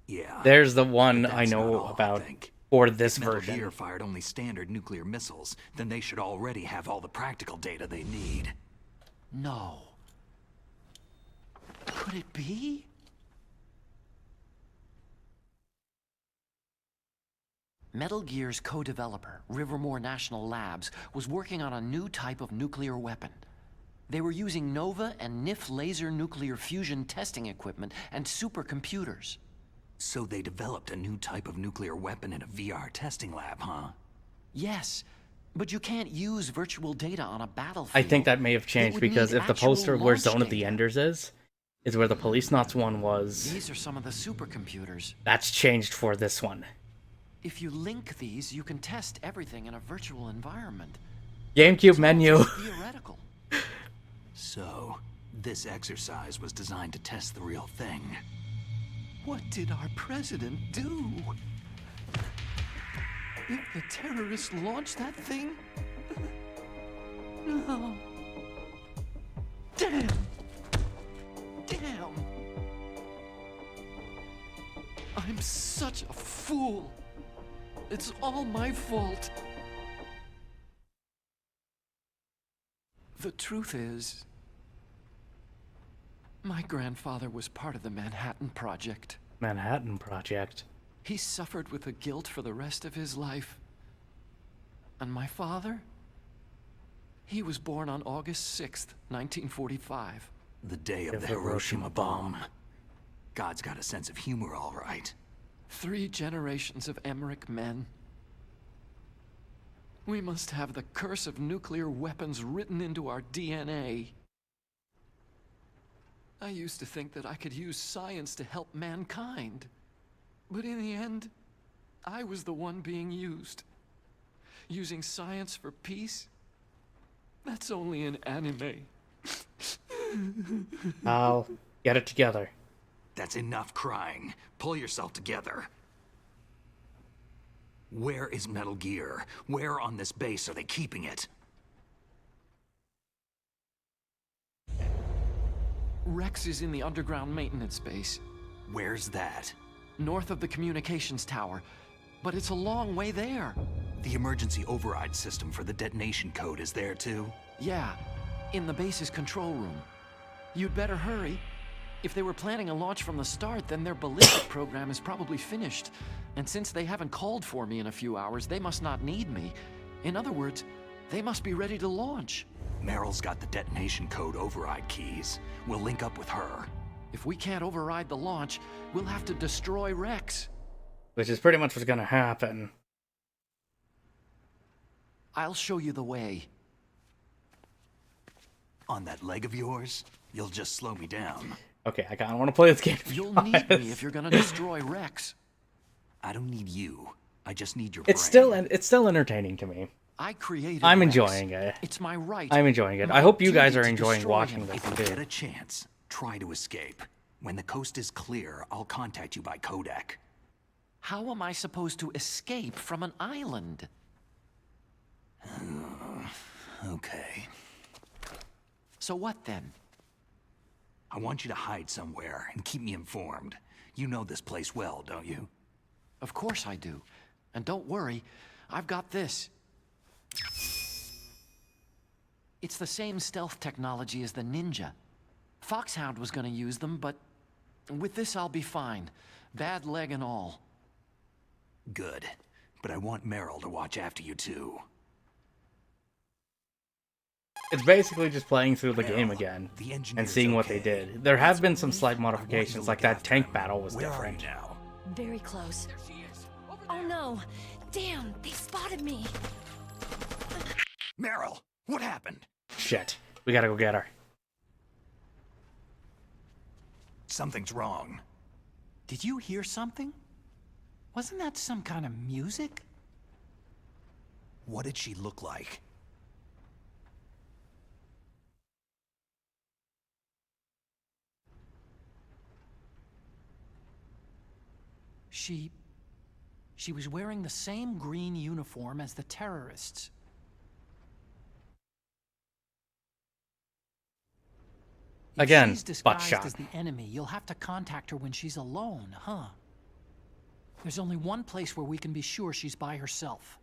Yeah. There's the one But I that's not know all, I about think. for this If Metal version. Gear fired only standard nuclear missiles, then they should already have all the practical data they need. No. Could it be? Metal Gear's co-developer, Rivermore National Labs, was working on a new type of nuclear weapon. They were using NOVA and NIF laser nuclear fusion testing equipment and supercomputers. So they developed a new type of nuclear weapon in a VR testing lab, huh? Yes, but you can't use virtual data on a battlefield. I think that may have It changed would because need if the actual poster where launch Zone of the data. Enders is where the Police Knots one was. These are some of the supercomputers. That's changed for this one. If you link these, you can test everything in a virtual environment. GameCube menu. It's theoretical. So, this exercise was designed to test the real thing. What did our president do? If the terrorists launched that thing? No. Damn! Damn! I'm such a fool. It's all my fault. The truth is, my grandfather was part of the Manhattan Project. Manhattan Project. He suffered with the guilt for the rest of his life. And my father? He was born on August 6th, 1945. The day of the Hiroshima bomb. God's got a sense of humor, all right. 3 generations of Emmerich men. We must have the curse of nuclear weapons written into our DNA. I used to think that I could use science to help mankind. But in the end, I was the one being used. Using science for peace? That's only in anime. I'll get it together. That's enough crying. Pull yourself together. Where is Metal Gear? Where on this base are they keeping it? Rex is in the underground maintenance base. Where's that? North of the communications tower. But it's a long way there. The emergency override system for the detonation code is there too? Yeah, in the base's control room. You'd better hurry. If they were planning a launch from the start, then their ballistic program is probably finished. And since they haven't called for me in a few hours, they must not need me. In other words, they must be ready to launch. Meryl's got the detonation code override keys. We'll link up with her. If we can't override the launch, we'll have to destroy Rex. Which is pretty much what's gonna happen. I'll show you the way. On that leg of yours, you'll just slow me down. Okay, I kinda wanna play this game. You'll need me if you're gonna destroy Rex. I don't need you. I just need your It's brain. still entertaining to me. I created I'm Rex. enjoying it. It's my right. I'm enjoying it. My I hope you duty guys are to enjoying destroy watching him. this If you too. get a chance, try to escape. When the coast is clear, I'll contact you by codec. How am I supposed to escape from an island? Okay. So what then? I want you to hide somewhere and keep me informed. You know this place well, don't you? Of course I do. And don't worry, I've got this. It's the same stealth technology as the Ninja. Foxhound was gonna use them, but with this I'll be fine. Bad leg and all. Good. But I want Meryl to watch after you too. It's basically just playing through the game again and seeing what they did. There have been some slight modifications, like that tank battle was different. Now. Very close. Oh no! Damn, they spotted me! Meryl, what happened? Shit, we gotta go get her. Something's wrong. Did you hear something? Wasn't that some kind of music? What did she look like? She was wearing the same green uniform as the terrorists. Again, If she's butt disguised shot. as the enemy, you'll have to contact her when she's alone, huh? There's only one place where we can be sure she's by herself.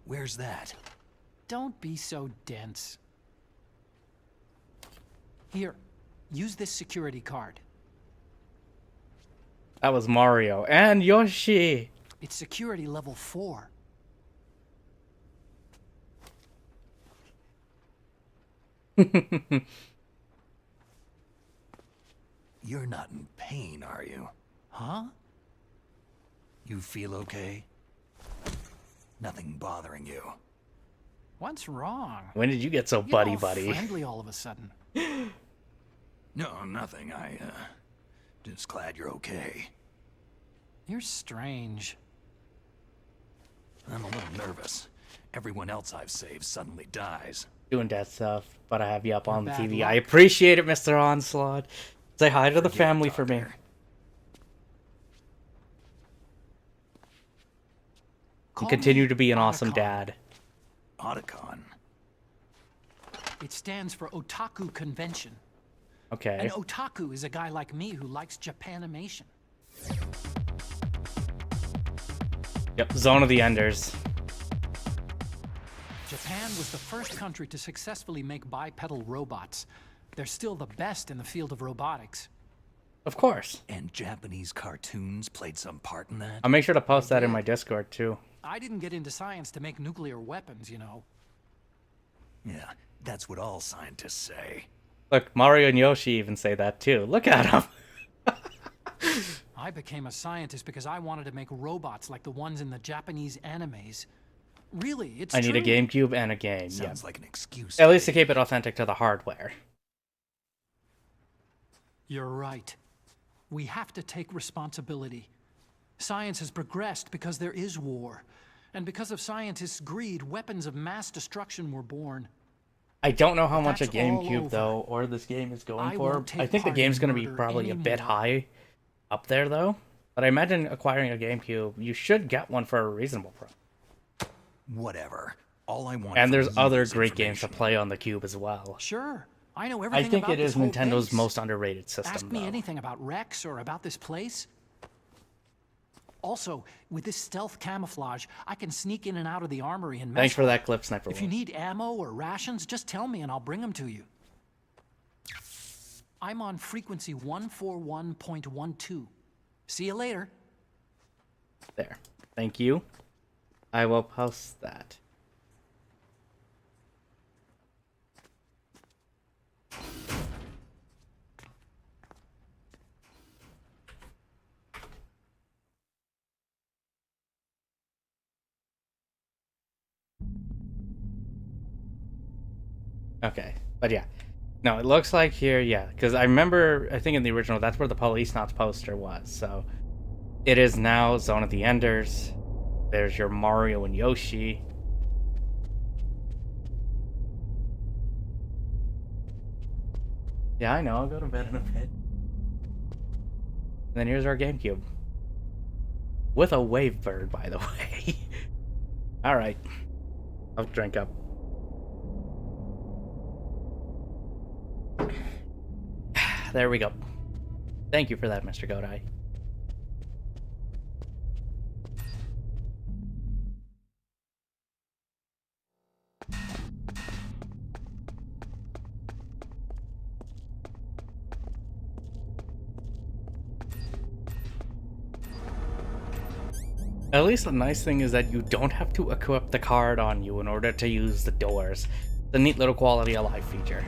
Where's that? Don't be so dense. Here, use this security card. That was Mario and Yoshi. It's security level 4. You're not in pain, are you? Huh? You feel okay? Nothing bothering you? What's wrong? When did you get so You're buddy all buddy? friendly all of a sudden. No, nothing. Just glad you're okay. You're strange. I'm a little nervous. Everyone else I've saved suddenly dies. Doing that stuff, but I have you up on the bad TV. luck. I appreciate it, Mr. Onslaught. Say hi to the family for me. And continue to be an awesome dad. Otacon? It stands for Otaku Convention. Okay. An otaku is a guy like me who likes Japanimation. Yep, Zone of the Enders. Japan was the first country to successfully make bipedal robots. They're still the best in the field of robotics. Of course. And Japanese cartoons played some part in that? I'll make sure to post that in my Discord too. I didn't get into science to make nuclear weapons, you know. Yeah, that's what all scientists say. Look, Mario and Yoshi even say that too. Look at them. I became a scientist because I wanted to make robots like the ones in the Japanese animes. Really, it's I need a true. GameCube and a game. Sounds Yep. like an excuse. At least to keep it authentic to the hardware. You're right. We have to take responsibility. Science has progressed because there is war. And because of scientists' greed, weapons of mass destruction were born. I don't know how much a That's all GameCube over. though, or this game is going I for. won't take I think the part in game's going to be murder probably a bit anymore. high up there though. But I imagine acquiring a GameCube, you should get one for a reasonable price. Whatever. All I want And from there's you other is great games to information. play on the Cube as well. Sure. I know I everything think about it this is whole Nintendo's place. most underrated system. Ask me though. anything about Rex or about this place. Also, with this stealth camouflage, I can sneak in and out of the armory and mess Thanks for hall. that clip, Sniper. If you need ammo or rations, just tell me and I'll bring them to you. I'm on frequency 141.12. See you later. There. Thank you. I will post that. Okay, but yeah. No, it looks like here, yeah, because I remember, I think in the original, that's where the Police Knots poster was, so it is now Zone of the Enders. There's your Mario and Yoshi. Yeah, I know, I'll go to bed in a bit. And then here's our GameCube. With a wave bird, by the way. Alright. I'll drink up. There we go. Thank you for that, Mr. Godai. At least the nice thing is that you don't have to equip the card on you in order to use the doors. The neat little quality of life feature.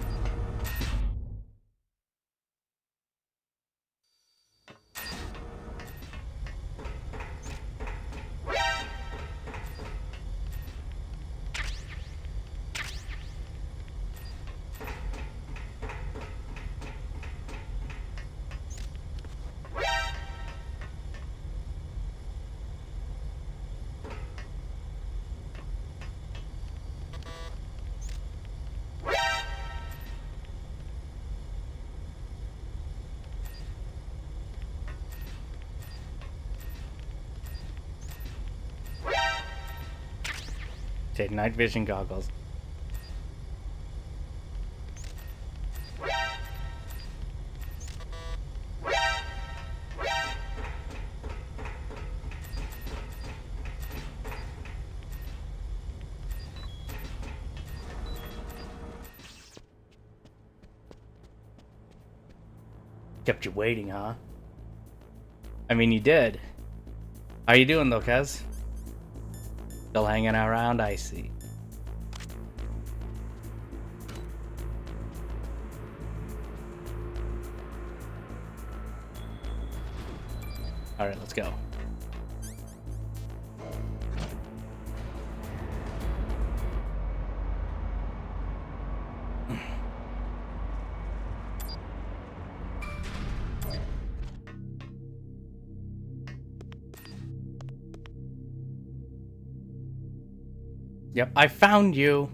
Take night vision goggles. Kept you waiting, huh? I mean, you did. How you doing, though, Kez? Still hanging around, I see. Alright, let's go. Yep, I found you.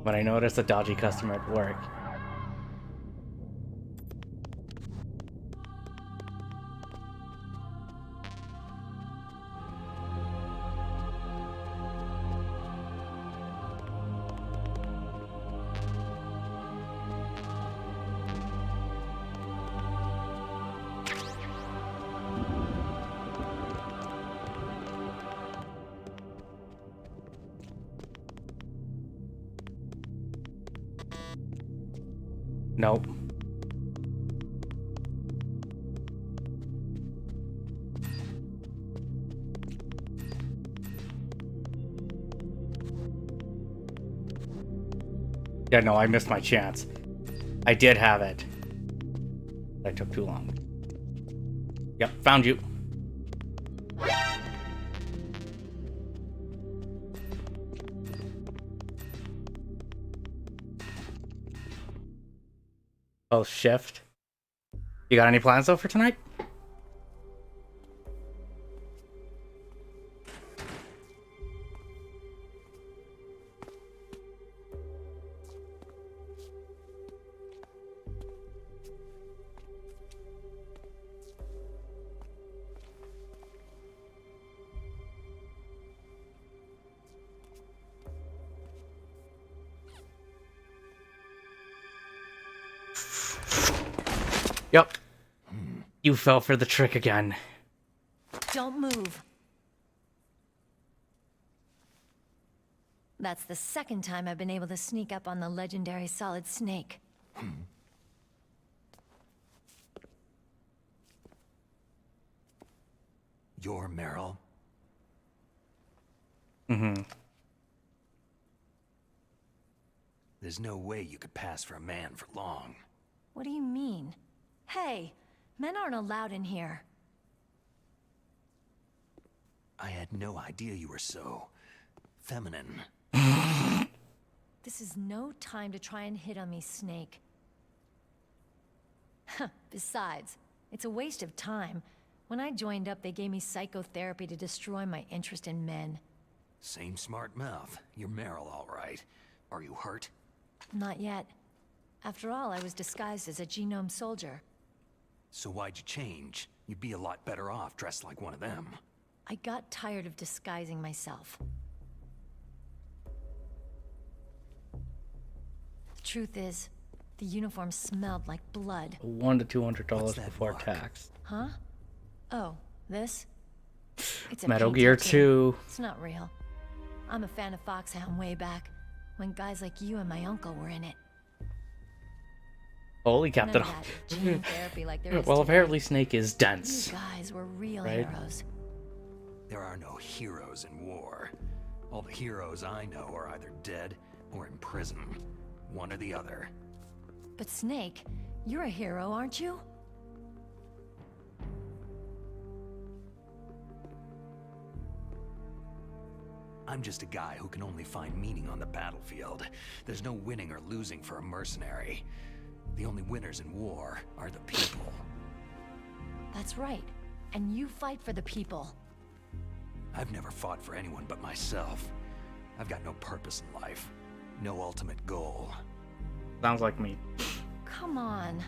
When I noticed a dodgy customer at work. Nope. Yeah, no, I missed my chance. I did have it. I took too long. Yep, found you. Oh, shift. You got any plans though for tonight? Yep. You fell for the trick again. Don't move. That's the second time I've been able to sneak up on the legendary Solid Snake. You're Meryl? Mm-hmm. There's no way you could pass for a man for long. What do you mean? Hey, men aren't allowed in here. I had no idea you were so feminine. This is no time to try and hit on me, Snake. Besides, it's a waste of time. When I joined up, they gave me psychotherapy to destroy my interest in men. Same smart mouth. You're Meryl, all right. Are you hurt? Not yet. After all, I was disguised as a genome soldier. So why'd you change? You'd be a lot better off dressed like one of them. I got tired of disguising myself. The truth is, the uniform smelled like blood. $100 to $200 before mark? tax. Huh? Oh, this? It's a Metal paint Gear tattoo. 2. It's not real. I'm a fan of Foxhound way back, when guys like you and my uncle were in it. Holy None Captain. of that gene therapy like there is Well, today. apparently Snake is dense. You guys were real right? heroes. There are no heroes in war. All the heroes I know are either dead or in prison. One or the other. But Snake, you're a hero, aren't you? I'm just a guy who can only find meaning on the battlefield. There's no winning or losing for a mercenary. The only winners in war are the people. That's right. And you fight for the people. I've never fought for anyone but myself. I've got no purpose in life. No ultimate goal. Sounds like me. Come on.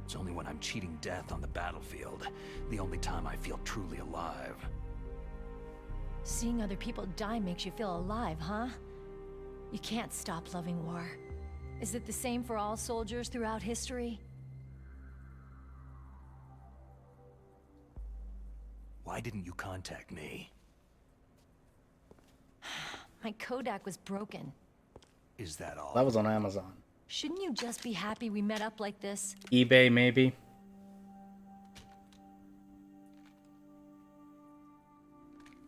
It's only when I'm cheating death on the battlefield, the only time I feel truly alive. Seeing other people die makes you feel alive, huh? You can't stop loving war. Is it the same for all soldiers throughout history? Why didn't you contact me? My Kodak was broken. Is that all? That was on Amazon. Shouldn't you just be happy we met up like this? eBay, maybe?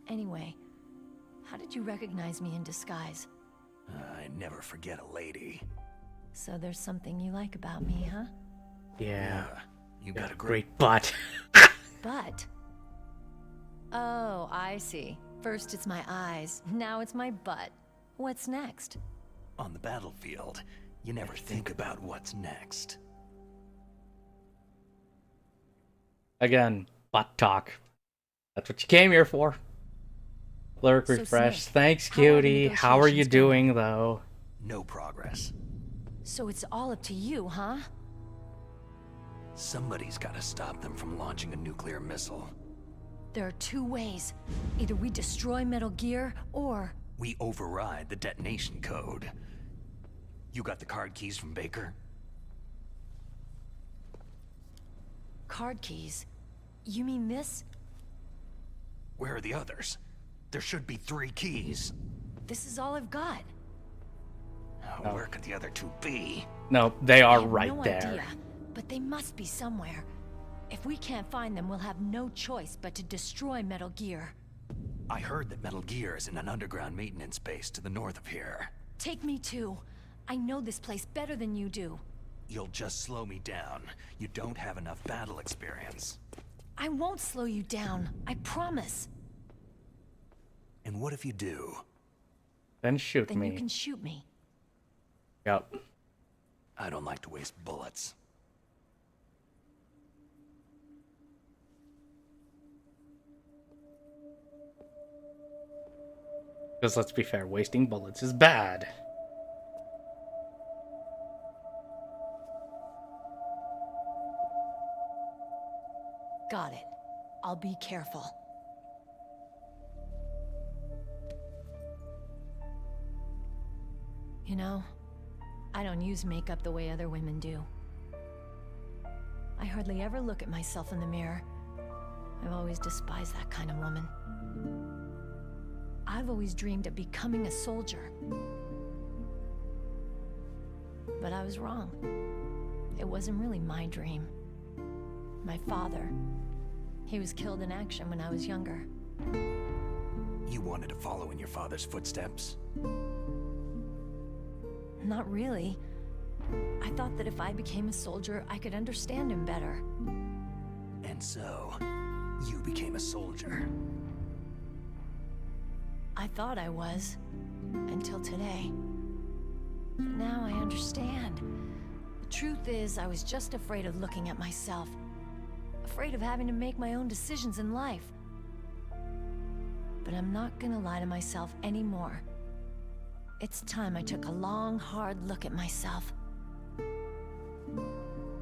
Anyway, how did you recognize me in disguise? I never forget a lady. So there's something you like about me, huh? Yeah. You Got got a a great butt. But... Oh, I see. First it's my eyes, now it's my butt. What's next? On the battlefield, you never think about what's next. Again, butt talk. That's what you came here for. Lyric So, refresh. Snake, Thanks, how are the cutie. How are you negotiations going? doing, though? No progress. So it's all up to you, huh? Somebody's gotta stop them from launching a nuclear missile. There are two ways. Either we destroy Metal Gear, or... We override the detonation code. You got the card keys from Baker? Card keys? You mean this? Where are the others? There should be 3 keys. This is all I've got. Oh, where could the other 2 be? No, they are I have right no there. idea, but they must be somewhere. If we can't find them, we'll have no choice but to destroy Metal Gear. I heard that Metal Gear is in an underground maintenance base to the north of here. Take me too. I know this place better than you do. You'll just slow me down. You don't have enough battle experience. I won't slow you down. I promise. And what if you do? Then shoot Then me. you can shoot me. Yep. I don't like to waste bullets. Because let's be fair, wasting bullets is bad. Got it. I'll be careful. You know, I don't use makeup the way other women do. I hardly ever look at myself in the mirror. I've always despised that kind of woman. I've always dreamed of becoming a soldier. But I was wrong. It wasn't really my dream. My father, he was killed in action when I was younger. You wanted to follow in your father's footsteps? Not really. I thought that if I became a soldier, I could understand him better. And so, you became a soldier. I thought I was, until today. But now I understand. The truth is, I was just afraid of looking at myself. Afraid of having to make my own decisions in life. But I'm not gonna lie to myself anymore. It's time I took a long, hard look at myself.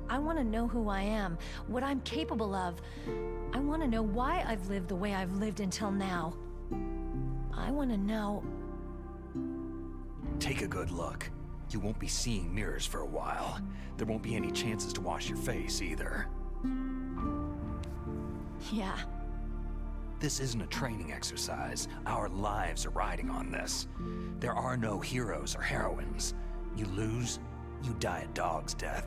I want to know who I am, what I'm capable of. I want to know why I've lived the way I've lived until now. I want to know... Take a good look. You won't be seeing mirrors for a while. There won't be any chances to wash your face, either. Yeah. This isn't a training exercise. Our lives are riding on this. There are no heroes or heroines. You lose, you die a dog's death.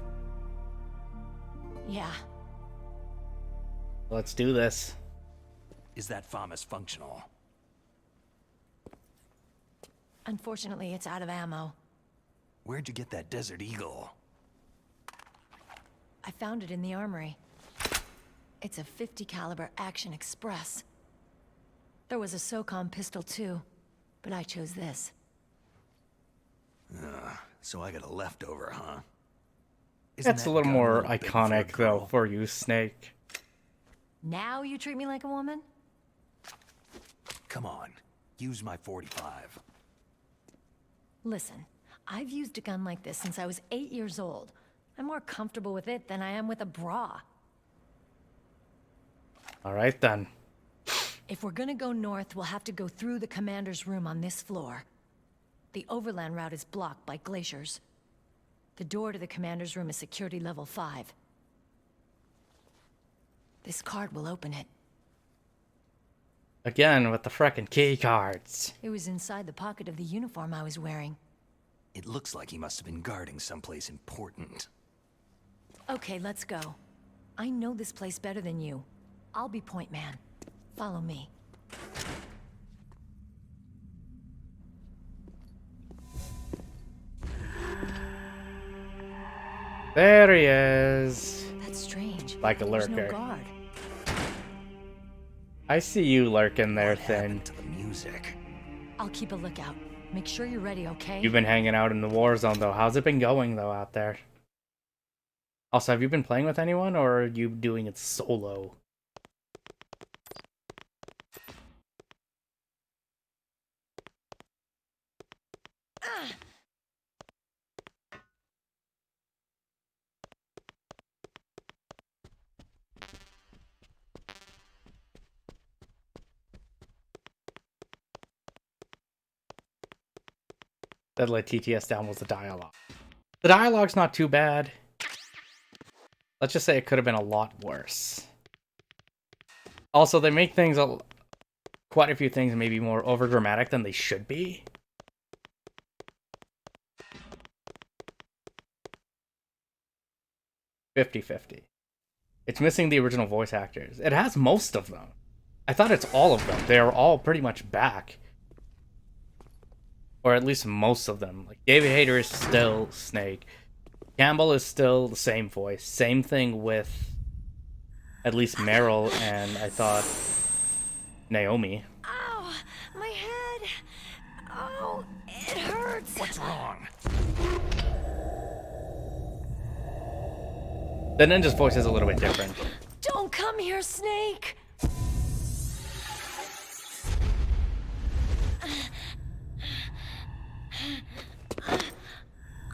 Yeah. Let's do this. Is that FAMAS functional? Unfortunately, it's out of ammo. Where'd you get that Desert Eagle? I found it in the armory. It's a .50 caliber Action Express. There was a SOCOM pistol too, but I chose this. So I got a leftover, huh? That's a little more iconic, though, for you, Snake. Now you treat me like a woman? Come on, use my .45. Listen, I've used a gun like this since I was 8 years old. I'm more comfortable with it than I am with a bra. Alright then. If we're gonna go north, we'll have to go through the commander's room on this floor. The overland route is blocked by glaciers. The door to the commander's room is security level 5. This card will open it. Again, with the frickin' key cards. It was inside the pocket of the uniform I was wearing. It looks like he must have been guarding someplace important. Okay, let's go. I know this place better than you. I'll be point man. Follow me. There he is. That's strange. Like a There's lurker. no guard. I see you lurking there, Thin. To the music. I'll keep a lookout. Make sure you're ready, okay? You've been hanging out in the war zone, though. How's it been going, though, out there? Also, have you been playing with anyone, or are you doing it solo? That let TTS down was the dialogue. The dialogue's not too bad. Let's just say it could have been a lot worse. Also, they make things quite a few things maybe more overdramatic than they should be. .50-50. It's missing the original voice actors. It has most of them. I thought it's all of them. They're all pretty much back. Or at least most of them. Like, David Hayter is still Snake. Campbell is still the same voice. Same thing with at least Meryl and I thought Naomi. Ow! My head! Oh, it hurts! What's wrong? The ninja's voice is a little bit different. Don't come here, Snake!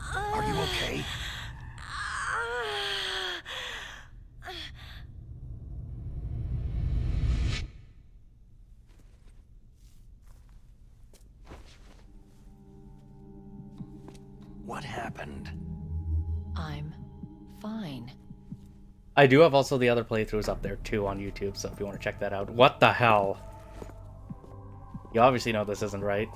Are you okay? What happened? I'm fine. I do have also the other playthroughs up there too on YouTube, so if you want to check that out. What the hell? You obviously know this isn't right.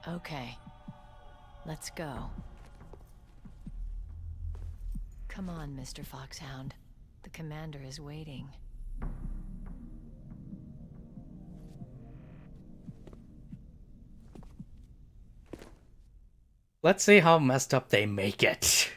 Okay. Let's go. Come on, Mr. Foxhound. The commander is waiting. Let's see how messed up they make it.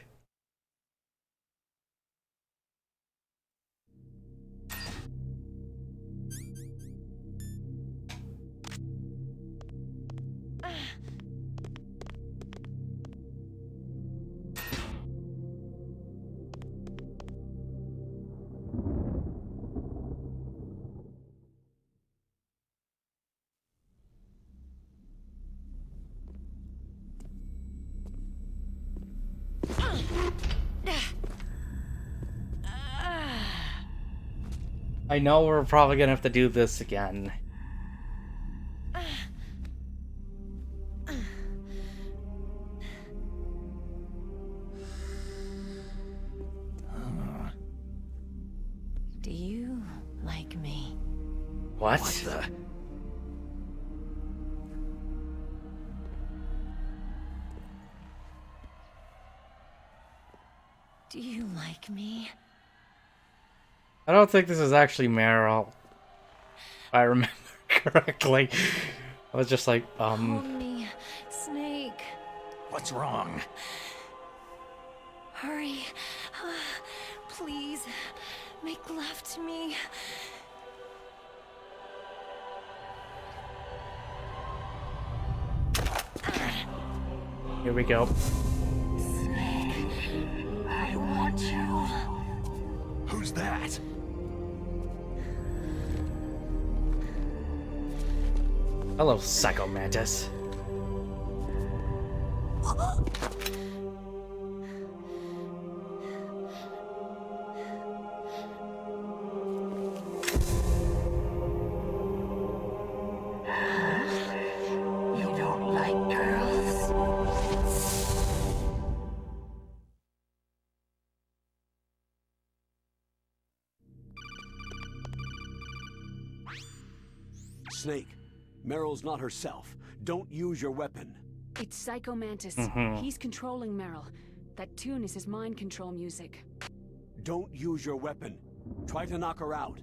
I know we're probably gonna have to do this again. Do you like me? What? What the? Do you like me? I don't think this is actually Meryl. If I remember correctly. I was just like, Hold me, Snake. What's wrong? Hurry. Please, make love to me. Here we go. Snake, I want you. Who's that? Hello, Psycho Mantis. You don't like girls? Snake, Meryl's not herself. Don't use your weapon. It's Psycho Mantis. He's controlling Meryl. That tune is his mind control music. Don't use your weapon. Try to knock her out.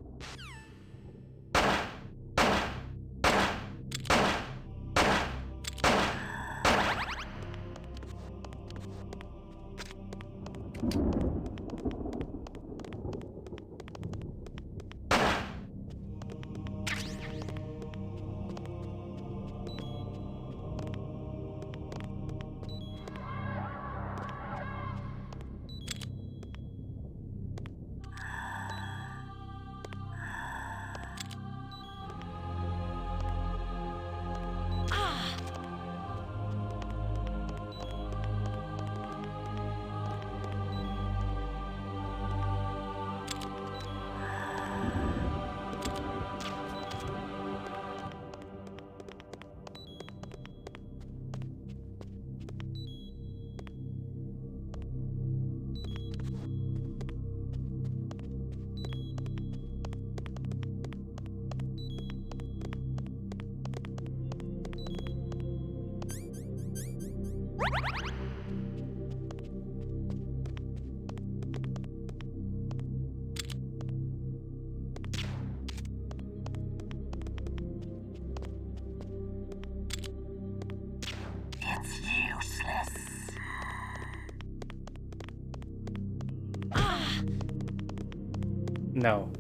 No.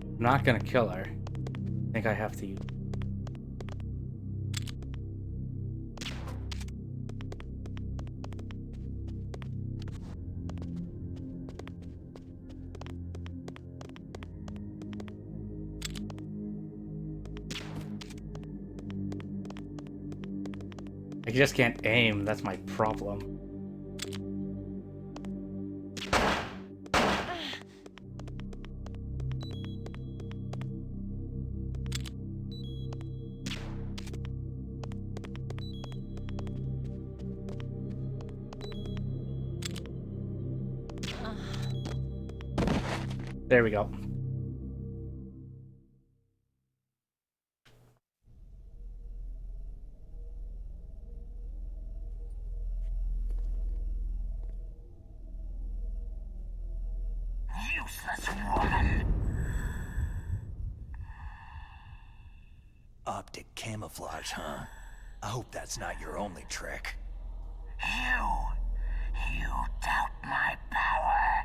I'm not gonna kill her. I think I have to use. I just can't aim, that's my problem. There we go. Useless woman! Optic camouflage, huh? I hope that's not your only trick. You doubt my power.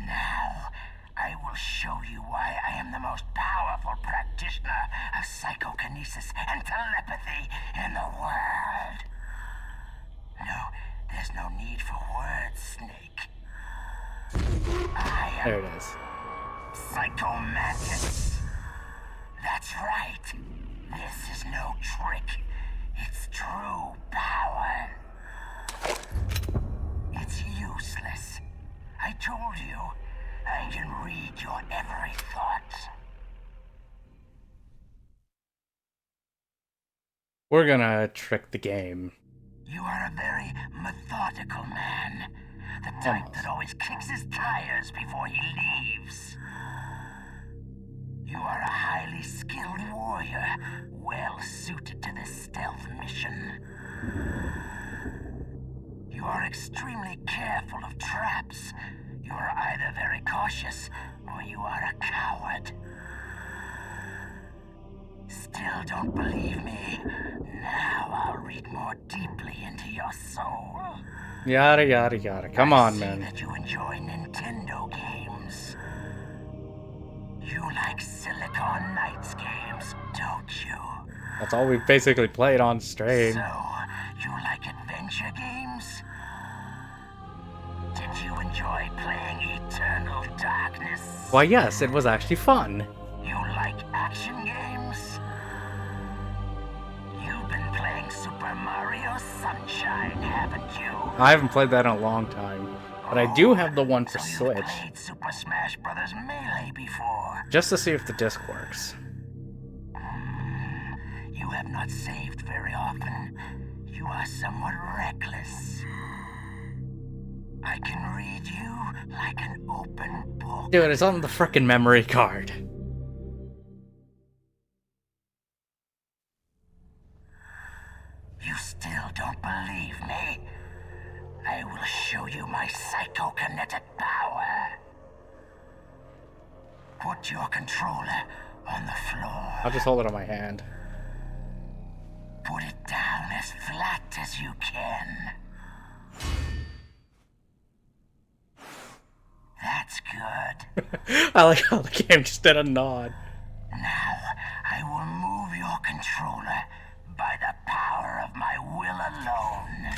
Now, I will show you why I am the most powerful practitioner of psychokinesis and telepathy in the world. No, there's no need for words, Snake. I am There it is. Psychomantis. That's right. This is no trick. It's true power. It's useless. I told you, I can read your every thought. We're gonna trick the game. You are a very methodical man. The type that always kicks his tires before he leaves. You are a highly skilled warrior, well suited to this stealth mission. You are extremely careful of traps. You are either very cautious, or you are a coward. Still don't believe me? Now I'll read more deeply into your soul. Yada yada yada. Come on, man. That you enjoy Nintendo games. You like Silicon Knights games, don't you? That's all we've basically played on stream. So, you like adventure games? Did you enjoy playing Eternal Darkness? Why, yes, it was actually fun. You like action games? You've been playing Super Mario Sunshine, haven't you? I haven't played that in a long time, but I do have the one for Switch. Played Super Smash Bros. Melee before? Just to see if the disc works. You have not saved very often. You are somewhat reckless. I can read you like an open book. Dude, it's on the frickin' memory card. You still don't believe me? I will show you my psychokinetic power. Put your controller on the floor. I'll just hold it on my hand. Put it down as flat as you can. That's good. I like how the game just did a nod. Now, I will move your controller by the power of my will alone.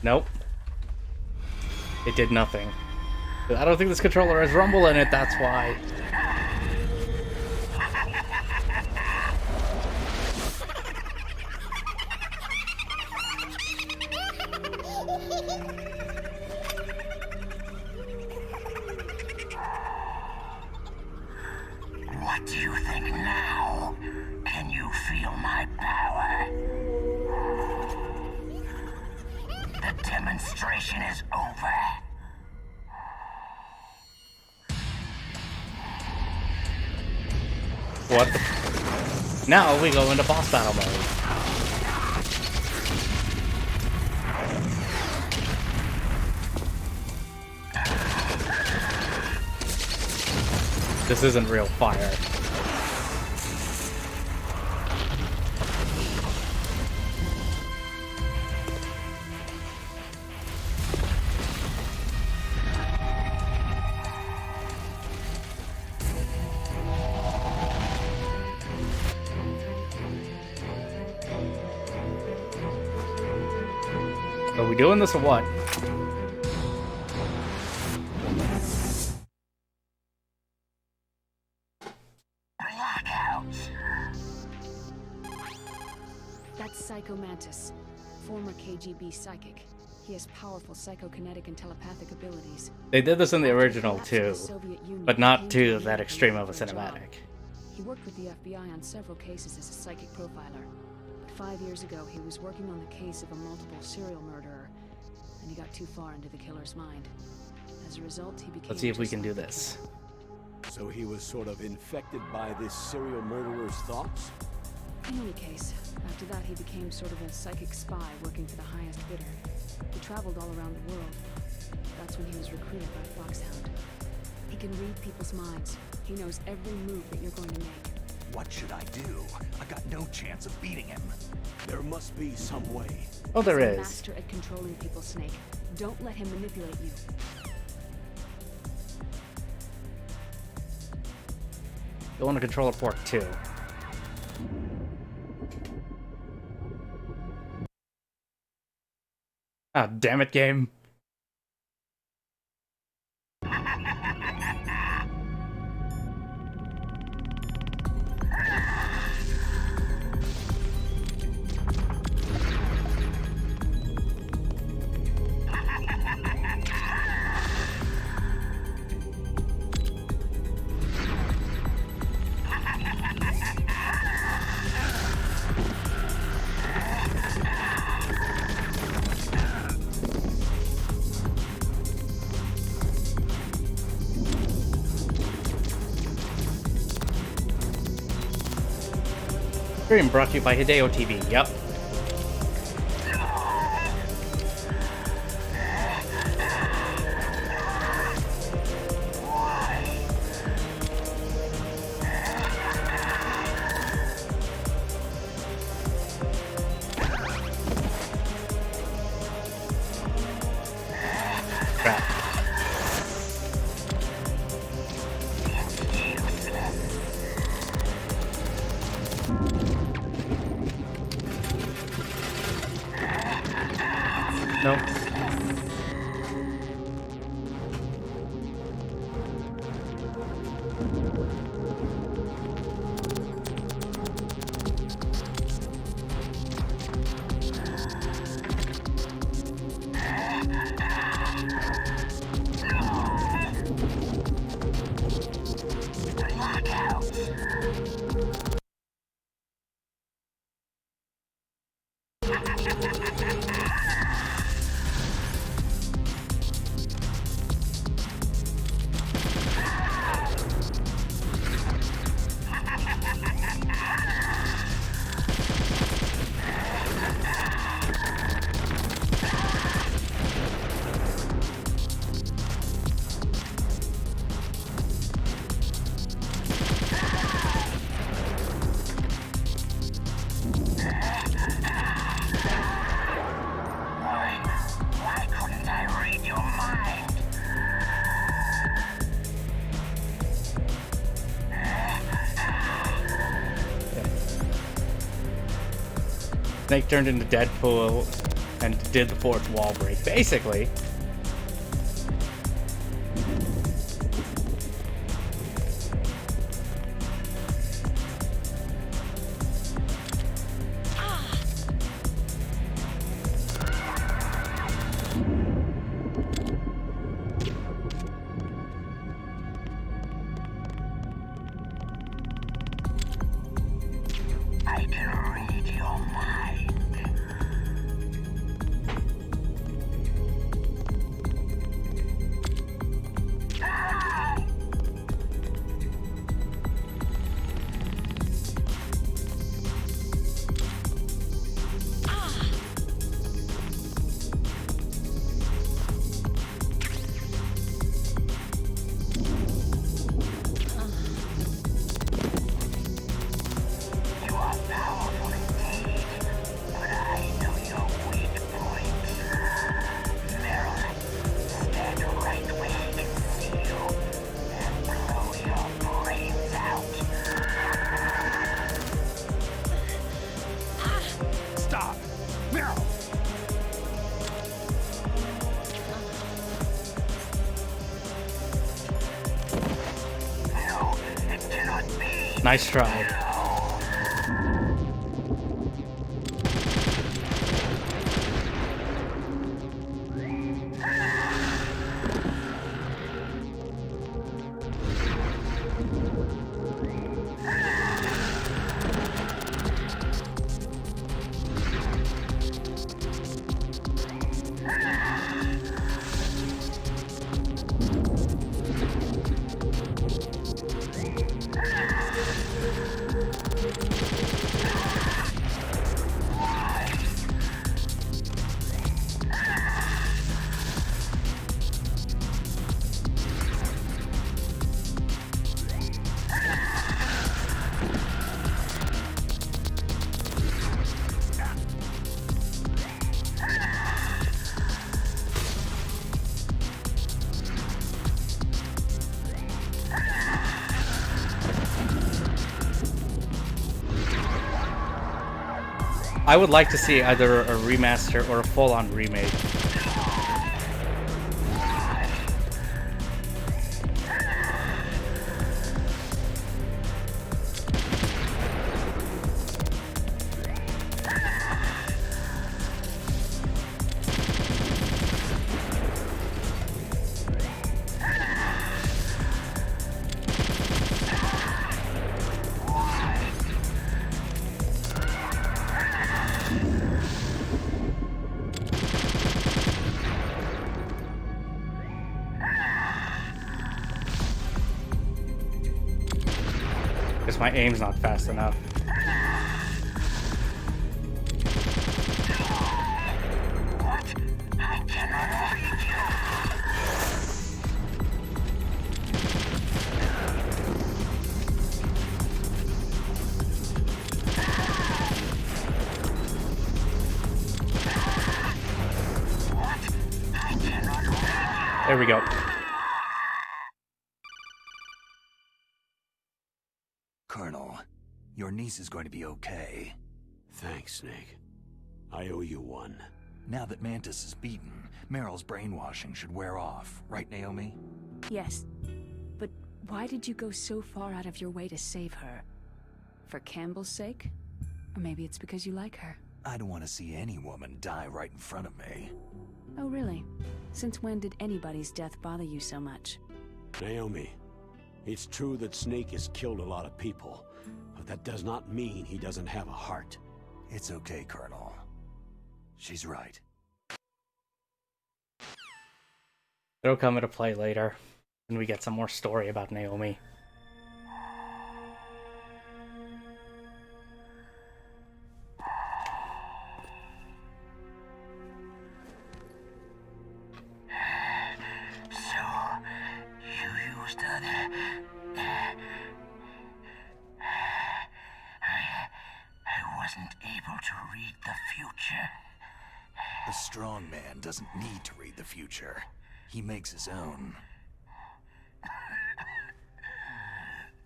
Nope. It did nothing. I don't think this controller has rumble in it, that's why. What do you think now? Can you feel my power? The demonstration is over. What the... Now we go into boss battle mode. This isn't real fire. we doing this or what? That's Psycho Mantis, former KGB psychic. He has powerful psychokinetic and telepathic abilities. They did this in the original After the too, collapse of the Soviet Union, but he not came to America that extreme of a looking for job. cinematic. He worked with the FBI on several cases as a psychic profiler. But 5 years ago, he was working on the case of a multiple serial murderer, and he got too far into the killer's mind. As a result, he became Let's see if we just can do like the this. So he was sort of infected by this serial murderer's thoughts? In any case, after that he became sort of a psychic spy working for the highest bidder. He traveled all around the world. That's when he was recruited by Foxhound. He can read people's minds. He knows every move that you're going to make. What should I do? I got no chance of beating him. There must be some way. Oh, there He's a is. master at controlling people, Snake. Don't let him manipulate you. You want to control a fork too. Ah, damn it, game. Stream brought to you by Hideo TV. Yep. Crap. Nope. Why couldn't I read your mind? Snake turned into Deadpool and did the fourth wall break, basically. I can read your mind. Nice try. I would like to see either a remaster or a full-on remake. Because my aim's not fast enough. There we go. Colonel, your niece is going to be okay. Thanks, Snake. I owe you one. Now that Mantis is beaten, Meryl's brainwashing should wear off, right, Naomi? Yes. But why did you go so far out of your way to save her? For Campbell's sake? Or maybe it's because you like her. I don't want to see any woman die right in front of me. Oh, really? Since when did anybody's death bother you so much? Naomi, it's true that Snake has killed a lot of people, but that does not mean he doesn't have a heart. It's okay, Colonel. She's right. It'll come into play later when we get some more story about Naomi. A strong man doesn't need to read the future. He makes his own.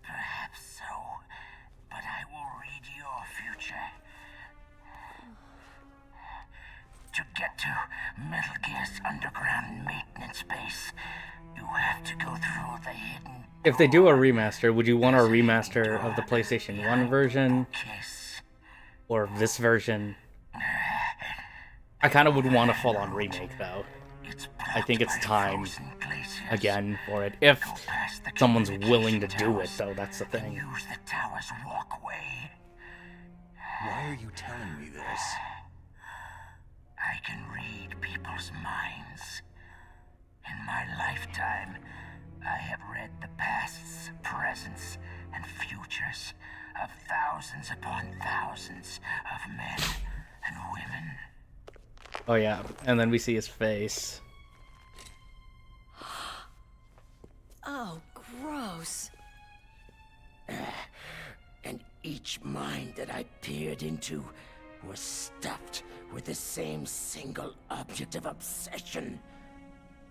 Perhaps so, but I will read your future. To get to Metal Gear's underground maintenance base, you have to go through the hidden... If they do a remaster, would you want a remaster of the PlayStation 1 version? Or this version? I kind of would want a full-on remake, though. I think it's time, again, for it. If someone's willing to do it, though, that's the thing. Use the tower's walkway. Why are you telling me this? I can read people's minds. In my lifetime, I have read the pasts, presents, and futures of thousands upon thousands of men and women. Oh yeah, and then we see his face. Oh, gross. And each mind that I peered into was stuffed with the same single object of obsession.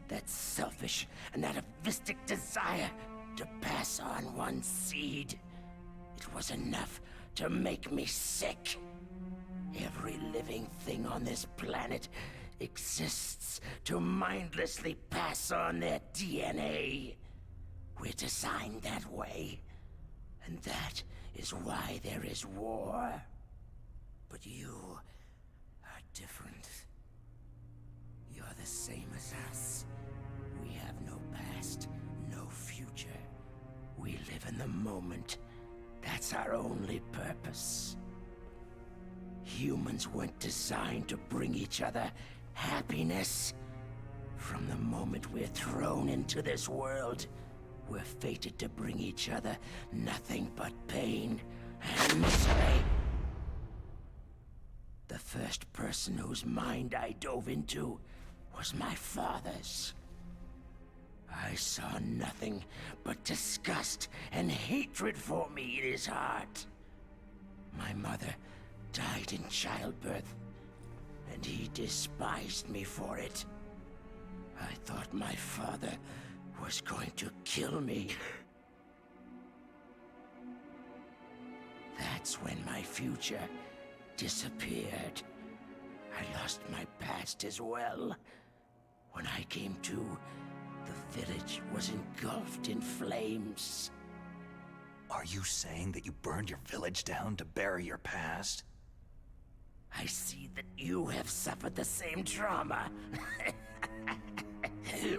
That selfish and atavistic desire to pass on one seed. It was enough to make me sick. Every living thing on this planet exists to mindlessly pass on their DNA. We're designed that way. And that is why there is war. But you are different. You're the same as us. We have no past, no future. We live in the moment. That's our only purpose. Humans weren't designed to bring each other happiness. From the moment we're thrown into this world, we're fated to bring each other nothing but pain and misery. The first person whose mind I dove into was my father's. I saw nothing but disgust and hatred for me in his heart. My mother died in childbirth, and he despised me for it. I thought my father was going to kill me. That's when my future disappeared. I lost my past as well. When I came to, the village was engulfed in flames. Are you saying that you burned your village down to bury your past? I see that you have suffered the same trauma.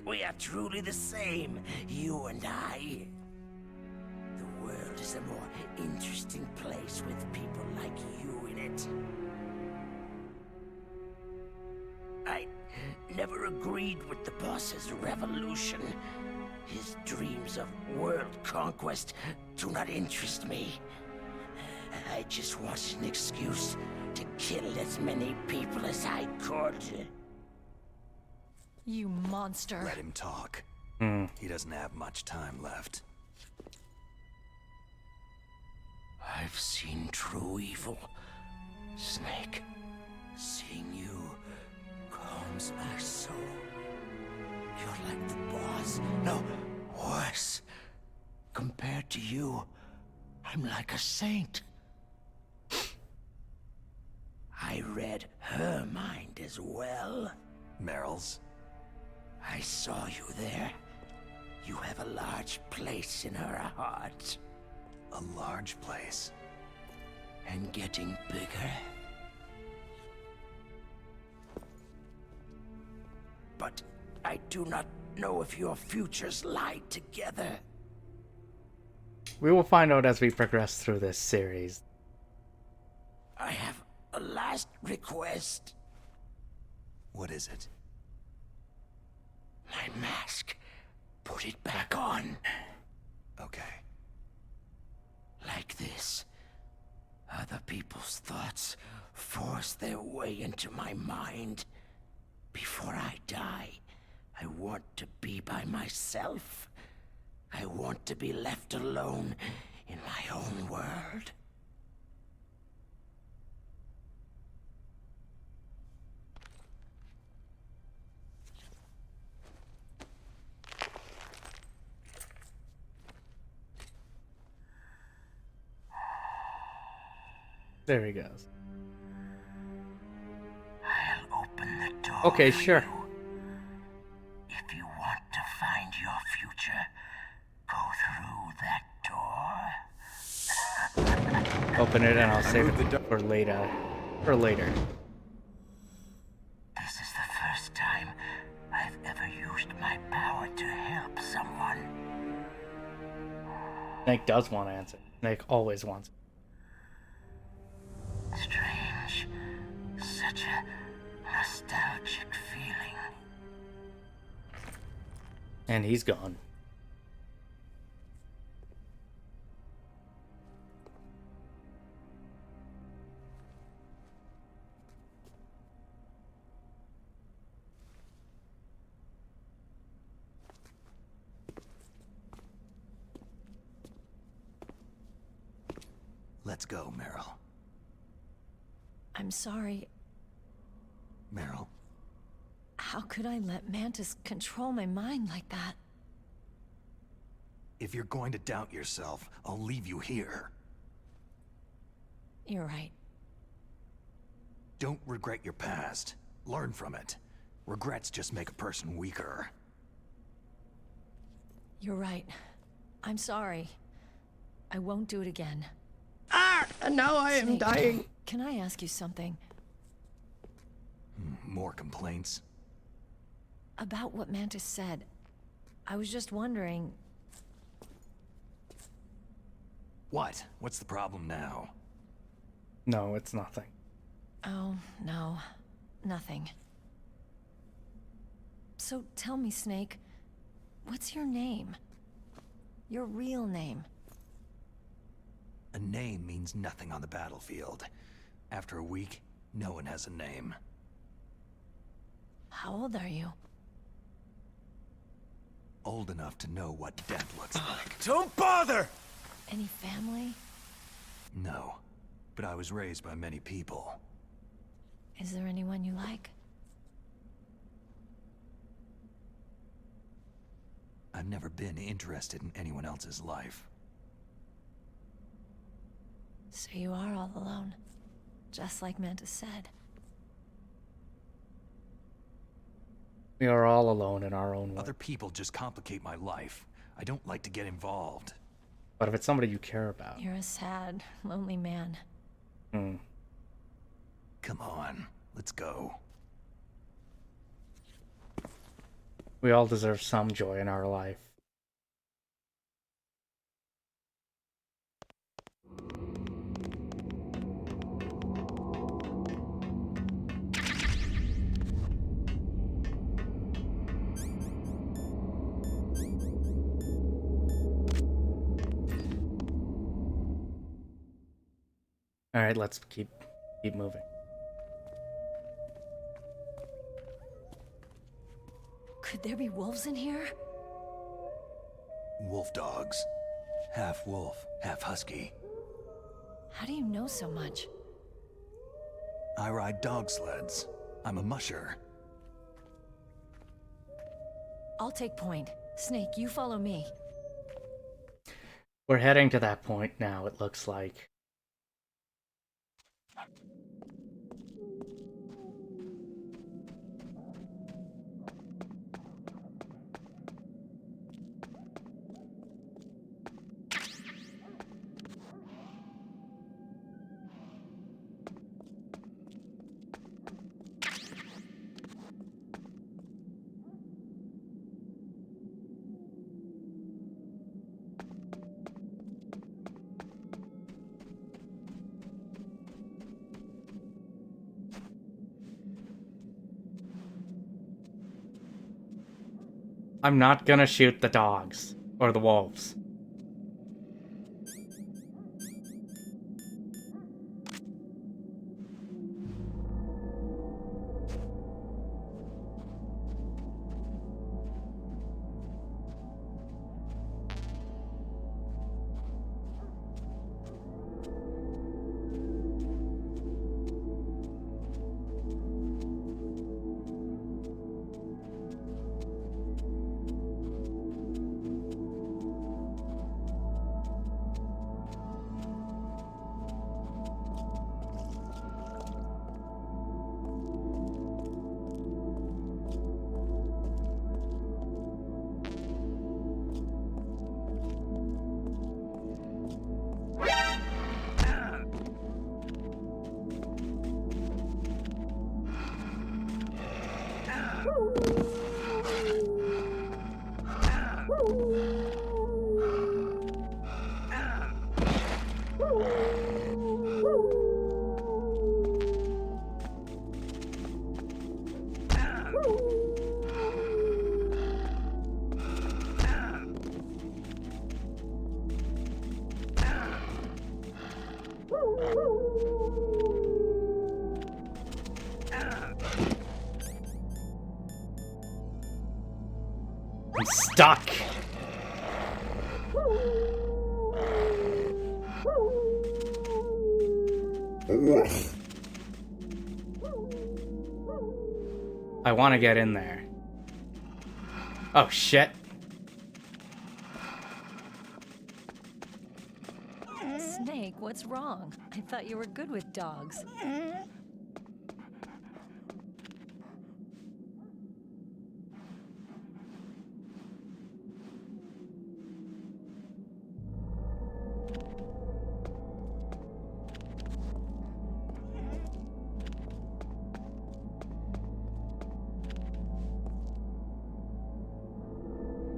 We are truly the same, you and I. The world is a more interesting place with people like you in it. I never agreed with the boss's revolution. His dreams of world conquest do not interest me. I just wanted an excuse to kill as many people as I could. You monster. Let him talk. He doesn't have much time left. I've seen true evil, Snake. Seeing you calms my soul. You're like the boss. No, worse. Compared to you, I'm like a saint. I read her mind as well. Meryl's? I saw you there. You have a large place in her heart. A large place? And getting bigger. But I do not know if your futures lie together. We will find out as we progress through this series. I have a last request. What is it? My mask. Put it back on. Okay. Like this. Other people's thoughts force their way into my mind. Before I die, I want to be by myself. I want to be left alone in my own world. There he goes. I'll open the door. Okay, sure. If you want to find your future, go through that door. Open it and I'll save it for later. This is the first time I've ever used my power to help someone. Snake does want to answer. Snake always wants it. Strange. Such a nostalgic feeling. And he's gone. Let's go, Meryl. I'm sorry. Meryl? How could I let Mantis control my mind like that? If you're going to doubt yourself, I'll leave you here. You're right. Don't regret your past. Learn from it. Regrets just make a person weaker. You're right. I'm sorry. I won't do it again. Ah! And now I am Snake, dying. Can I ask you something? More complaints? About what Mantis said. I was just wondering... What? What's the problem now? No, it's nothing. Oh, no. Nothing. So tell me, Snake, what's your name? Your real name? A name means nothing on the battlefield. After a week, no one has a name. How old are you? Old enough to know what death looks like. Don't bother! Any family? No, but I was raised by many people. Is there anyone you like? I've never been interested in anyone else's life. So you are all alone, just like Mantis said. We are all alone in our own way. Other people just complicate my life. I don't like to get involved. But if it's somebody you care about... You're a sad, lonely man. Come on, let's go. We all deserve some joy in our life. All right, let's keep moving. Could there be wolves in here? Wolf dogs. Half wolf, half husky. How do you know so much? I ride dog sleds. I'm a musher. I'll take point. Snake, you follow me. We're heading to that point now, it looks like. I'm not gonna shoot the dogs. Or the wolves. I'm stuck. I want to get in there. Oh shit. Snake, what's wrong? I thought you were good with dogs.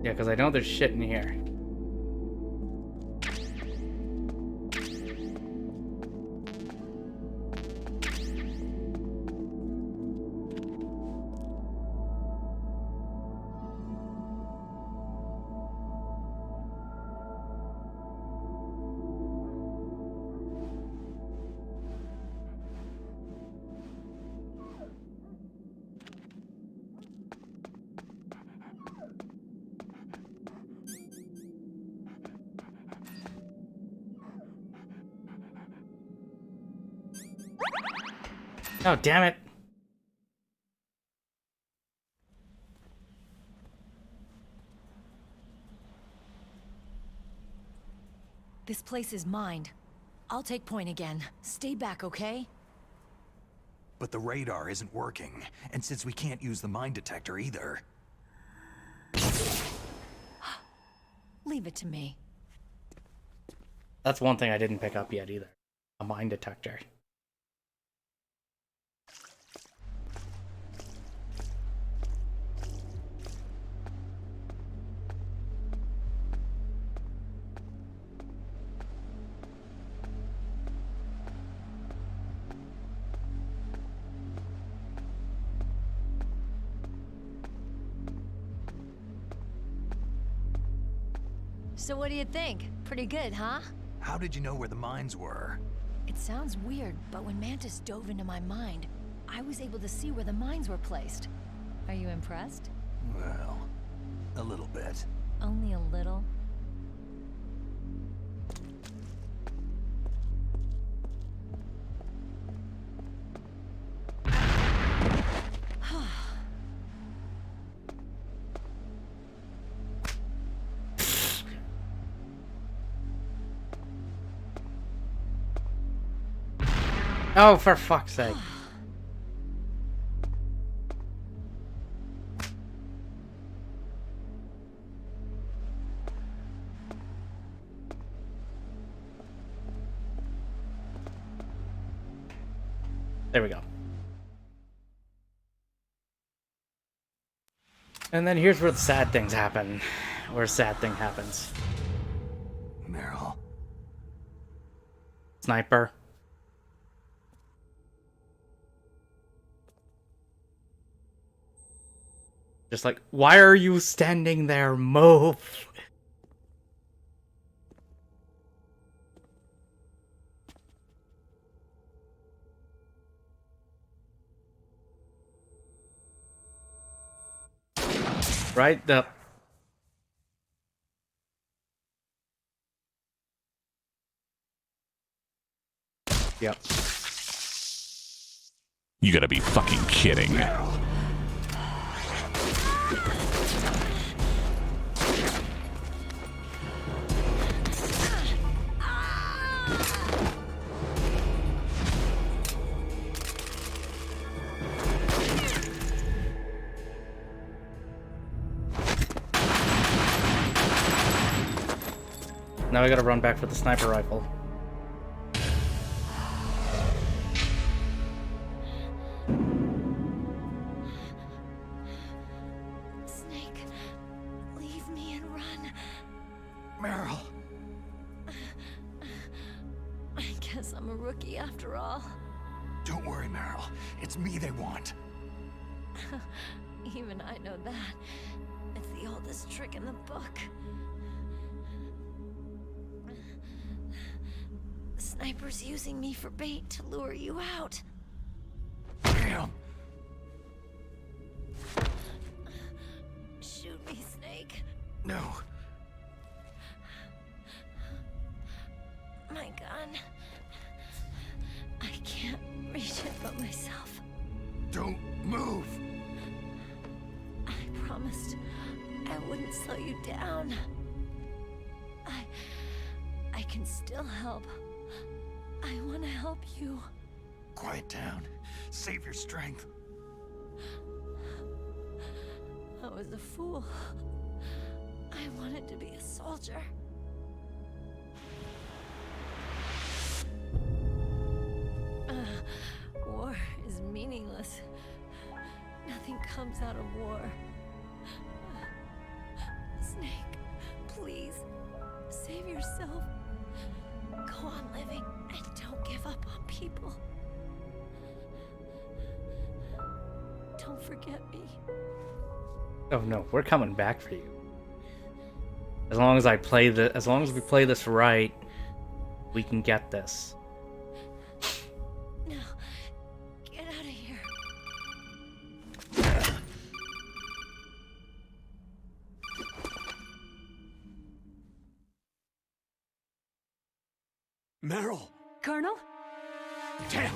Yeah, because I know there's shit in here. Oh, damn it. This place is mined. I'll take point again. Stay back, okay? But the radar isn't working, and since we can't use the mine detector either... Leave it to me. That's one thing I didn't pick up yet either. A mine detector. So what do you think? Pretty good, huh? How did you know where the mines were? It sounds weird, but when Mantis dove into my mind, I was able to see where the mines were placed. Are you impressed? Well, a little bit. Only a little? Oh, for fuck's sake. There we go. And then here's where the sad things happen. Where a sad thing happens. Meryl. Sniper. Just like, why are you standing there? Move! Right? The... Yep. You gotta be fucking kidding. Now I gotta run back for the sniper rifle. Snake, leave me and run. Meryl. I guess I'm a rookie after all. Don't worry, Meryl. It's me they want. Even I know that. It's the oldest trick in the book. The sniper's using me for bait to lure you out. Damn. Shoot me, Snake. No. My gun. I can't reach it but myself. Don't move. I promised I wouldn't slow you down. I can still help. I want to help you. Quiet down. Save your strength. I was a fool. I wanted to be a soldier. War is meaningless. Nothing comes out of war. forget me. Oh no, we're coming back for you. As long as we play this right, we can get this. No. Get out of here. Meryl! Colonel? Damn!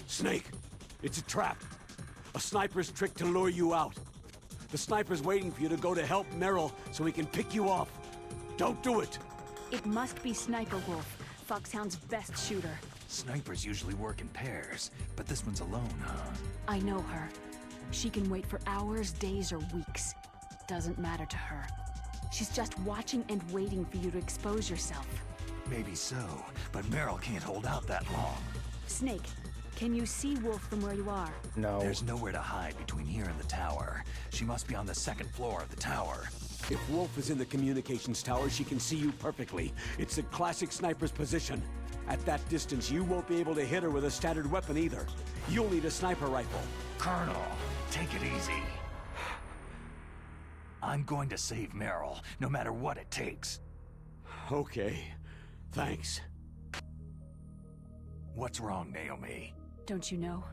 Snake! It's a trap. A sniper's trick to lure you out. The sniper's waiting for you to go to help Meryl so he can pick you off. Don't do it! It must be Sniper Wolf, Foxhound's best shooter. Snipers usually work in pairs, but this one's alone, huh? I know her. She can wait for hours, days, or weeks. Doesn't matter to her. She's just watching and waiting for you to expose yourself. Maybe so, but Meryl can't hold out that long. Snake, can you see Wolf from where you are? No. There's nowhere to hide between here and the tower. She must be on the second floor of the tower. If Wolf is in the communications tower, she can see you perfectly. It's a classic sniper's position. At that distance, you won't be able to hit her with a standard weapon either. You'll need a sniper rifle. Colonel, take it easy. I'm going to save Meryl, no matter what it takes. Okay. Thanks. What's wrong, Naomi? Don't you know?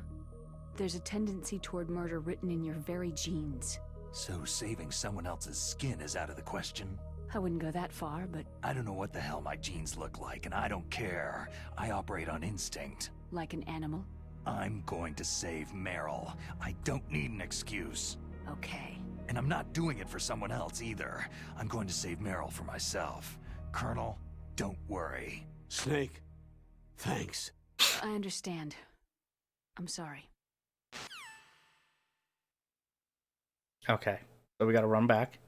There's a tendency toward murder written in your very genes. So saving someone else's skin is out of the question? I wouldn't go that far, but... I don't know what the hell my genes look like, and I don't care. I operate on instinct. Like an animal? I'm going to save Meryl. I don't need an excuse. Okay. And I'm not doing it for someone else either. I'm going to save Meryl for myself. Colonel, don't worry. Snake, thanks. I understand. I'm sorry. Okay, so we gotta run back.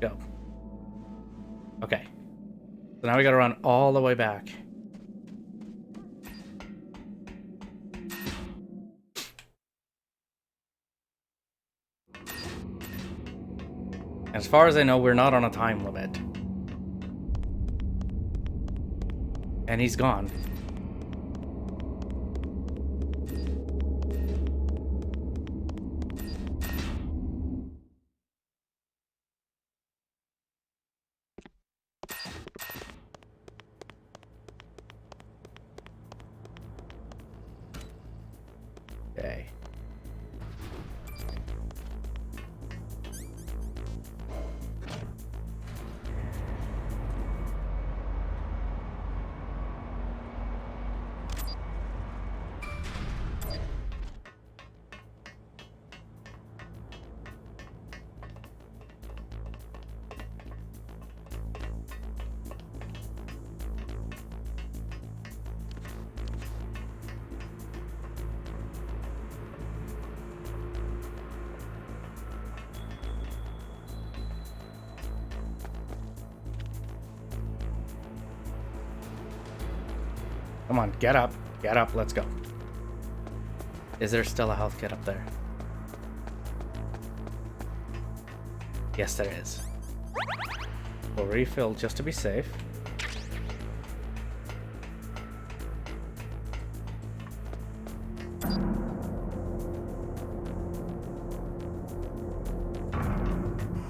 Go. Okay. So now we gotta run all the way back. As far as I know, we're not on a time limit. And he's gone. Okay. Come on, get up, let's go. Is there still a health kit up there? Yes, there is. We'll refill just to be safe.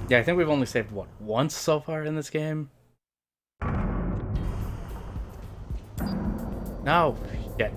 Yeah, I think we've only saved, what, once so far in this game? No, shit.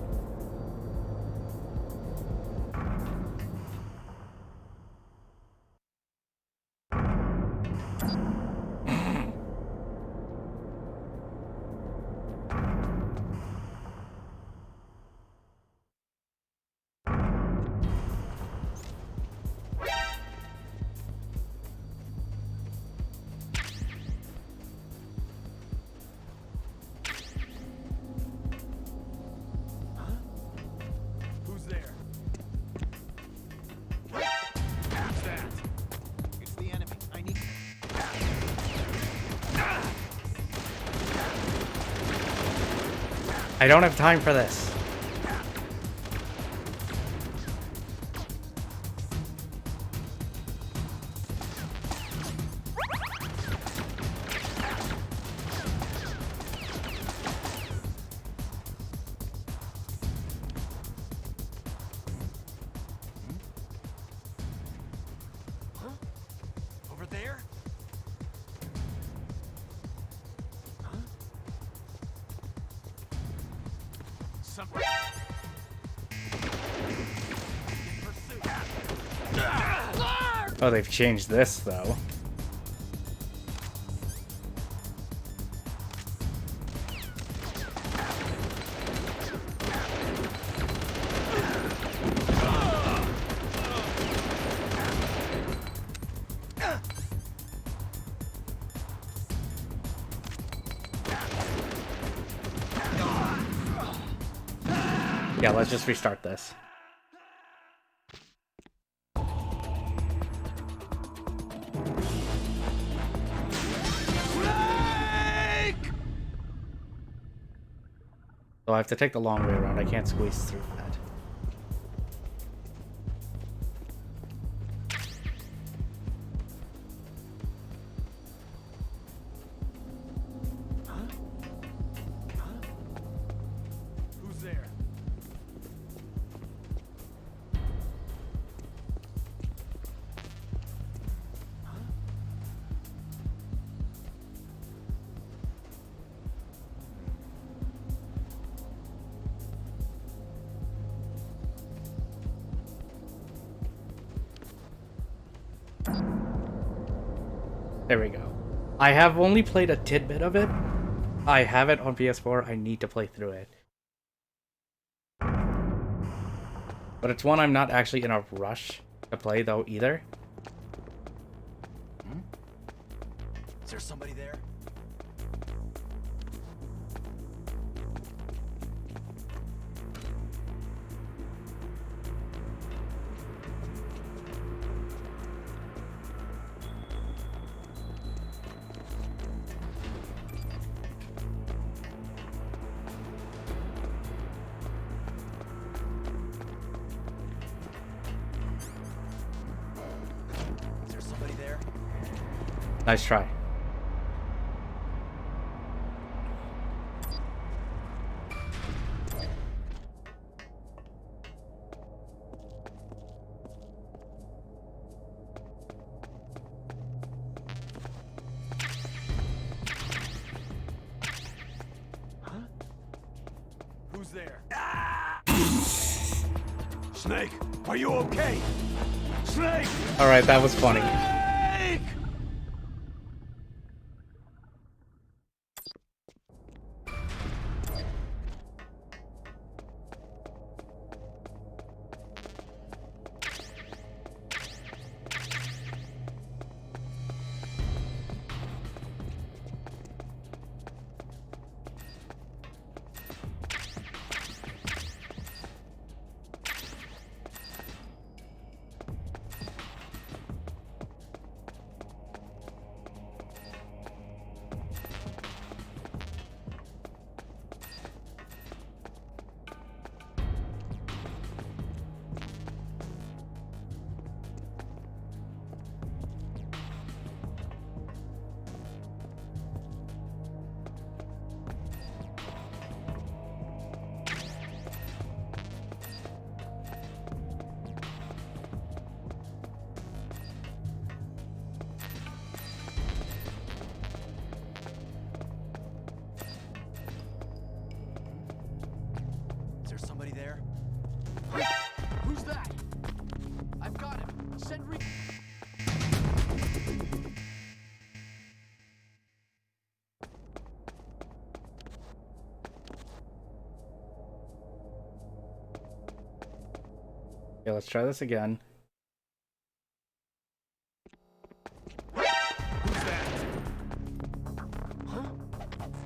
I don't have time for this. Over there? Oh, they've changed this though. Yeah, let's just restart this. So I have to take the long way around. I can't squeeze through that. Who's there? There we go. I have only played a tidbit of it. I have it on PS4. I need to play through it. But it's one I'm not actually in a rush to play though either. Is there somebody there? Is there somebody there? Nice try. Who's there? Snake, are you okay? Snake! Alright, that was funny. Snake! Is there somebody there? Who's that? I've got him. Send re- Okay, let's try this again.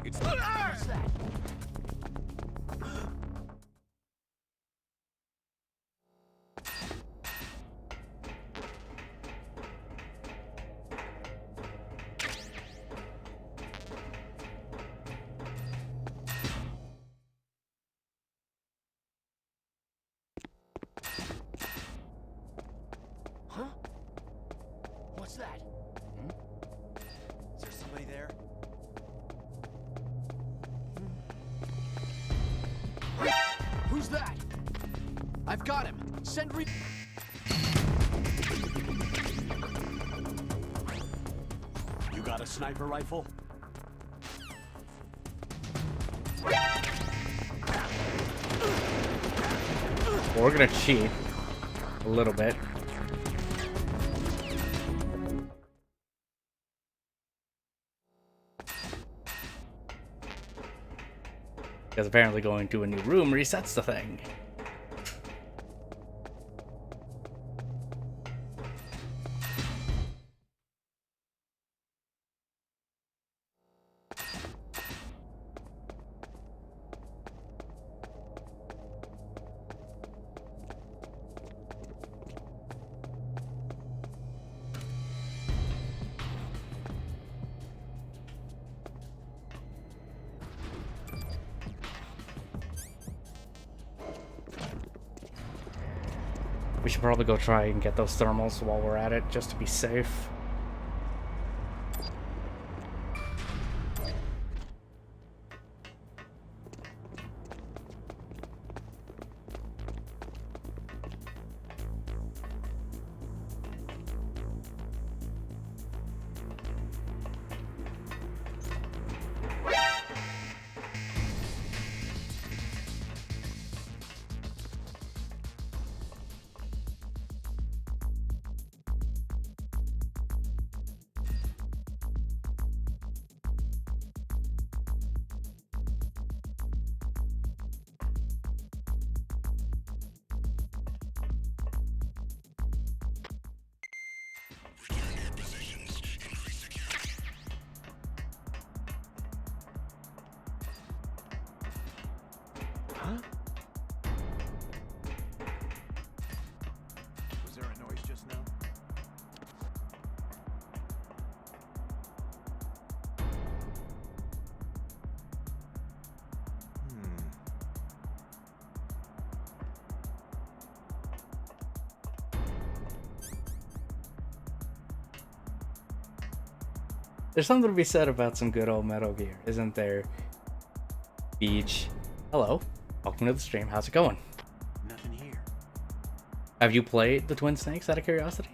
It's Huh? What's that? Is there somebody there? Who's that? I've got him. Send re- You got a sniper rifle? We're gonna cheat a little bit. Because apparently going to a new room resets the thing. We should probably go try and get those thermals while we're at it, just to be safe. Was there a noise just now? There's something to be said about some good old Metal Gear, isn't there? Beach. Hello. Welcome to the stream. How's it going? Nothing here. Have you played the Twin Snakes out of curiosity?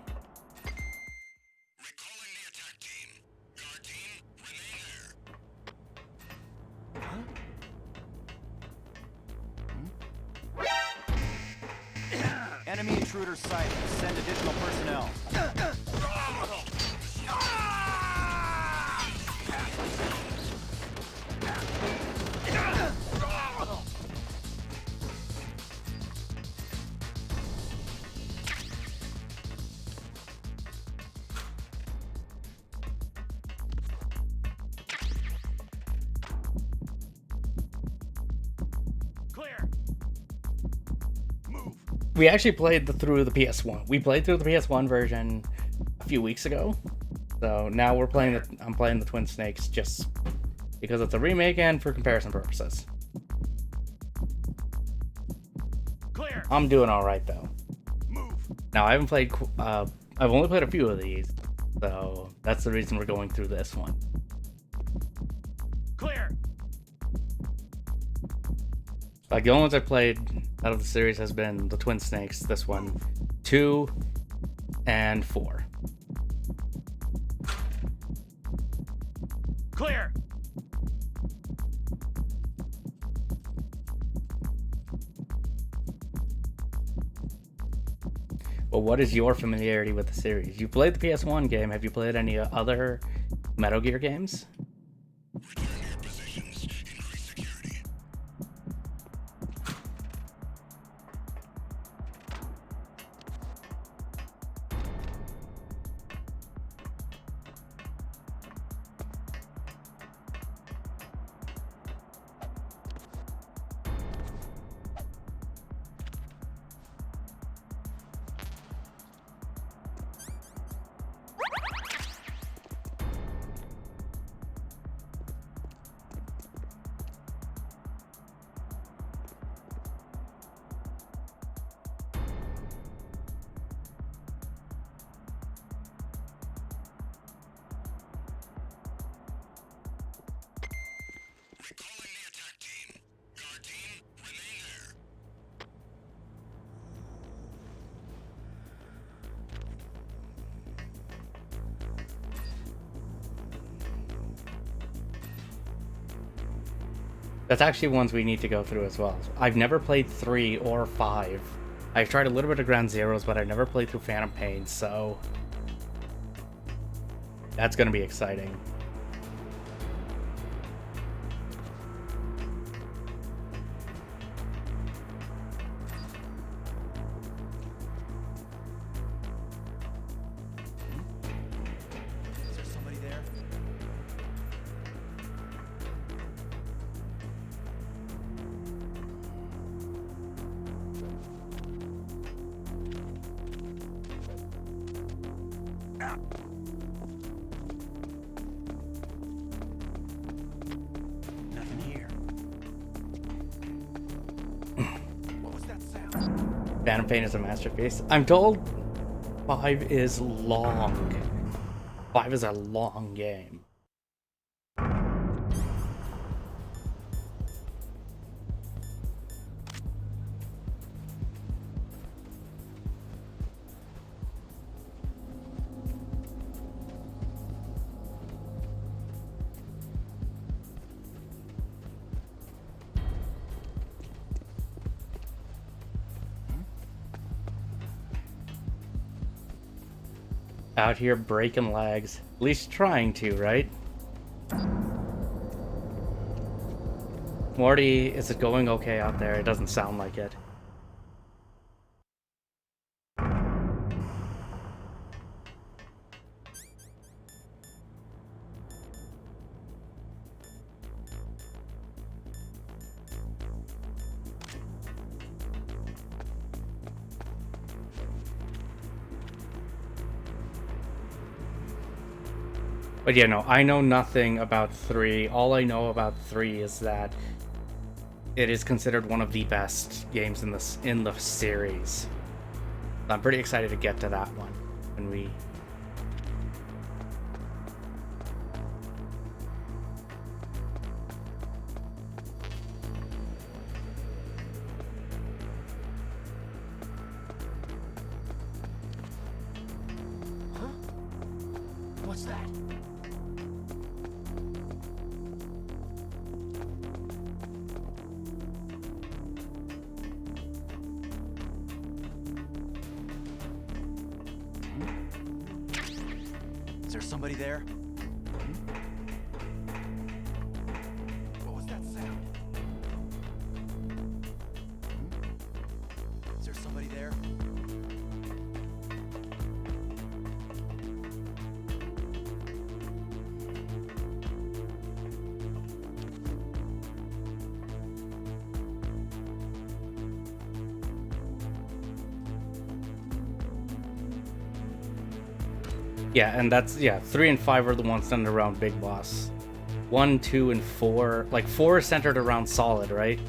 Enemy intruder sighted. Send additional personnel. We actually played through the PS1. We played through the PS1 version a few weeks ago. So now we're playing I'm playing the Twin Snakes just because it's a remake and for comparison purposes. Clear. I'm doing all right though. Move. Now I haven't played. I've only played a few of these, so that's the reason we're going through this one. Clear. Like the only ones I played out of the series has been the Twin Snakes, this one, 2, and 4. Clear. But what is your familiarity with the series? You played the PS1 game. Have you played any other Metal Gear games? That's actually ones we need to go through as well. I've never played 3 or 5. I've tried a little bit of Ground Zeroes, but I've never played through Phantom Pain, so that's going to be exciting. Is there somebody there? Nothing here. What was that sound? Phantom Pain is a masterpiece. I'm told 5 is long. 5 is a long game. Out here breaking legs. At least trying to, right? Morty, is it going okay out there? It doesn't sound like it. But yeah, no, I know nothing about 3. All I know about 3 is that it is considered one of the best games in the series. I'm pretty excited to get to that one when we... Huh? What's that? Is there somebody there? What was that sound? Is there somebody there? Yeah, and that's, yeah, 3 and 5 are the ones centered around Big Boss. 1, 2, and 4, like 4 is centered around Solid, right?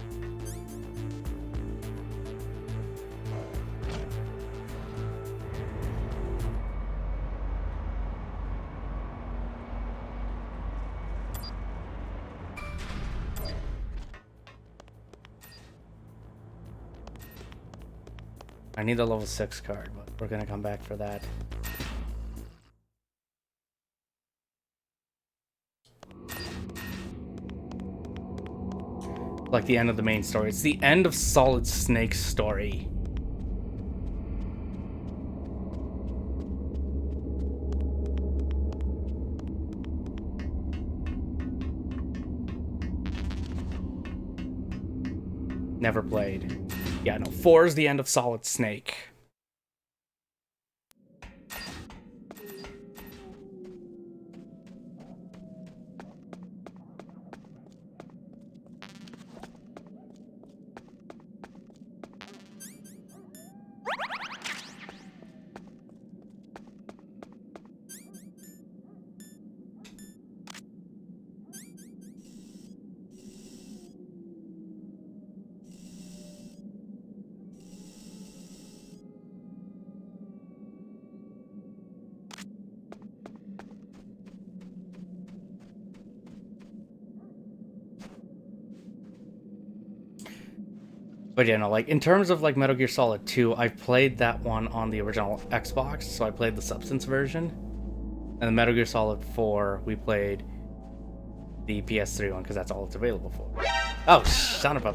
I need the level 6 card, but we're gonna come back for that. Like the end of the main story. It's the end of Solid Snake's story. Never played. Yeah, no, 4 is the end of Solid Snake. But yeah, no, like in terms of like Metal Gear Solid 2, I played that one on the original Xbox, so I played the Substance version. And the Metal Gear Solid 4, we played the PS3 one because that's all it's available for. Oh, son of a...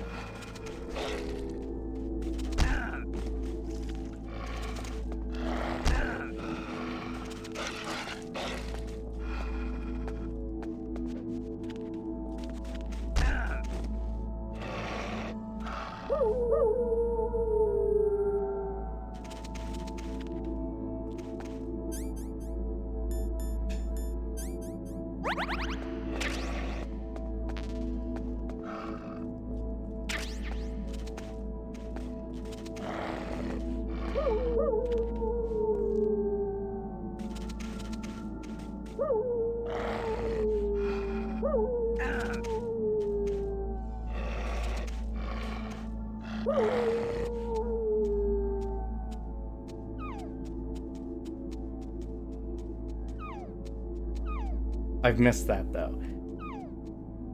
I've missed that though.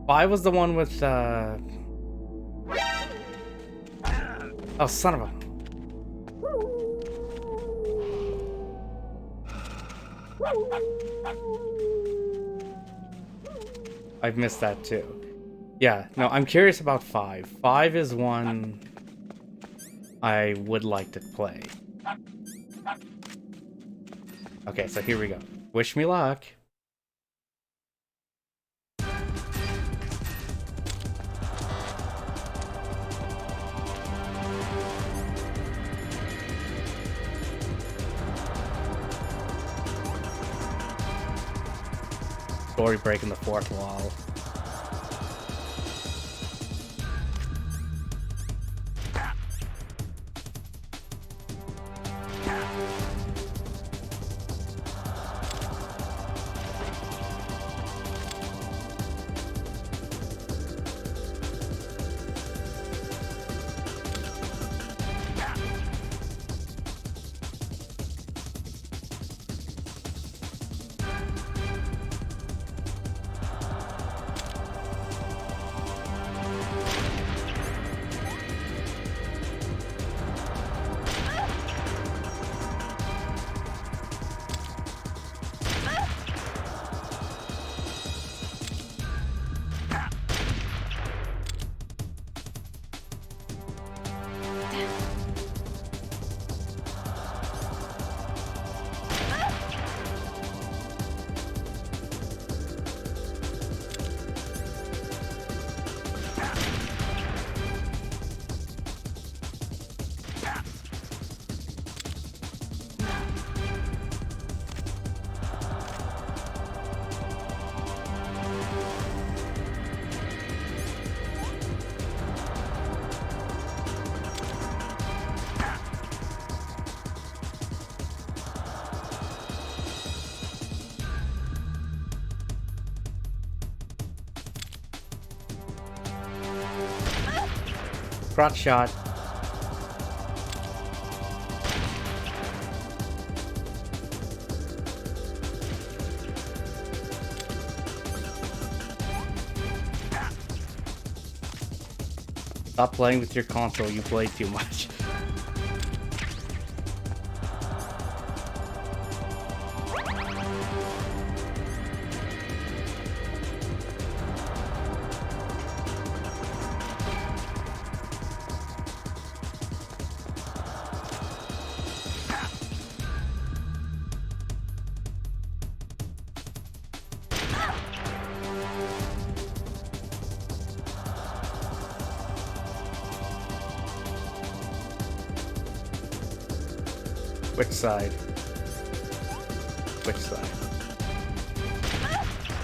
5 was the one with oh, son of a... I've missed that too. Yeah, no, I'm curious about 5. 5 is one I would like to play. Okay, so here we go. Wish me luck. Story breaking the fourth wall. Crotch shot. Stop playing with your console, you play too much. Which side? Which side?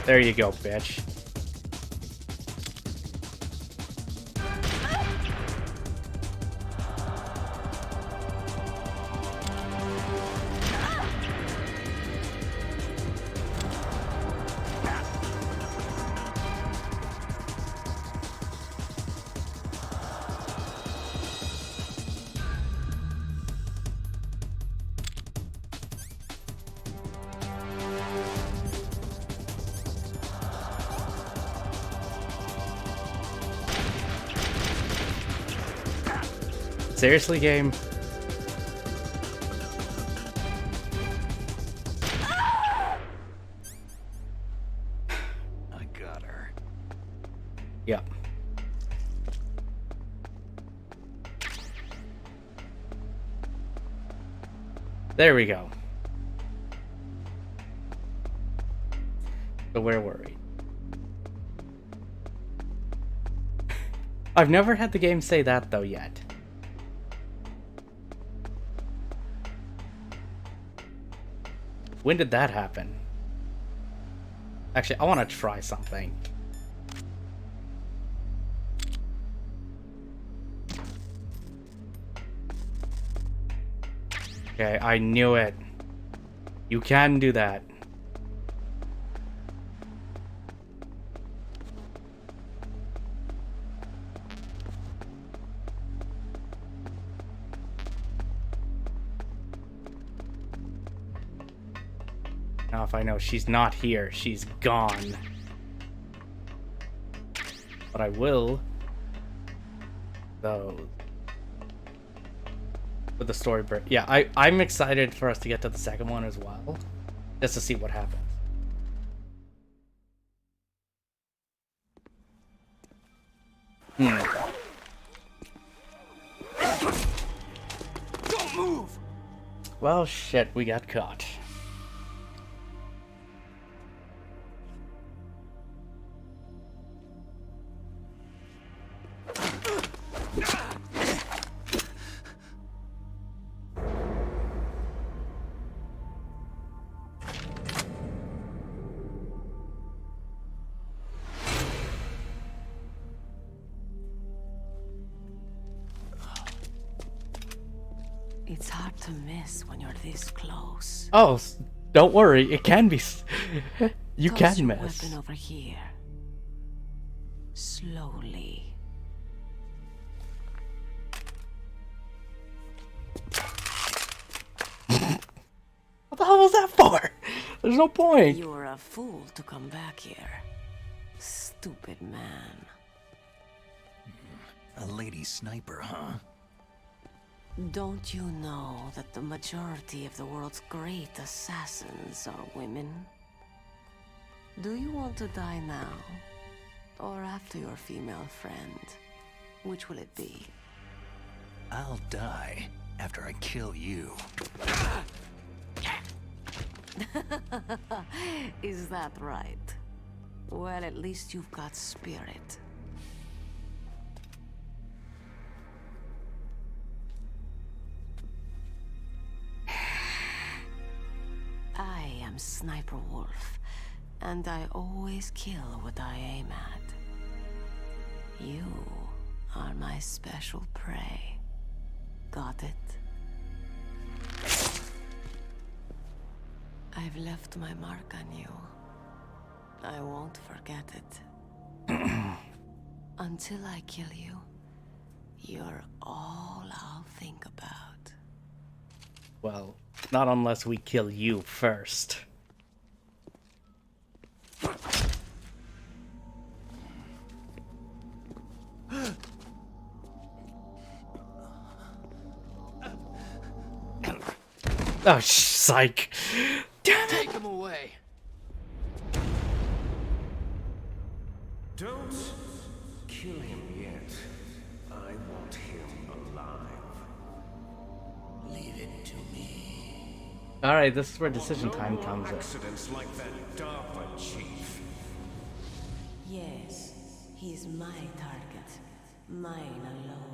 There you go, bitch. Seriously, game? I got her. Yep. There we go. So where were we? I've never had the game say that though yet. When did that happen? Actually, I want to try something. Okay, I knew it. You can do that. Now if I know she's not here, she's gone. But I will, though, with the story break. Yeah, I'm excited for us to get to the second one as well, just to see what happens. Don't move! Well, shit, we got caught. It's hard to miss when you're this close. Oh, don't worry, it can be. You Toss can your miss. weapon over here. Slowly. What the hell was that for? There's no point. You're a fool to come back here. Stupid man. A lady sniper, huh? Don't you know that the majority of the world's great assassins are women? Do you want to die now? Or after your female friend? Which will it be? I'll die after I kill you. Is that right? Well, at least you've got spirit. I am Sniper Wolf, and I always kill what I aim at. You are my special prey. Got it? I've left my mark on you. I won't forget it. Until I kill you, you're all I'll think about. Well, not unless we kill you first. Oh, psych. Damn it. Take him away. Don't kill him yet. I want him alive. Leave it to me. Alright, this is where decision time comes in. Accidents like that DARPA chief. Yes, he's my target. Mine alone.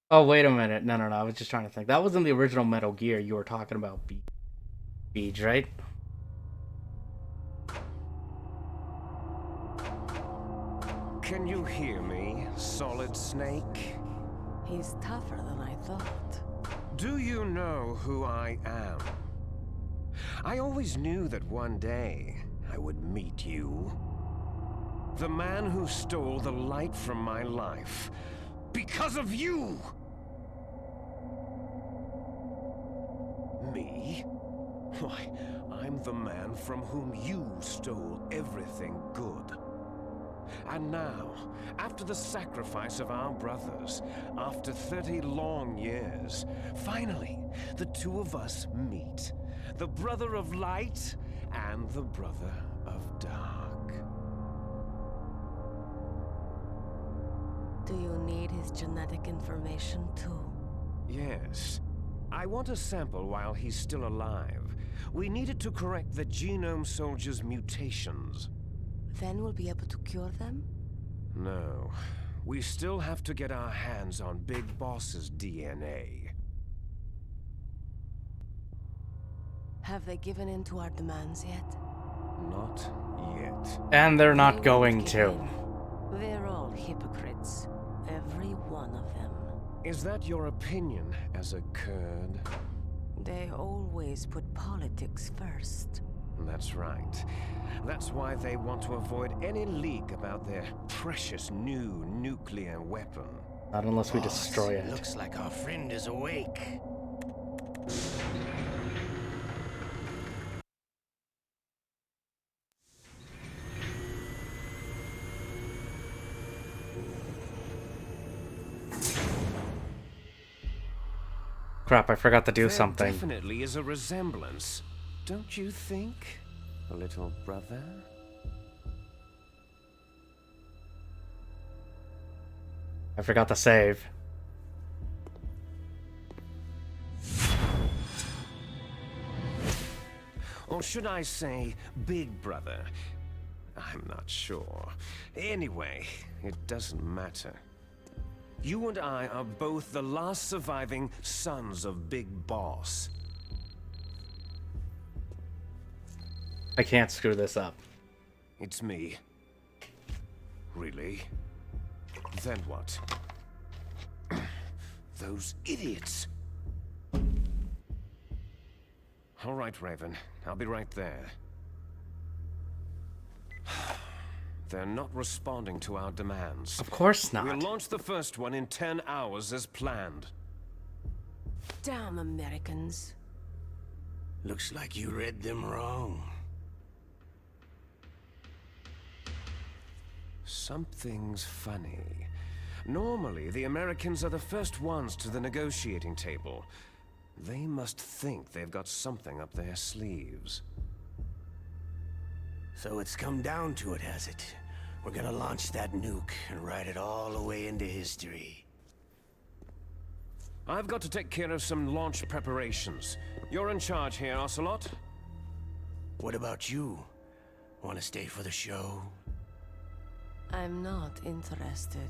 Oh, wait a minute. No, I was just trying to think. That wasn't the original Metal Gear. You were talking about Beej, right? Can you hear me, Solid Snake? He's tougher than I thought. Do you know who I am? I always knew that one day I would meet you. The man who stole the light from my life. Because of you! Me? Why, I'm the man from whom you stole everything good. And now, after the sacrifice of our brothers, after 30 long years, finally, the two of us meet. The brother of light and the brother of dark. Do you need his genetic information too? Yes. I want a sample while he's still alive. We need it to correct the Genome Soldier's mutations. Then we'll be able to cure them? No. We still have to get our hands on Big Boss's DNA. Have they given in to our demands yet? Not yet. And they're not going to. They're all hypocrites. Every one of them. Is that your opinion as a Kurd? They always put politics first. That's right. That's why they want to avoid any leak about their precious new nuclear weapon. Not unless we destroy it. Looks like our friend is awake. Crap, I forgot to do There something. Definitely is a resemblance, don't you think, little brother? I forgot to save. Or should I say, big brother? I'm not sure. Anyway, it doesn't matter. You and I are both the last surviving sons of Big Boss. I can't screw this up. It's me. Really? Then what? Those idiots! All right, Raven. I'll be right there. They're not responding to our demands. Of course not. We'll launch the first one in 10 hours as planned. Damn Americans. Looks like you read them wrong. Something's funny. Normally, the Americans are the first ones to the negotiating table. They must think they've got something up their sleeves. So it's come down to it, has it? We're gonna launch that nuke and write it all the way into history. I've got to take care of some launch preparations. You're in charge here, Ocelot. What about you? Want to stay for the show? I'm not interested.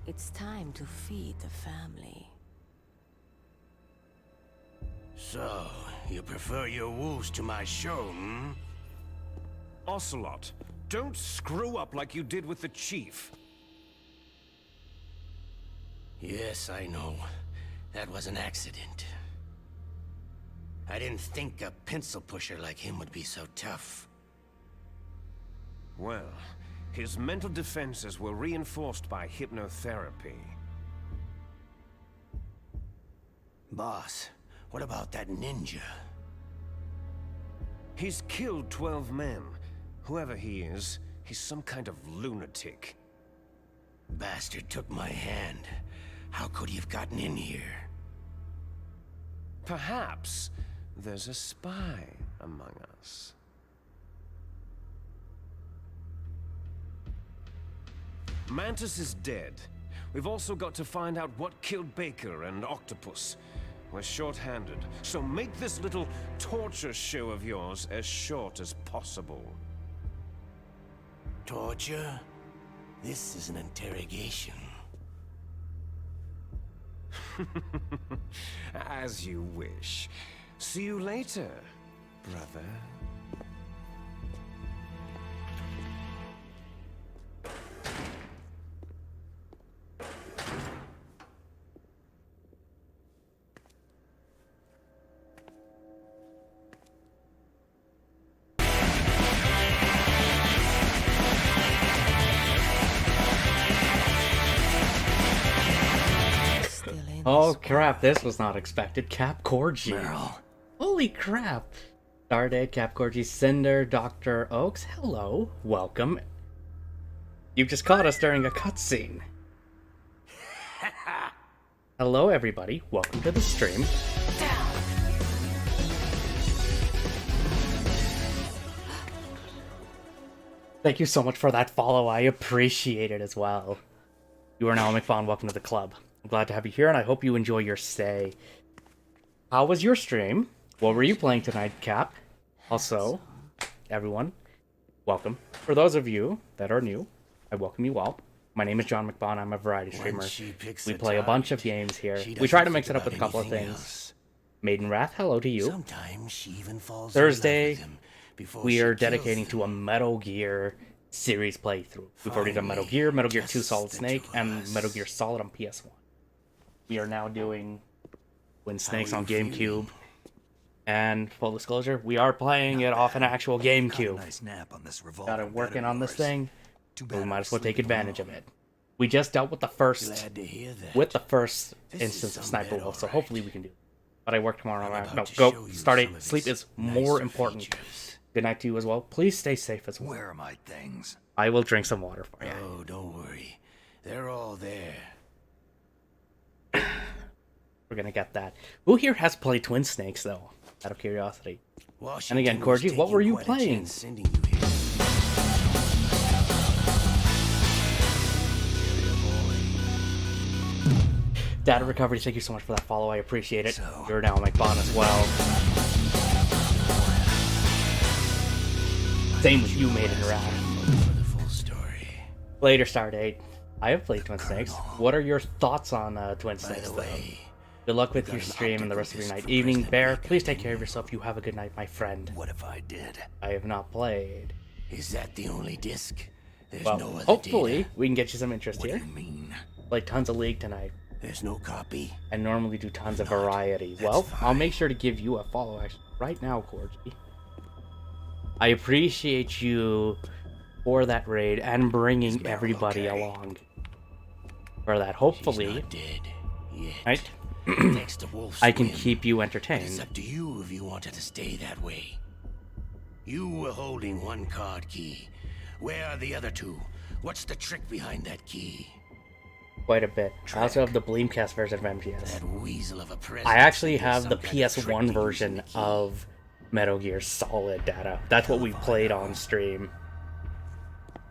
It's time to feed the family. So, you prefer your wolves to my show, hmm? Ocelot, don't screw up like you did with the Chief. Yes, I know. That was an accident. I didn't think a pencil pusher like him would be so tough. Well, his mental defenses were reinforced by hypnotherapy. Boss, what about that ninja? He's killed 12 men. Whoever he is, he's some kind of lunatic. Bastard took my hand. How could he have gotten in here? Perhaps there's a spy among us. Mantis is dead. We've also got to find out what killed Baker and Octopus. We're short-handed, so make this little torture show of yours as short as possible. Torture? This is an interrogation. As you wish. See you later, brother. Oh crap, this was not expected. Cap Corgi. Meryl. Holy crap. Stardate, Cap Corgi, Cinder, Dr. Oaks. Hello. Welcome. You've just caught us during a cutscene. Hello everybody. Welcome to the stream. Thank you so much for that follow. I appreciate it as well. You are now McFawn. Welcome to the club. I'm glad to have you here, and I hope you enjoy your stay. How was your stream? What were you playing tonight, Cap? Also, everyone, welcome. For those of you that are new, I welcome you all. My name is John McBaugh. I'm a variety streamer. We play a bunch of games here. We try to mix it up with a couple of things. Maiden Wrath, hello to you. Sometimes she even falls Thursday, in love with him before we she are kills dedicating him. to a Metal Gear series playthrough. We've already done Metal Gear 2 Solid Snake, and Metal Gear Solid on PS1. We are now doing Twin Snakes on GameCube. And full disclosure, we are playing it off an actual GameCube. Nice nap on this Got it working on this thing. Too We bad might I'm as well take sleeping advantage of alone. it. We just dealt with the first Glad to hear that. instance This is of some Sniper bit Wolf, so alright. hopefully we can do it. But I work tomorrow. I'm about No, to go. show you Start some it. of Sleep its is more nicer important. features. Good night to you as well. Please stay safe as well. Where are my things? I will drink some water for you. Oh, don't worry. They're all there. We're gonna get that. Who here has played Twin Snakes though? Out of curiosity. Washington And again, was Corgi, what taking were you quite a playing? chance sending you here. Data Recovery, thank you so much for that follow. I appreciate it. You're now my bot as well. Same with you, Maiden Wrath. Later, Stardate. I have played Twin Snakes. What are your thoughts on Twin Snakes, though? Good luck with your stream and the rest of your night. Evening, Bear, please take care of yourself. You have a good night, my friend. What if I did? I have not played. Is that the only disc? There's Well, no other hopefully data. we can get you some interest here. Play tons of League tonight. There's no copy. I normally do tons of variety. Well, I'll make sure to give you a follow actually right now, Corgi. I appreciate you for that raid and bringing everybody along for that. Hopefully, right? Thanks to Wolf's I can win. keep you But it's entertained. up to you if you wanted to stay that way. You were holding one card key. Where are the other two? What's the trick behind that key? Quite a bit. I also have the Bleamcast version of MGS. That weasel of a president. I actually sent us have some the kind of trick PS1 to version using the key. of Metal Gear Solid Data. That's what we played on stream.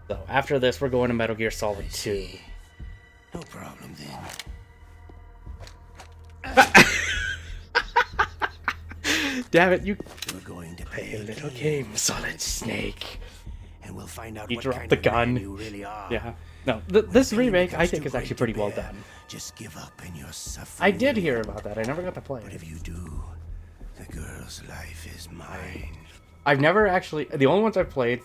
So after this, we're going to Metal Gear Solid 2. No problem then. Damn it, you We're going to play play a little game, Solid Snake. and we'll find out You what dropped kind the of man gun. you really are. Yeah. No, this When remake pain I becomes think too is actually great to pretty well bear, done. Just give up in your suffering. I did hear about that. I never got to play But it. if you do, the girl's life is mine. I've never actually. The only ones I've played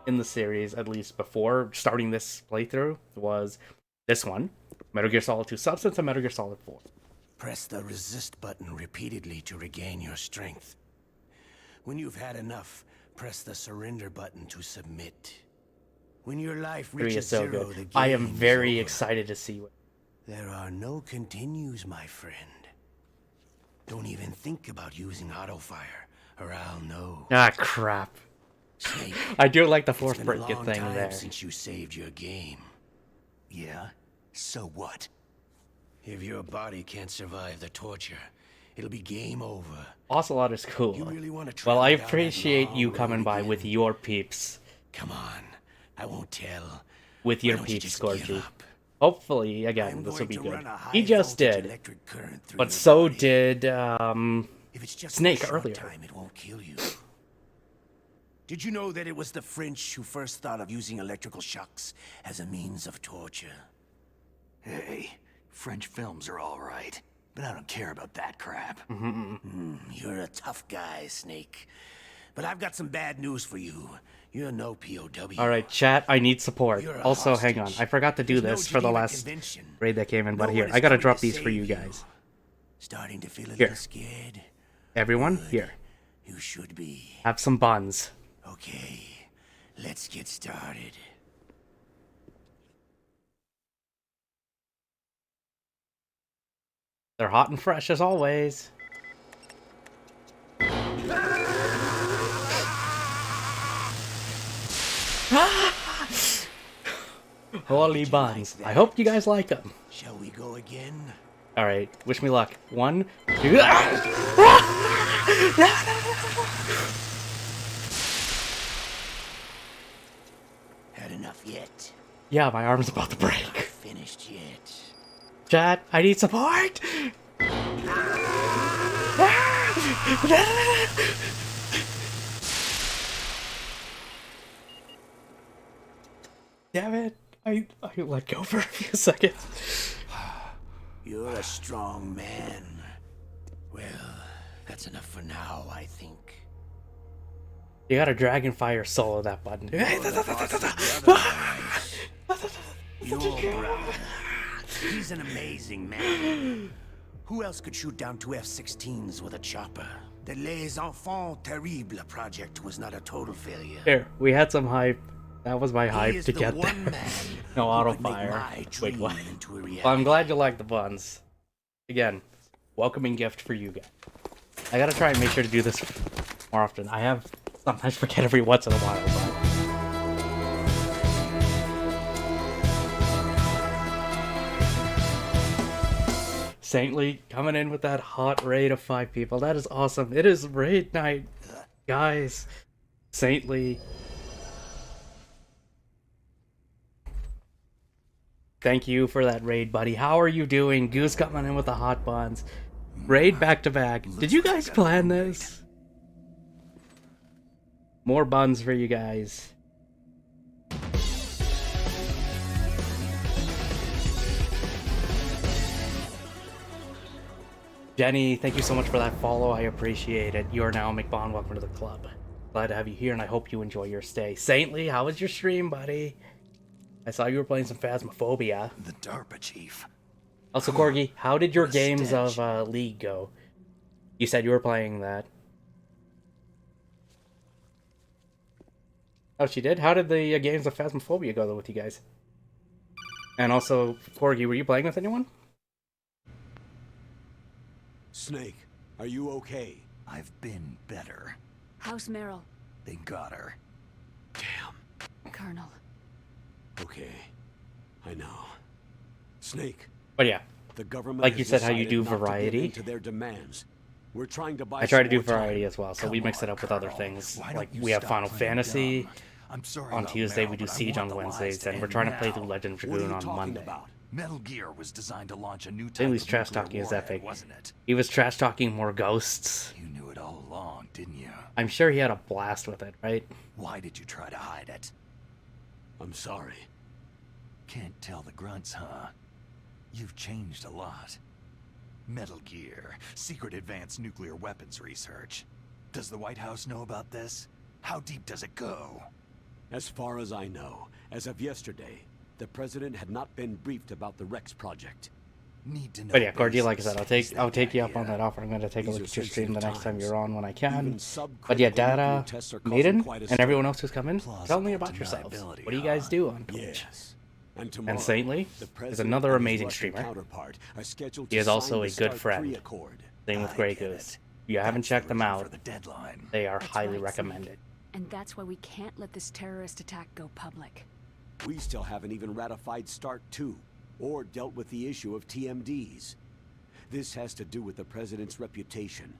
in the series, at least before starting this playthrough, was this one, Metal Gear Solid 2 Substance, and Metal Gear Solid 4. Press the resist button repeatedly to regain your strength. When you've had enough, press the surrender button to submit. When your life 3 reaches is so zero, good. the I am game's very over. excited to see what. There are no continues, my friend. Don't even think about using auto fire, or I'll know. Ah, crap. Snake, I do like the it's force been a break long thing time there. since you saved your game. Yeah? So what? If your body can't survive the torture, it'll be game over. Ocelot is cool. You really wanna Well, travel I down that appreciate you long coming road by again? with your peeps. Come on, I won't tell. With Why your don't you peeps, just give Scorgy. up? Hopefully, again, I'm this will going be to good. run a He just high-voltage did. electric current through But your so body. did If it's just Snake for a short earlier. time, it won't kill you. Did you know that it was the French who first thought of using electrical shocks as a means of torture? Hey, French films are all right, but I don't care about that crap. You're a tough guy, Snake. But I've got some bad news for you. You're no POW. Alright, chat, I need support. You're a Also, hang on. hostage. I forgot to do There's no this for the Geneva last Convention. raid that came in, but No here, one is I gotta coming drop to these for save you you. guys. Starting to feel a Here. little scared? Everyone, here. You should be. Have some buns. Okay, let's get started. They're hot and fresh as always. Holy buns. I hope you guys like them. Shall we go again? Alright, wish me luck. 1, 2. Had enough yet? Yeah, my arm's about to break. Finished yet? Chat, I need support! Damn it. I let go for a few seconds. You're a strong man. Well, that's enough for now, I think. You gotta Dragonfire solo that button. Your brother. He's an amazing man. Who else could shoot down 2 F-16s with a chopper? The Les Enfants Terribles project was not a total failure. Here, we had some hype. That was my He hype is to the get one there. man No who auto could make fire. my Wait, what? dream into a reality. Well, I'm glad you like the buns. Again, welcoming gift for you guys. I gotta try and make sure to do this more often. I have sometimes forget every once in a while, but Saintly coming in with that hot raid of 5 people. That is awesome. It is raid night, guys. Saintly. Thank you for that raid, buddy. How are you doing? Goose coming in with the hot buns. Raid back to back. Did you guys plan this? More buns for you guys. Jenny, thank you so much for that follow. I appreciate it. You are now McBond. Welcome to the club. Glad to have you here, and I hope you enjoy your stay. Saintly, how was your stream, buddy? I saw you were playing some Phasmophobia. The DARPA chief. Also, Corgi, how did your What a games stench. of League go? You said you were playing that. Oh, she did? How did the games of Phasmophobia go, though, with you guys? And also, Corgi, were you playing with anyone? Snake, are you okay? I've been better. How's Meryl? They got her. Colonel. Okay. I know. Snake. But yeah, The government like you has said, how you decided do not to give variety. in to their demands. We're trying to buy I try to some do more time. variety as well, so we mix it up with other things. Like, we have Final Fantasy. I'm sorry On about Tuesday, Meryl, we do but I Siege want on the lies Wednesdays, to and we're end trying to play now. through Legend of What are Dragoon you on talking Monday. about? Metal Gear was designed to launch a new type Saintly's of trash nuclear talking is warhead, epic. wasn't it? He was trash talking more ghosts. You knew it all along, didn't you? I'm sure he had a blast with it, right? Why did you try to hide it? I'm sorry. Can't tell the grunts, huh? You've changed a lot. Metal Gear, secret advanced nuclear weapons research. Does the White House know about this? How deep does it go? As far as I know, as of yesterday, the president had not been briefed about the Rex project. Need to know. But yeah, Cordy, like I basics. said, I'll take you up on that offer. I'm going to take a These look are at your stream the sensitive next time times. you're on when I can. Even But yeah, subcritical Data, nuclear tests are causing Maiden, quite a and stir. everyone else who's come in, tell me Plausible about yourselves. deniability, What do you guys huh? do on Twitch? Yes. And tomorrow, And Saintly the is president another and his amazing Russian streamer. counterpart are scheduled He to is also sign a the good START friend. III Accord. Same with I Grey get Goose. it. If you haven't That's checked the them reason out, for the deadline. they are That's highly right, recommended. And that's why we can't let this terrorist attack go public. We still haven't even ratified START 2 or dealt with the issue of TMDs. This has to do with the president's reputation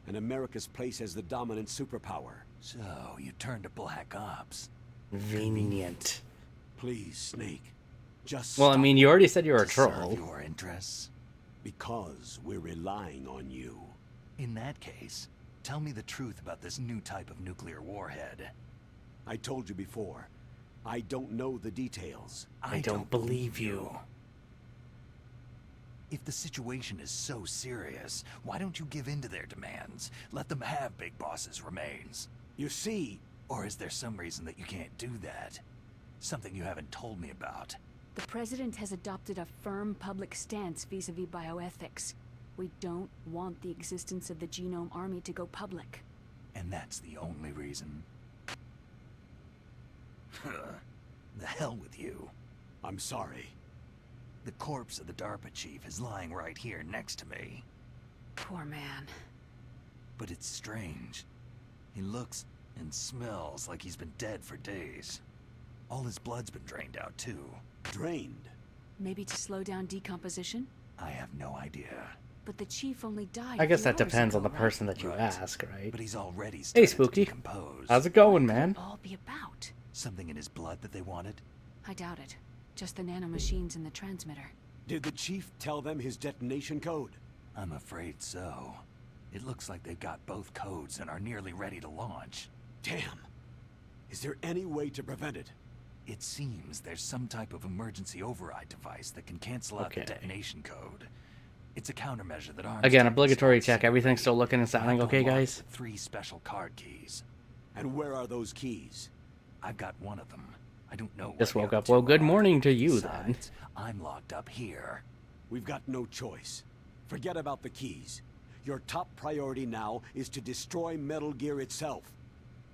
and America's place as the dominant superpower. So, you turned to Black Ops. Convenient. Please, Snake. Just Well, I stop mean, you already said you were a To serve troll. your interests. because we're relying on you. In that case, tell me the truth about this new type of nuclear warhead. I told you before, I don't know the details. I don't believe you. If the situation is so serious, why don't you give in to their demands? Let them have Big Boss's remains. You see, Or is there some reason that you can't do that? Something you haven't told me about. The president has adopted a firm public stance vis-a-vis bioethics. We don't want the existence of the Genome Army to go public. And that's the only reason. The hell with you. I'm sorry. The corpse of the DARPA chief is lying right here next to me. Poor man. But it's strange. He looks and smells like he's been dead for days. All his blood's been drained out too. Drained? Maybe to slow down decomposition? I have no idea. But the chief only died. I guess a few that hours depends ago, on the right? person that you ask, right? But he's already Hey, started Spooky. to decompose. How's it going, man? All be about. Something in his blood that they wanted? I doubt it. Just the nanomachines in the transmitter. Did the chief tell them his detonation code? I'm afraid so. It looks like they've got both codes and are nearly ready to launch. Damn. Is there any way to prevent it? It seems there's some type of emergency override device that can cancel out the detonation code. It's a countermeasure that arms Again, terrorists obligatory don't check. see. Everything's still looking and sounding okay, guys? 3 special card keys. And where are those keys? I've got one of them. I don't know. Just where woke the up. other Well, two good are. morning to you, then. Besides, I'm locked up here. We've got no choice. Forget about the keys. Your top priority now is to destroy Metal Gear itself.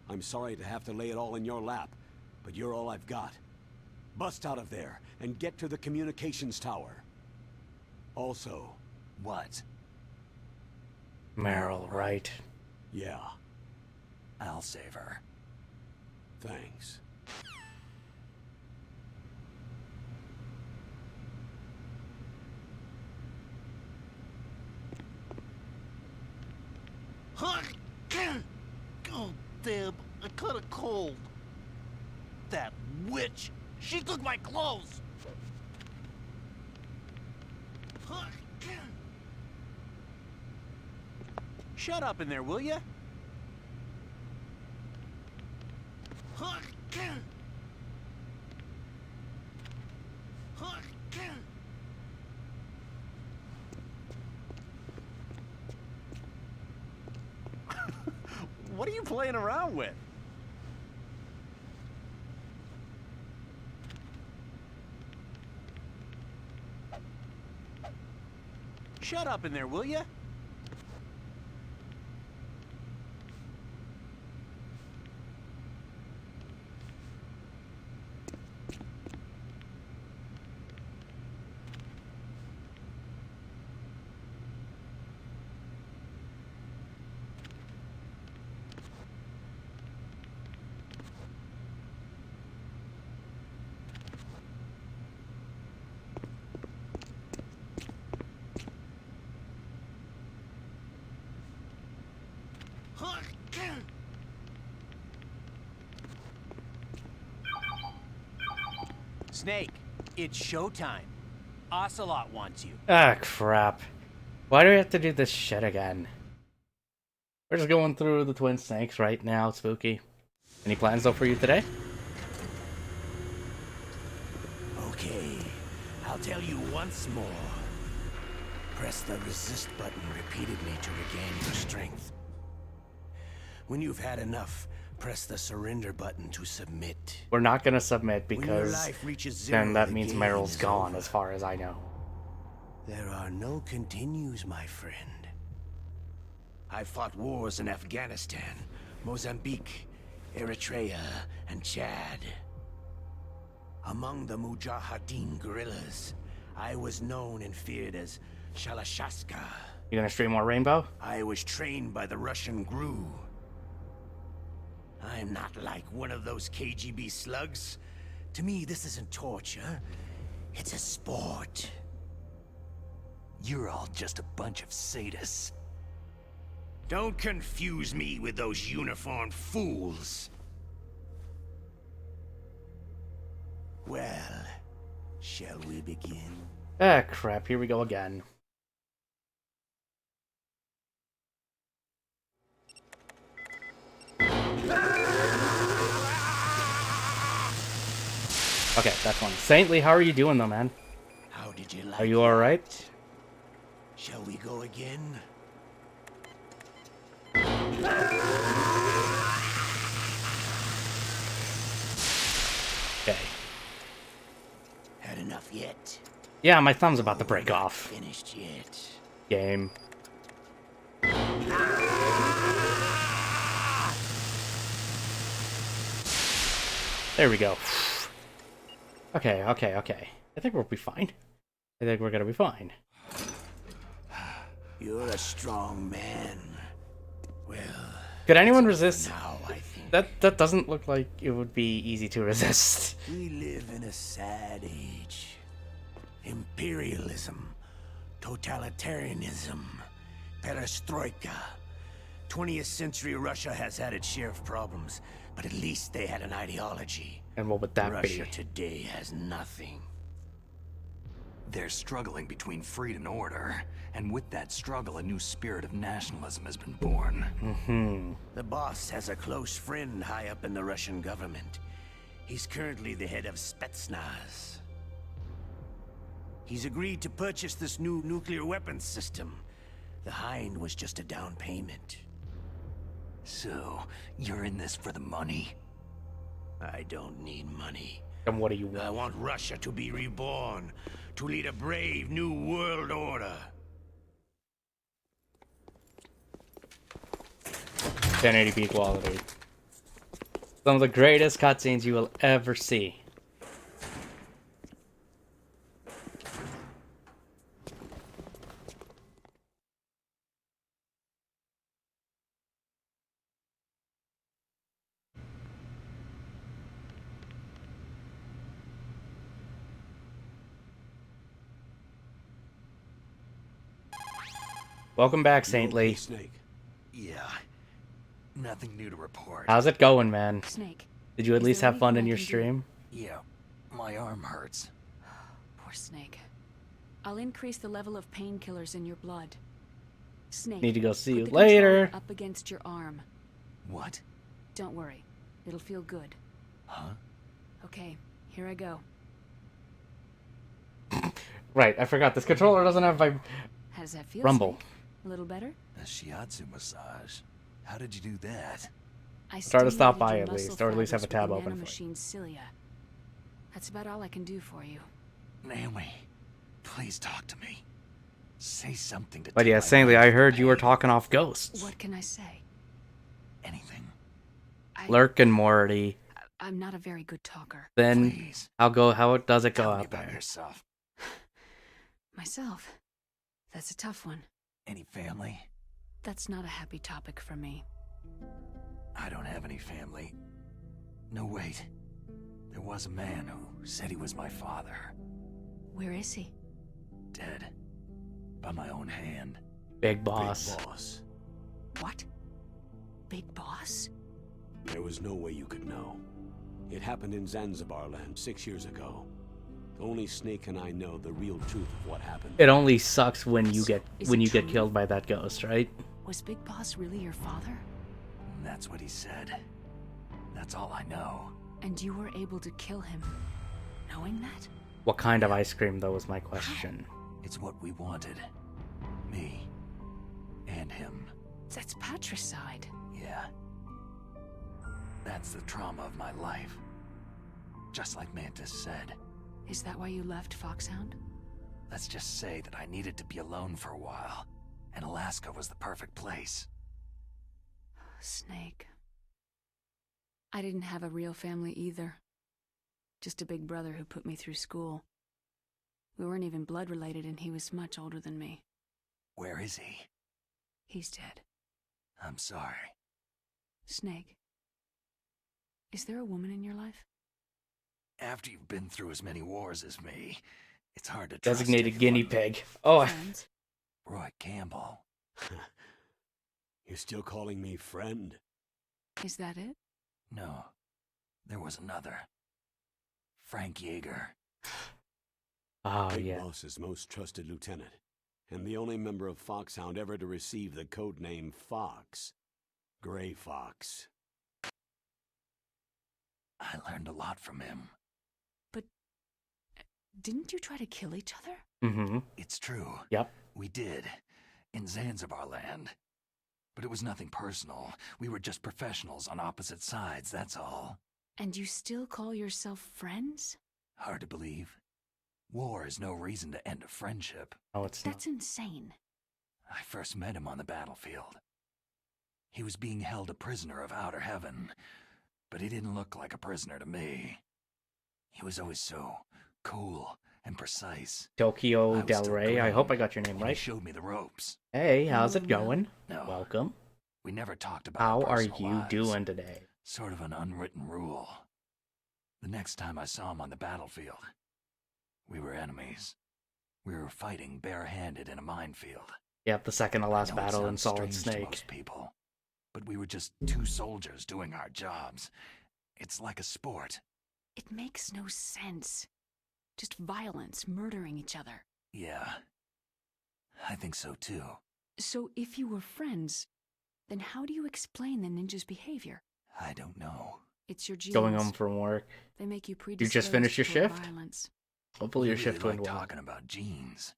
I'm sorry to have to lay it all in your lap, but you're all I've got. Bust out of there and get to the communications tower. Also... What? Meryl, right? Yeah. I'll save her. Thanks. Oh, damn, I caught a cold. That witch, she took my clothes. Shut up in there, will ya? What are you playing around with? Shut up in there, will ya? Snake, it's showtime. Ocelot wants you. Ah, crap. Why do we have to do this shit again? We're just going through the Twin Snakes right now, Spooky. Any plans, though, for you today? Okay, I'll tell you once more. Press the resist button repeatedly to regain your strength. When you've had enough, press the surrender button to submit. We're not gonna submit When your because life reaches zero, then that the means game Meryl's is gone, over. as far as I know. There are no continues, my friend. I fought wars in Afghanistan, Mozambique, Eritrea, and Chad. Among the Mujahideen guerrillas, I was known and feared as Shalashaska. You gonna stream more Rainbow? I was trained by the Russian GRU. I'm not like one of those KGB slugs. To me, this isn't torture. It's a sport. You're all just a bunch of sadists. Don't confuse me with those uniformed fools. Well, shall we begin? Ah, crap. Here we go again. Okay, that's one. Saintly, how are you doing, though, man? How did you like Are you alright? Shall we go again? Okay. Had enough yet? Yeah, my thumb's about to break off. Finished yet? Game. There we go. Okay. I think we'll be fine. I think we're gonna be fine. You're a strong man. Well, Could anyone resist? now I think That doesn't look like it would be easy to resist. we live in a sad age. Imperialism, totalitarianism, perestroika. 20th century Russia has had its share of problems, but at least they had an ideology. And what would that Russia be? today has nothing. They're struggling between freedom and order, and with that struggle, a new spirit of nationalism has been born. The boss has a close friend high up in the Russian government. He's currently the head of Spetsnaz. He's agreed to purchase this new nuclear weapons system. The Hind was just a down payment. So, you're in this for the money? I don't need money. And what do you I want Russia to be reborn, to lead a brave new world order. 1080p quality. Some of the greatest cutscenes you will ever see. Welcome back, Saintly. Snake. Yeah. Nothing new to report. How's it going, man? Snake. Did you at Is least there have fun in anything I your can do? stream? Yeah, my arm hurts. Poor Snake. I'll increase the level of painkillers in your blood. Snake. Need to go see put you the controller later. Up against your arm. What? Don't worry. It'll feel good. Huh? Okay, here I go. Right, I forgot. This controller doesn't have How does that feel? rumble. Snake? A little better? A shiatsu massage. How did you do that? I Try to stop stimulated by your at least, muscle or at least have a fibers tab with the open for it. nanomachine cilia. That's about all I can do for you. Naomi, please talk to me. Say something to But take yeah, my Saintly, mind I from heard you were pain. talking off ghosts. What can I say? Anything. Lurk and Morty. I'm not a very good talker. Then Please. how does it go Tell me out about there? yourself. Myself. That's a tough one. Any family? That's not a happy topic for me. I don't have any family. No, wait. There was a man who said he was my father. Where is he? Dead. By my own hand. Big boss. Big boss. What? Big boss? There was no way you could know. It happened in Zanzibar land 6 years ago. Only Snake and I know the real truth of what happened. It only sucks when you get Is when it you get true? killed by that ghost, right? Was Big Boss really your father? That's what he said. That's all I know. And you were able to kill him, knowing that? What kind of ice cream, though, was my question. It's what we wanted. Me. And him. That's patricide. Yeah. That's the trauma of my life. Just like Mantis said. Is that why you left Foxhound? Let's just say that I needed to be alone for a while, and Alaska was the perfect place. Snake. I didn't have a real family either. Just a big brother who put me through school. We weren't even blood related, and he was much older than me. Where is he? He's dead. I'm sorry. Snake. Is there a woman in your life? After you've been through as many wars as me, it's hard to trust Designated anyone. guinea pig. Oh, Friends? Roy Campbell. You're still calling me friend? Is that it? No. There was another. Frank Yeager. oh Big yeah. Boss's most trusted lieutenant, and the only member of Foxhound ever to receive the code name Fox. Gray Fox. I learned a lot from him. Didn't you try to kill each other? Mm-hmm. It's true. Yep. We did. In Zanzibar land. But it was nothing personal. We were just professionals on opposite sides, that's all. And you still call yourself friends? Hard to believe. War is no reason to end a friendship. Oh, it's not. That's insane. I first met him on the battlefield. He was being held a prisoner of outer heaven, but he didn't look like a prisoner to me. He was always so cool and precise. Tokyo I was Del still Rey. I green, hope I got your name and he right. showed me the ropes. Hey, how's it going? No. Welcome. We never talked about How our are personal you lives. doing today? Sort of an unwritten rule. The next time I saw him on the battlefield, we were enemies. We were fighting barehanded in a minefield. Yep, the second to last I know it battle in sounds Solid strange to Snake. most people, but we were just two soldiers doing our jobs. It's like a sport. It makes no sense. Just violence, murdering each other. Yeah, I think so too. So if you were friends, then how do you explain the ninja's behavior? I don't know. It's your genes. Going home from work. They make you You predisposed just finished your toward shift? violence. Hopefully your We shift really went like well. talking about genes.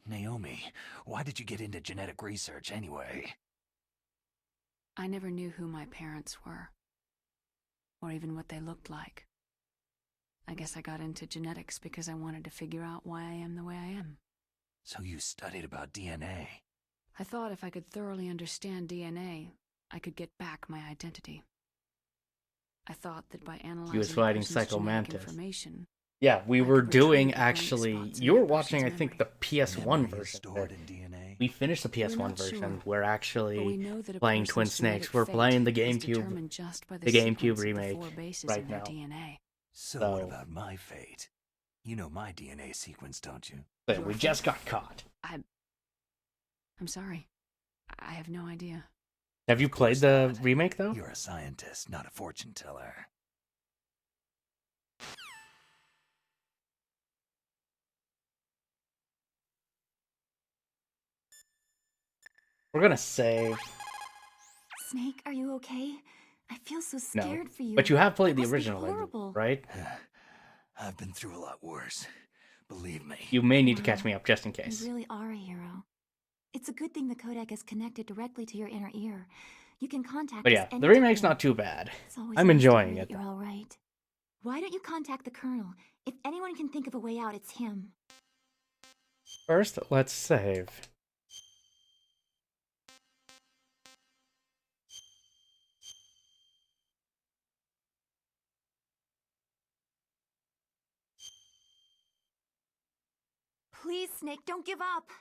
Naomi, why did you get into genetic research anyway? I never knew who my parents were, or even what they looked like. I guess I got into genetics because I wanted to figure out why I am the way I am. So you studied about DNA. I thought if I could thoroughly understand DNA, I could get back my identity. I thought that by analyzing was a fighting person's Psycho genetic Mantis. information, Yeah, we I were could retrieve doing the blank actually. spots in You were that watching, I person's think, the PS1 Memory version. stored in DNA. We finished the PS1 not version. sure, We're but we actually know that a playing Twin person's Snakes. genetic We're fate playing the is GameCube, determined just by the sequence GameCube of the remake four bases right in their now. DNA. So what So- about my fate? You know my DNA sequence, don't you? But we just got caught. I'm sorry. I have no idea. Have you played the remake though? You're a scientist, not a fortune teller. We're gonna save. Snake, are you okay? I feel so No, scared for you. but you have played the It must be original, horrible. right? I've been through a lot worse. Believe me. You may need to catch me up just in You case. really are a hero. It's a good thing the codec is connected directly to your inner ear. You can contact But us yeah, the anytime. remake's not too bad. It's always I'm nice to enjoying hear it. that you're all right. Why don't you contact the Colonel? If anyone can think of a way out, it's him. First, let's save. Please, Snake, don't give up.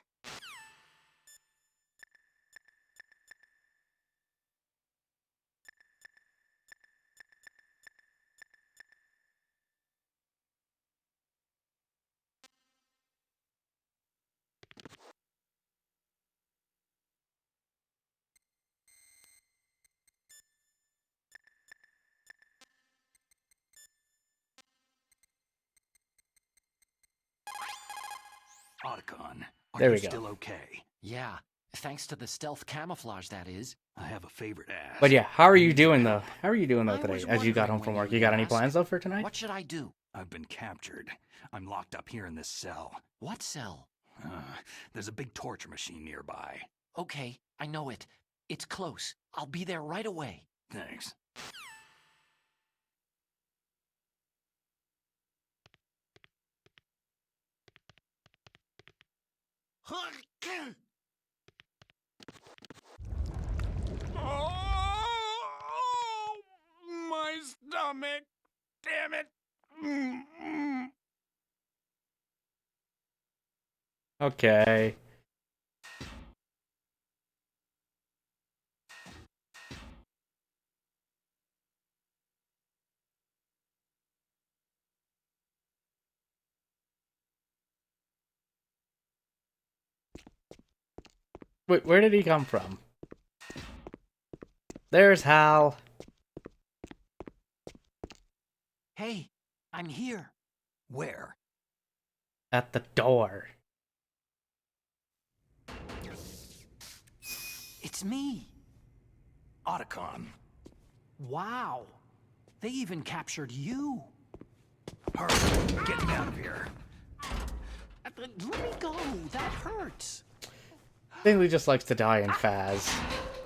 Otacon, are There you we go. still okay? Yeah, thanks to the stealth camouflage, that is. I have a favorite ass. But yeah, how are you doing though? How are you doing though I today? was As you got home wondering from when work, you you got any asked. plans though for tonight? What should I do? I've been captured. I'm locked up here in this cell. What cell? There's a big torture machine nearby. Okay, I know it. It's close. I'll be there right away. Thanks. Oh, my stomach. Damn it. Okay. Wait, where did he come from? There's Hal. Hey, I'm here. Where? At the door. It's me. Otacon. Wow. They even captured you. Hurry, get me out of here. Let me go. That hurts. Staley just likes to die in Phaz.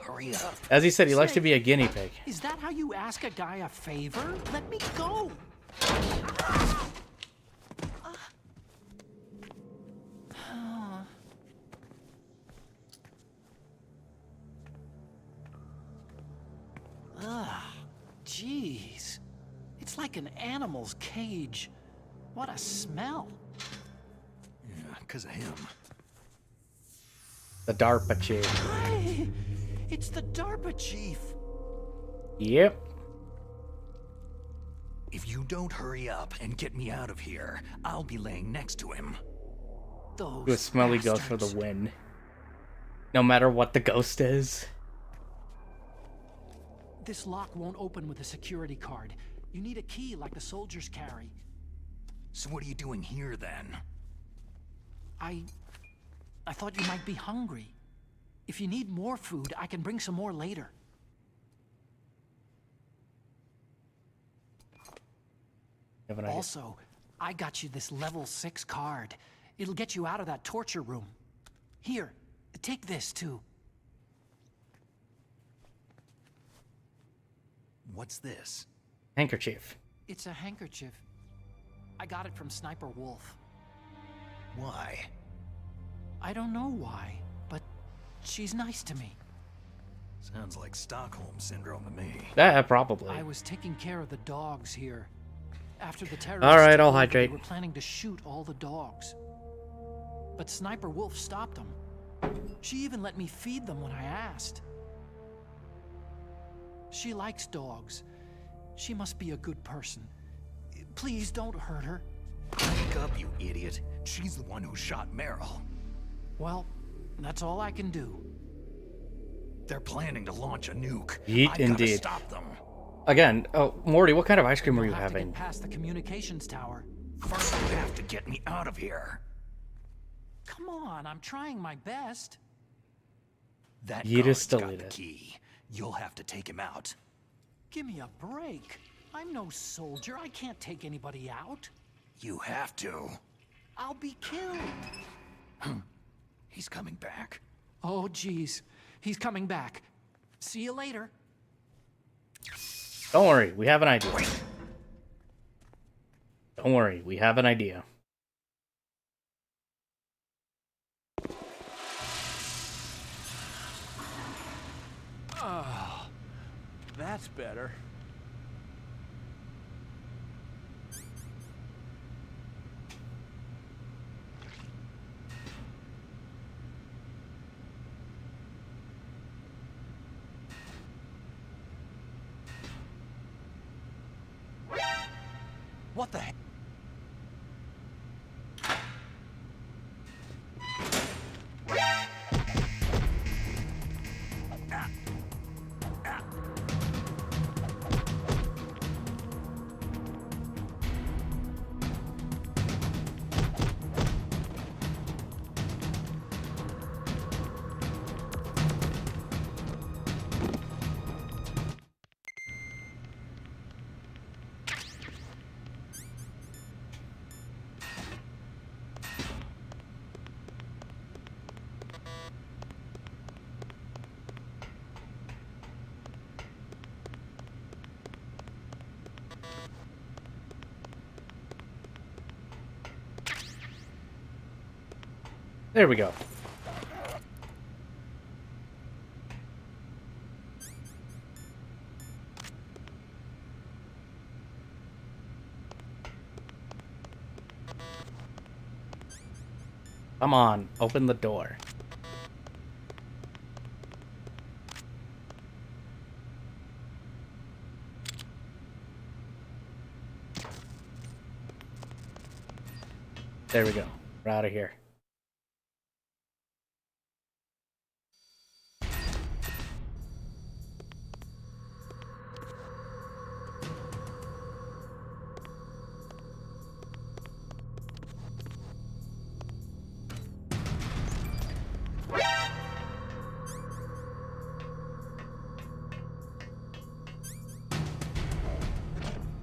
Hurry up. As he said, he likes to be a guinea pig. Is that how you ask a guy a favor? Let me go. Ugh, jeez. It's like an animal's cage. What a smell. because of him. The DARPA chief. Hey, it's the DARPA chief. Yep. If you don't hurry up and get me out of here, I'll be laying next to him. Those Do a smelly ghost for the win. No matter what the ghost is. This lock won't open with a security card. You need a key like the soldiers carry. So what are you doing here, then? I thought you might be hungry. If you need more food, I can bring some more later. Also, I got you this level 6 card. It'll get you out of that torture room. Here, take this too. What's this? Handkerchief. It's a handkerchief. I got it from Sniper Wolf. Why? I don't know why, but she's nice to me. Sounds like Stockholm Syndrome to me. Probably. I was taking care of the dogs here. After the terrorists Alright, I'll took over, hydrate. They were planning to shoot all the dogs. But Sniper Wolf stopped them. She even let me feed them when I asked. She likes dogs. She must be a good person. Please don't hurt her. Wake up, you idiot. She's the one who shot Meryl. Well, that's all I can do. They're planning to launch a nuke. Yeet, I gotta indeed. stop them. Again, oh, Morty, what kind of ice cream were you You'll have to having? get past the communications tower. First, you have to get me out of here. Come on, I'm trying my best. That Yeet is guard's got the deleted. key. You'll have to take him out. Give me a break. I'm no soldier. I can't take anybody out. You have to. I'll be killed. He's coming back. Oh, geez. He's coming back. See you later. Don't worry, we have an idea. Don't worry, we have an idea. Oh, that's better. What the heck? There we go. Come on, open the door. There we go. We're out of here.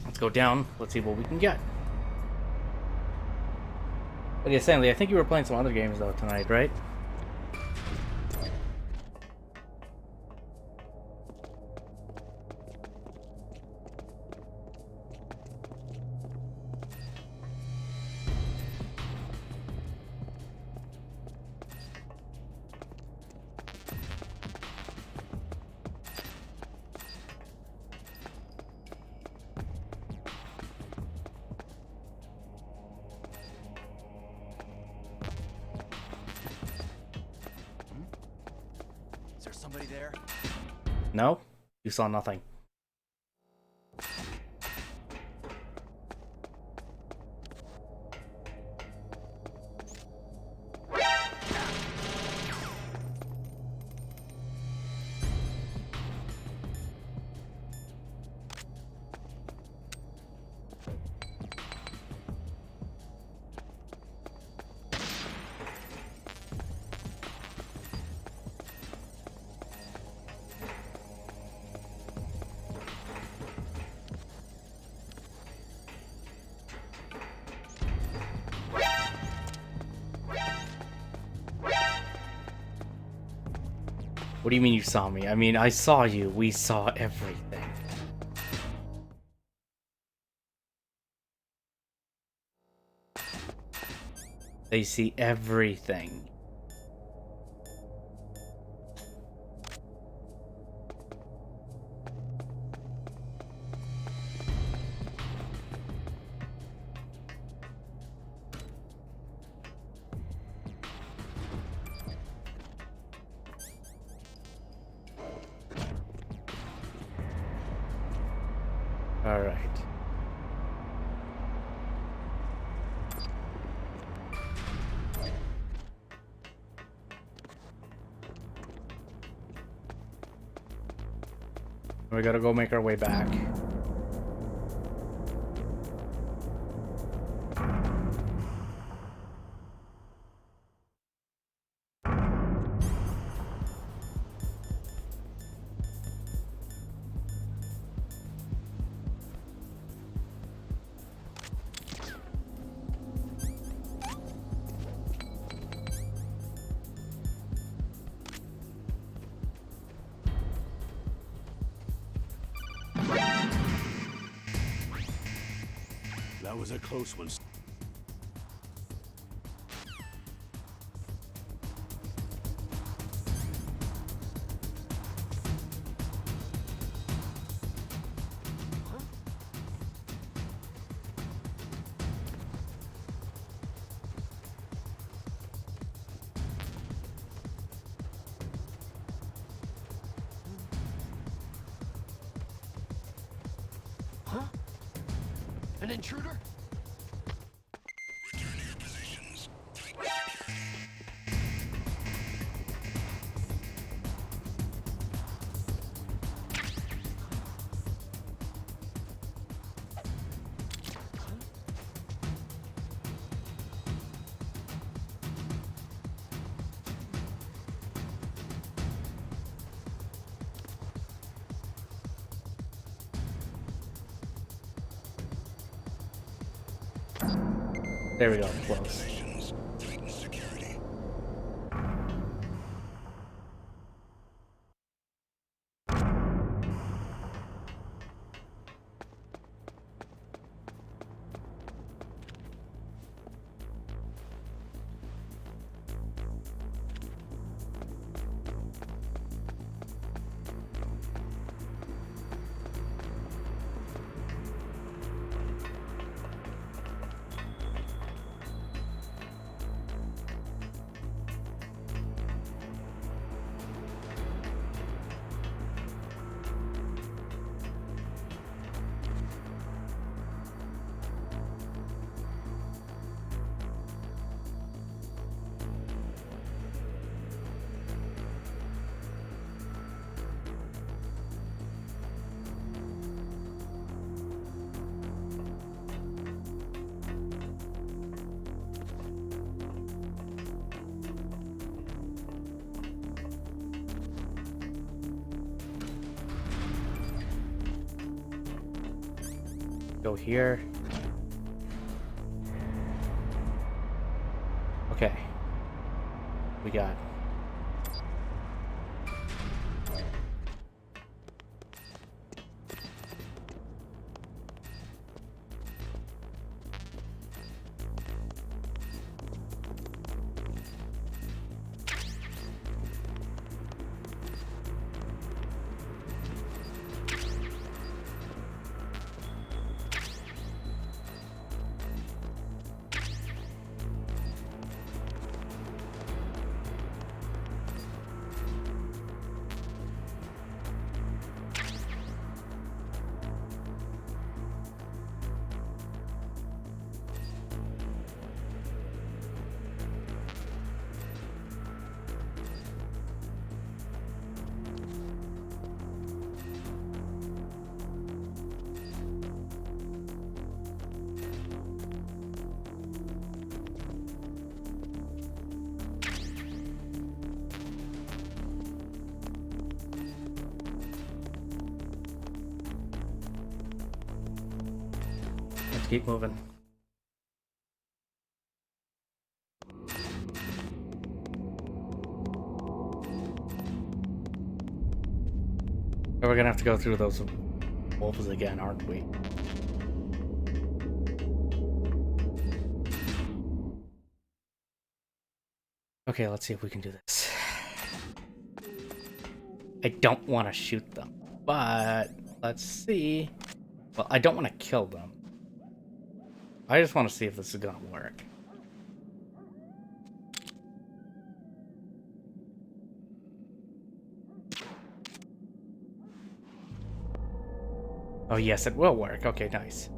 Let's go down. Let's see what we can get. But yeah, Stanley, I think you were playing some other games though tonight, right? Anybody there? No? You saw nothing. What do you mean you saw me? I mean, I saw you. We saw everything. They see everything. All right. We gotta go make our way back. That was a close one. Huh? An intruder? There we go, close. Go here. Okay. We got. keep moving. We're gonna have to go through those wolves again, aren't we? Okay, let's see if we can do this. I don't want to shoot them, but let's see. Well, I don't want to kill them. I just want to see if this is gonna work. Oh yes, it will work. Okay, nice.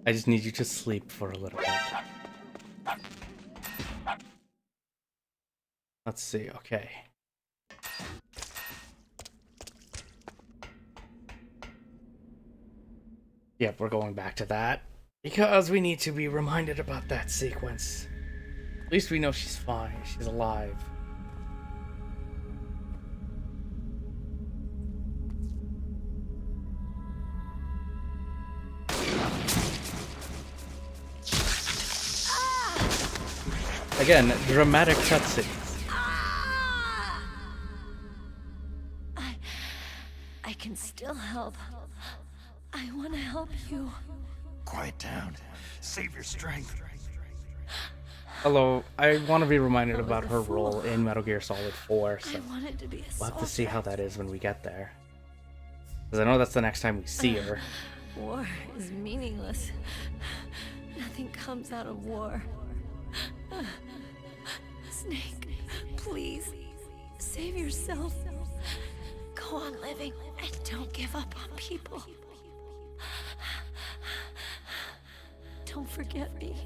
I just need you to sleep for a little bit. Let's see, okay. Yep, we're going back to that. Because we need to be reminded about that sequence. At least we know she's fine, she's alive. Again, dramatic cutscenes. I can still help. I want to help you. Quiet down. Save your strength. Hello, I want to be reminded about her role in Metal Gear Solid 4, so I wanted to be a we'll have to soldier. see how that is when we get there. Because I know that's the next time we see her. War is meaningless. Nothing comes out of war. Snake, please, save yourself. Go on living and don't give up on people. Don't forget me.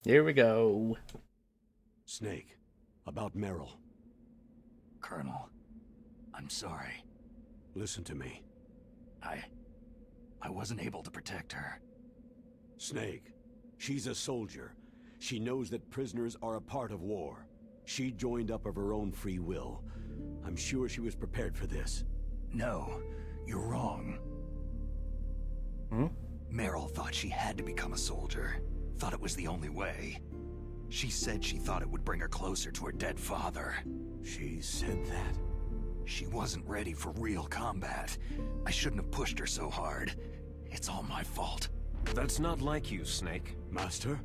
Here we go. Snake, about Meryl. Colonel, I'm sorry. Listen to me. I wasn't able to protect her. Snake, she's a soldier. She knows that prisoners are a part of war. She joined up of her own free will. I'm sure she was prepared for this. No, you're wrong. Meryl thought she had to become a soldier. Thought it was the only way. She said she thought it would bring her closer to her dead father. She said that? She wasn't ready for real combat. I shouldn't have pushed her so hard. It's all my fault. That's not like you, Snake. Master?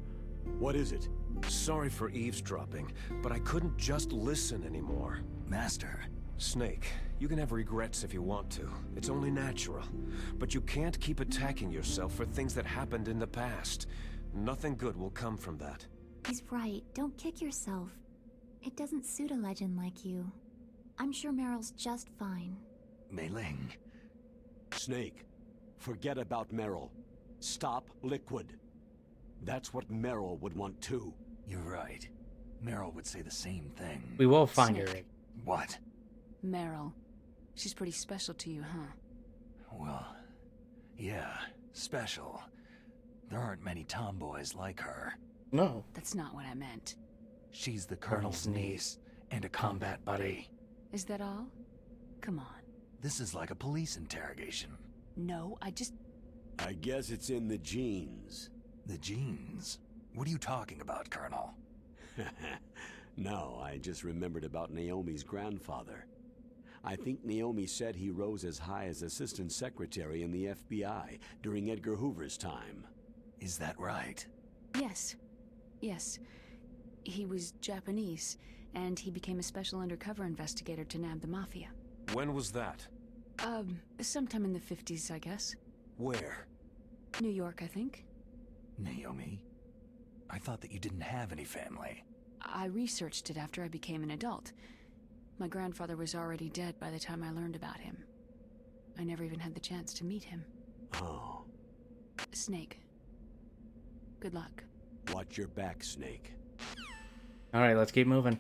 What is it? Sorry for eavesdropping, but I couldn't just listen anymore. Master. Snake, you can have regrets if you want to. It's only natural. But you can't keep attacking yourself for things that happened in the past. Nothing good will come from that. He's right. Don't kick yourself. It doesn't suit a legend like you. I'm sure Meryl's just fine. Mei Ling. Snake, forget about Meryl. Stop Liquid. That's what Meryl would want too. You're right. Meryl would say the same thing. We will find her. What? Meryl. She's pretty special to you, huh? Well, yeah, special. There aren't many tomboys like her. No. That's not what I meant. She's the Colonel's niece and a combat buddy. Is that all? Come on. This is like a police interrogation. No, I guess it's in the genes. The genes? What are you talking about, Colonel? No, I just remembered about Naomi's grandfather. I think Naomi said he rose as high as assistant secretary in the FBI during Edgar Hoover's time. Is that right? Yes. Yes. He was Japanese, and he became a special undercover investigator to nab the Mafia. When was that? Sometime in the 50s, I guess. Where? New York, I think. Naomi? I thought that you didn't have any family. I researched it after I became an adult. My grandfather was already dead by the time I learned about him. I never even had the chance to meet him. Oh. Snake. Good luck. Watch your back, Snake. Alright, let's keep moving.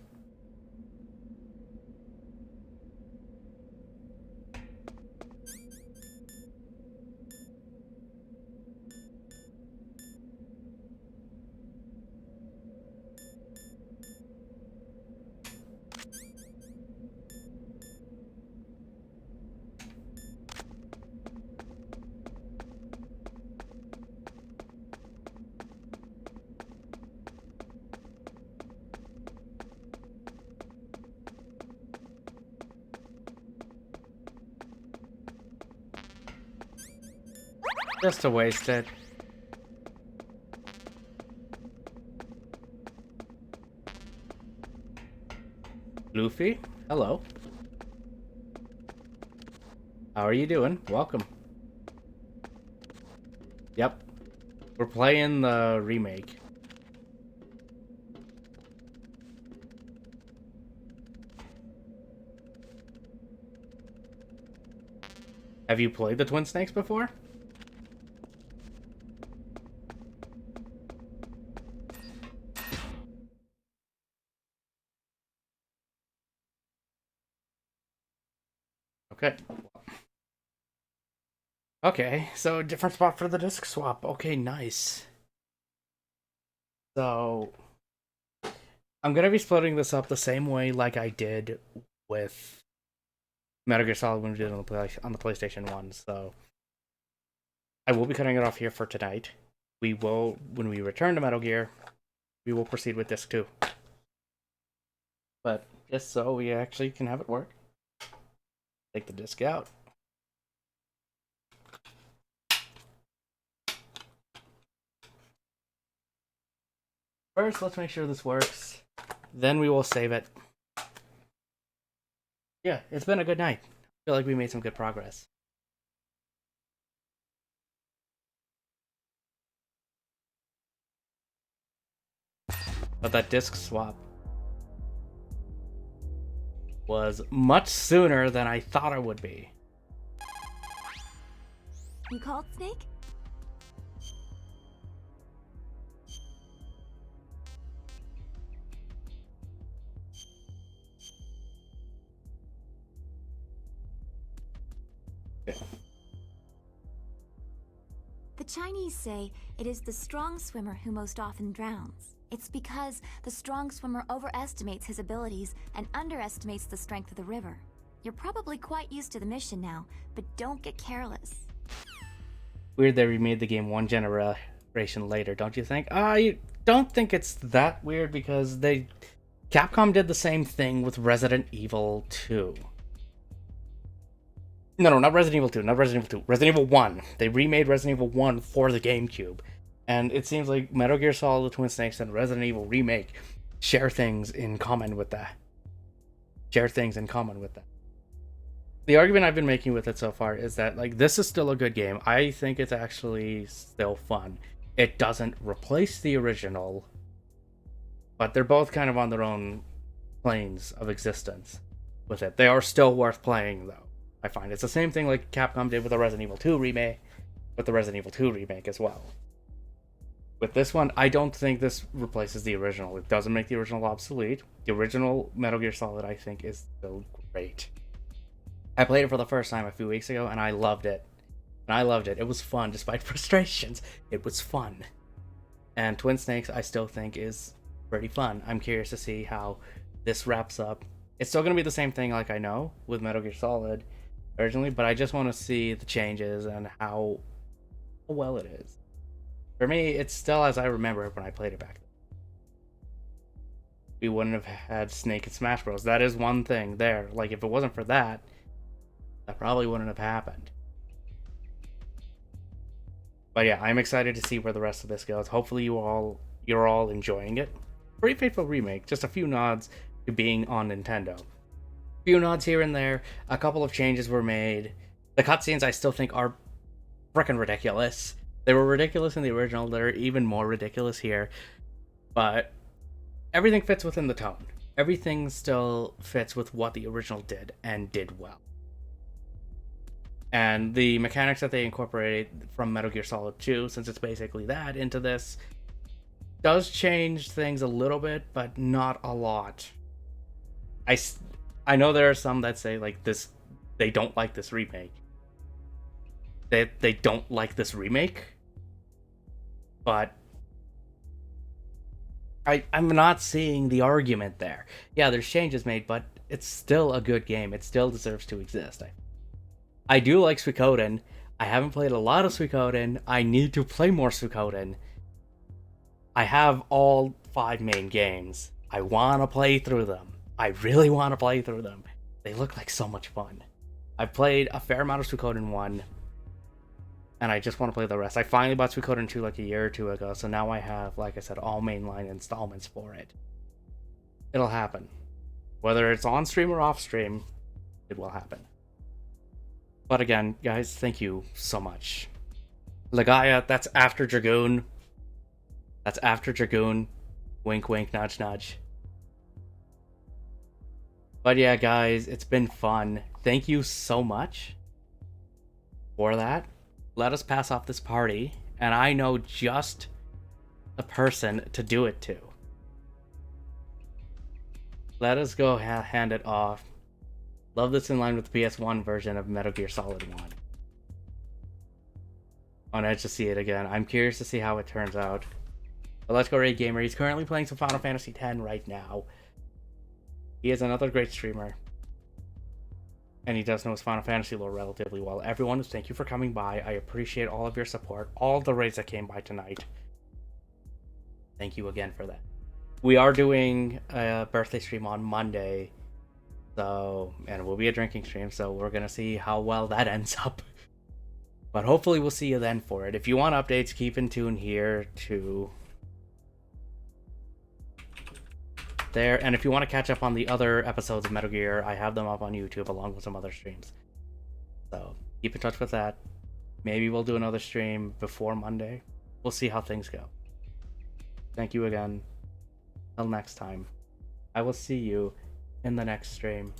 Just to waste it. Luffy, hello. How are you doing? Welcome. Yep. We're playing the remake. Have you played the Twin Snakes before? Okay. Okay, so different spot for the disc swap. Okay, nice. So I'm gonna be splitting this up the same way like I did with Metal Gear Solid when we did it on the PlayStation 1. So I will be cutting it off here for tonight. We will, when we return to Metal Gear, we will proceed with disc 2. But just so we actually can have it work. Take the disc out. First, let's make sure this works. Then we will save it. Yeah, it's been a good night. I feel like we made some good progress. But that disc swap was much sooner than I thought it would be. You called, Snake? The Chinese say it is the strong swimmer who most often drowns. It's because the strong swimmer overestimates his abilities and underestimates the strength of the river. You're probably quite used to the mission now, but don't get careless. Weird they remade the game one generation later, don't you think? I don't think it's that weird because Capcom did the same thing with Resident Evil 2. No, not Resident Evil 2, not Resident Evil 2. Resident Evil 1. They remade Resident Evil 1 for the GameCube. And it seems like Metal Gear Solid, The Twin Snakes, and Resident Evil Remake share things in common with that. The argument I've been making with it so far is that, like, this is still a good game. I think it's actually still fun. It doesn't replace the original, but they're both kind of on their own planes of existence with it. They are still worth playing, though. I find it's the same thing like Capcom did with the Resident Evil 2 remake, with the Resident Evil 2 remake as well. With this one, I don't think this replaces the original. It doesn't make the original obsolete. The original Metal Gear Solid, I think, is still great. I played it for the first time a few weeks ago, and I loved it. It was fun, despite frustrations. It was fun. And Twin Snakes, I still think, is pretty fun. I'm curious to see how this wraps up. It's still going to be the same thing, like I know, with Metal Gear Solid originally, but I just want to see the changes and how well it is. For me, it's still as I remember it when I played it back then. We wouldn't have had Snake and Smash Bros. That is one thing there. Like, if it wasn't for that, that probably wouldn't have happened. But yeah, I'm excited to see where the rest of this goes. Hopefully you're all enjoying it. Pretty faithful remake. Just a few nods to being on Nintendo. A few nods here and there. A couple of changes were made. The cutscenes I still think are freaking ridiculous. They were ridiculous in the original. They're even more ridiculous here. But everything fits within the tone. Everything still fits with what the original did, and did well. And the mechanics that they incorporated from Metal Gear Solid 2, since it's basically that, into this, does change things a little bit, but not a lot. I know there are some that say, like, this, they don't like this remake. They don't like this remake. But I'm not seeing the argument there. Yeah, there's changes made, but it's still a good game. It still deserves to exist. I do like Suikoden. I haven't played a lot of Suikoden. I need to play more Suikoden. I have all 5 main games. I want to play through them. I really want to play through them. They look like so much fun. I've played a fair amount of Suikoden 1, and I just want to play the rest. I finally bought Suikoden 2 like a year or two ago, so now I have, like I said, all mainline installments for it. It'll happen. Whether it's on stream or off stream, it will happen. But again, guys, thank you so much. Legaia, that's after Dragoon. That's after Dragoon. Wink, wink, nudge, nudge. But yeah, guys, it's been fun. Thank you so much for that. Let us pass off this party, and I know just the person to do it to. Let us go hand it off. Love this in line with the PS1 version of Metal Gear Solid 1. On edge to see it again. I'm curious to see how it turns out. But let's go Raid Gamer. He's currently playing some Final Fantasy X right now. He is another great streamer. And he does know his Final Fantasy lore relatively well. Everyone, thank you for coming by. I appreciate all of your support. All the raids that came by tonight. Thank you again for that. We are doing a birthday stream on Monday. So, and it will be a drinking stream. So we're going to see how well that ends up. But hopefully we'll see you then for it. If you want updates, keep in tune here to there. And if you want to catch up on the other episodes of Metal Gear, I have them up on YouTube along with some other streams. So keep in touch with that. Maybe we'll do another stream before Monday. We'll see how things go. Thank you again. Till next time. I will see you in the next stream.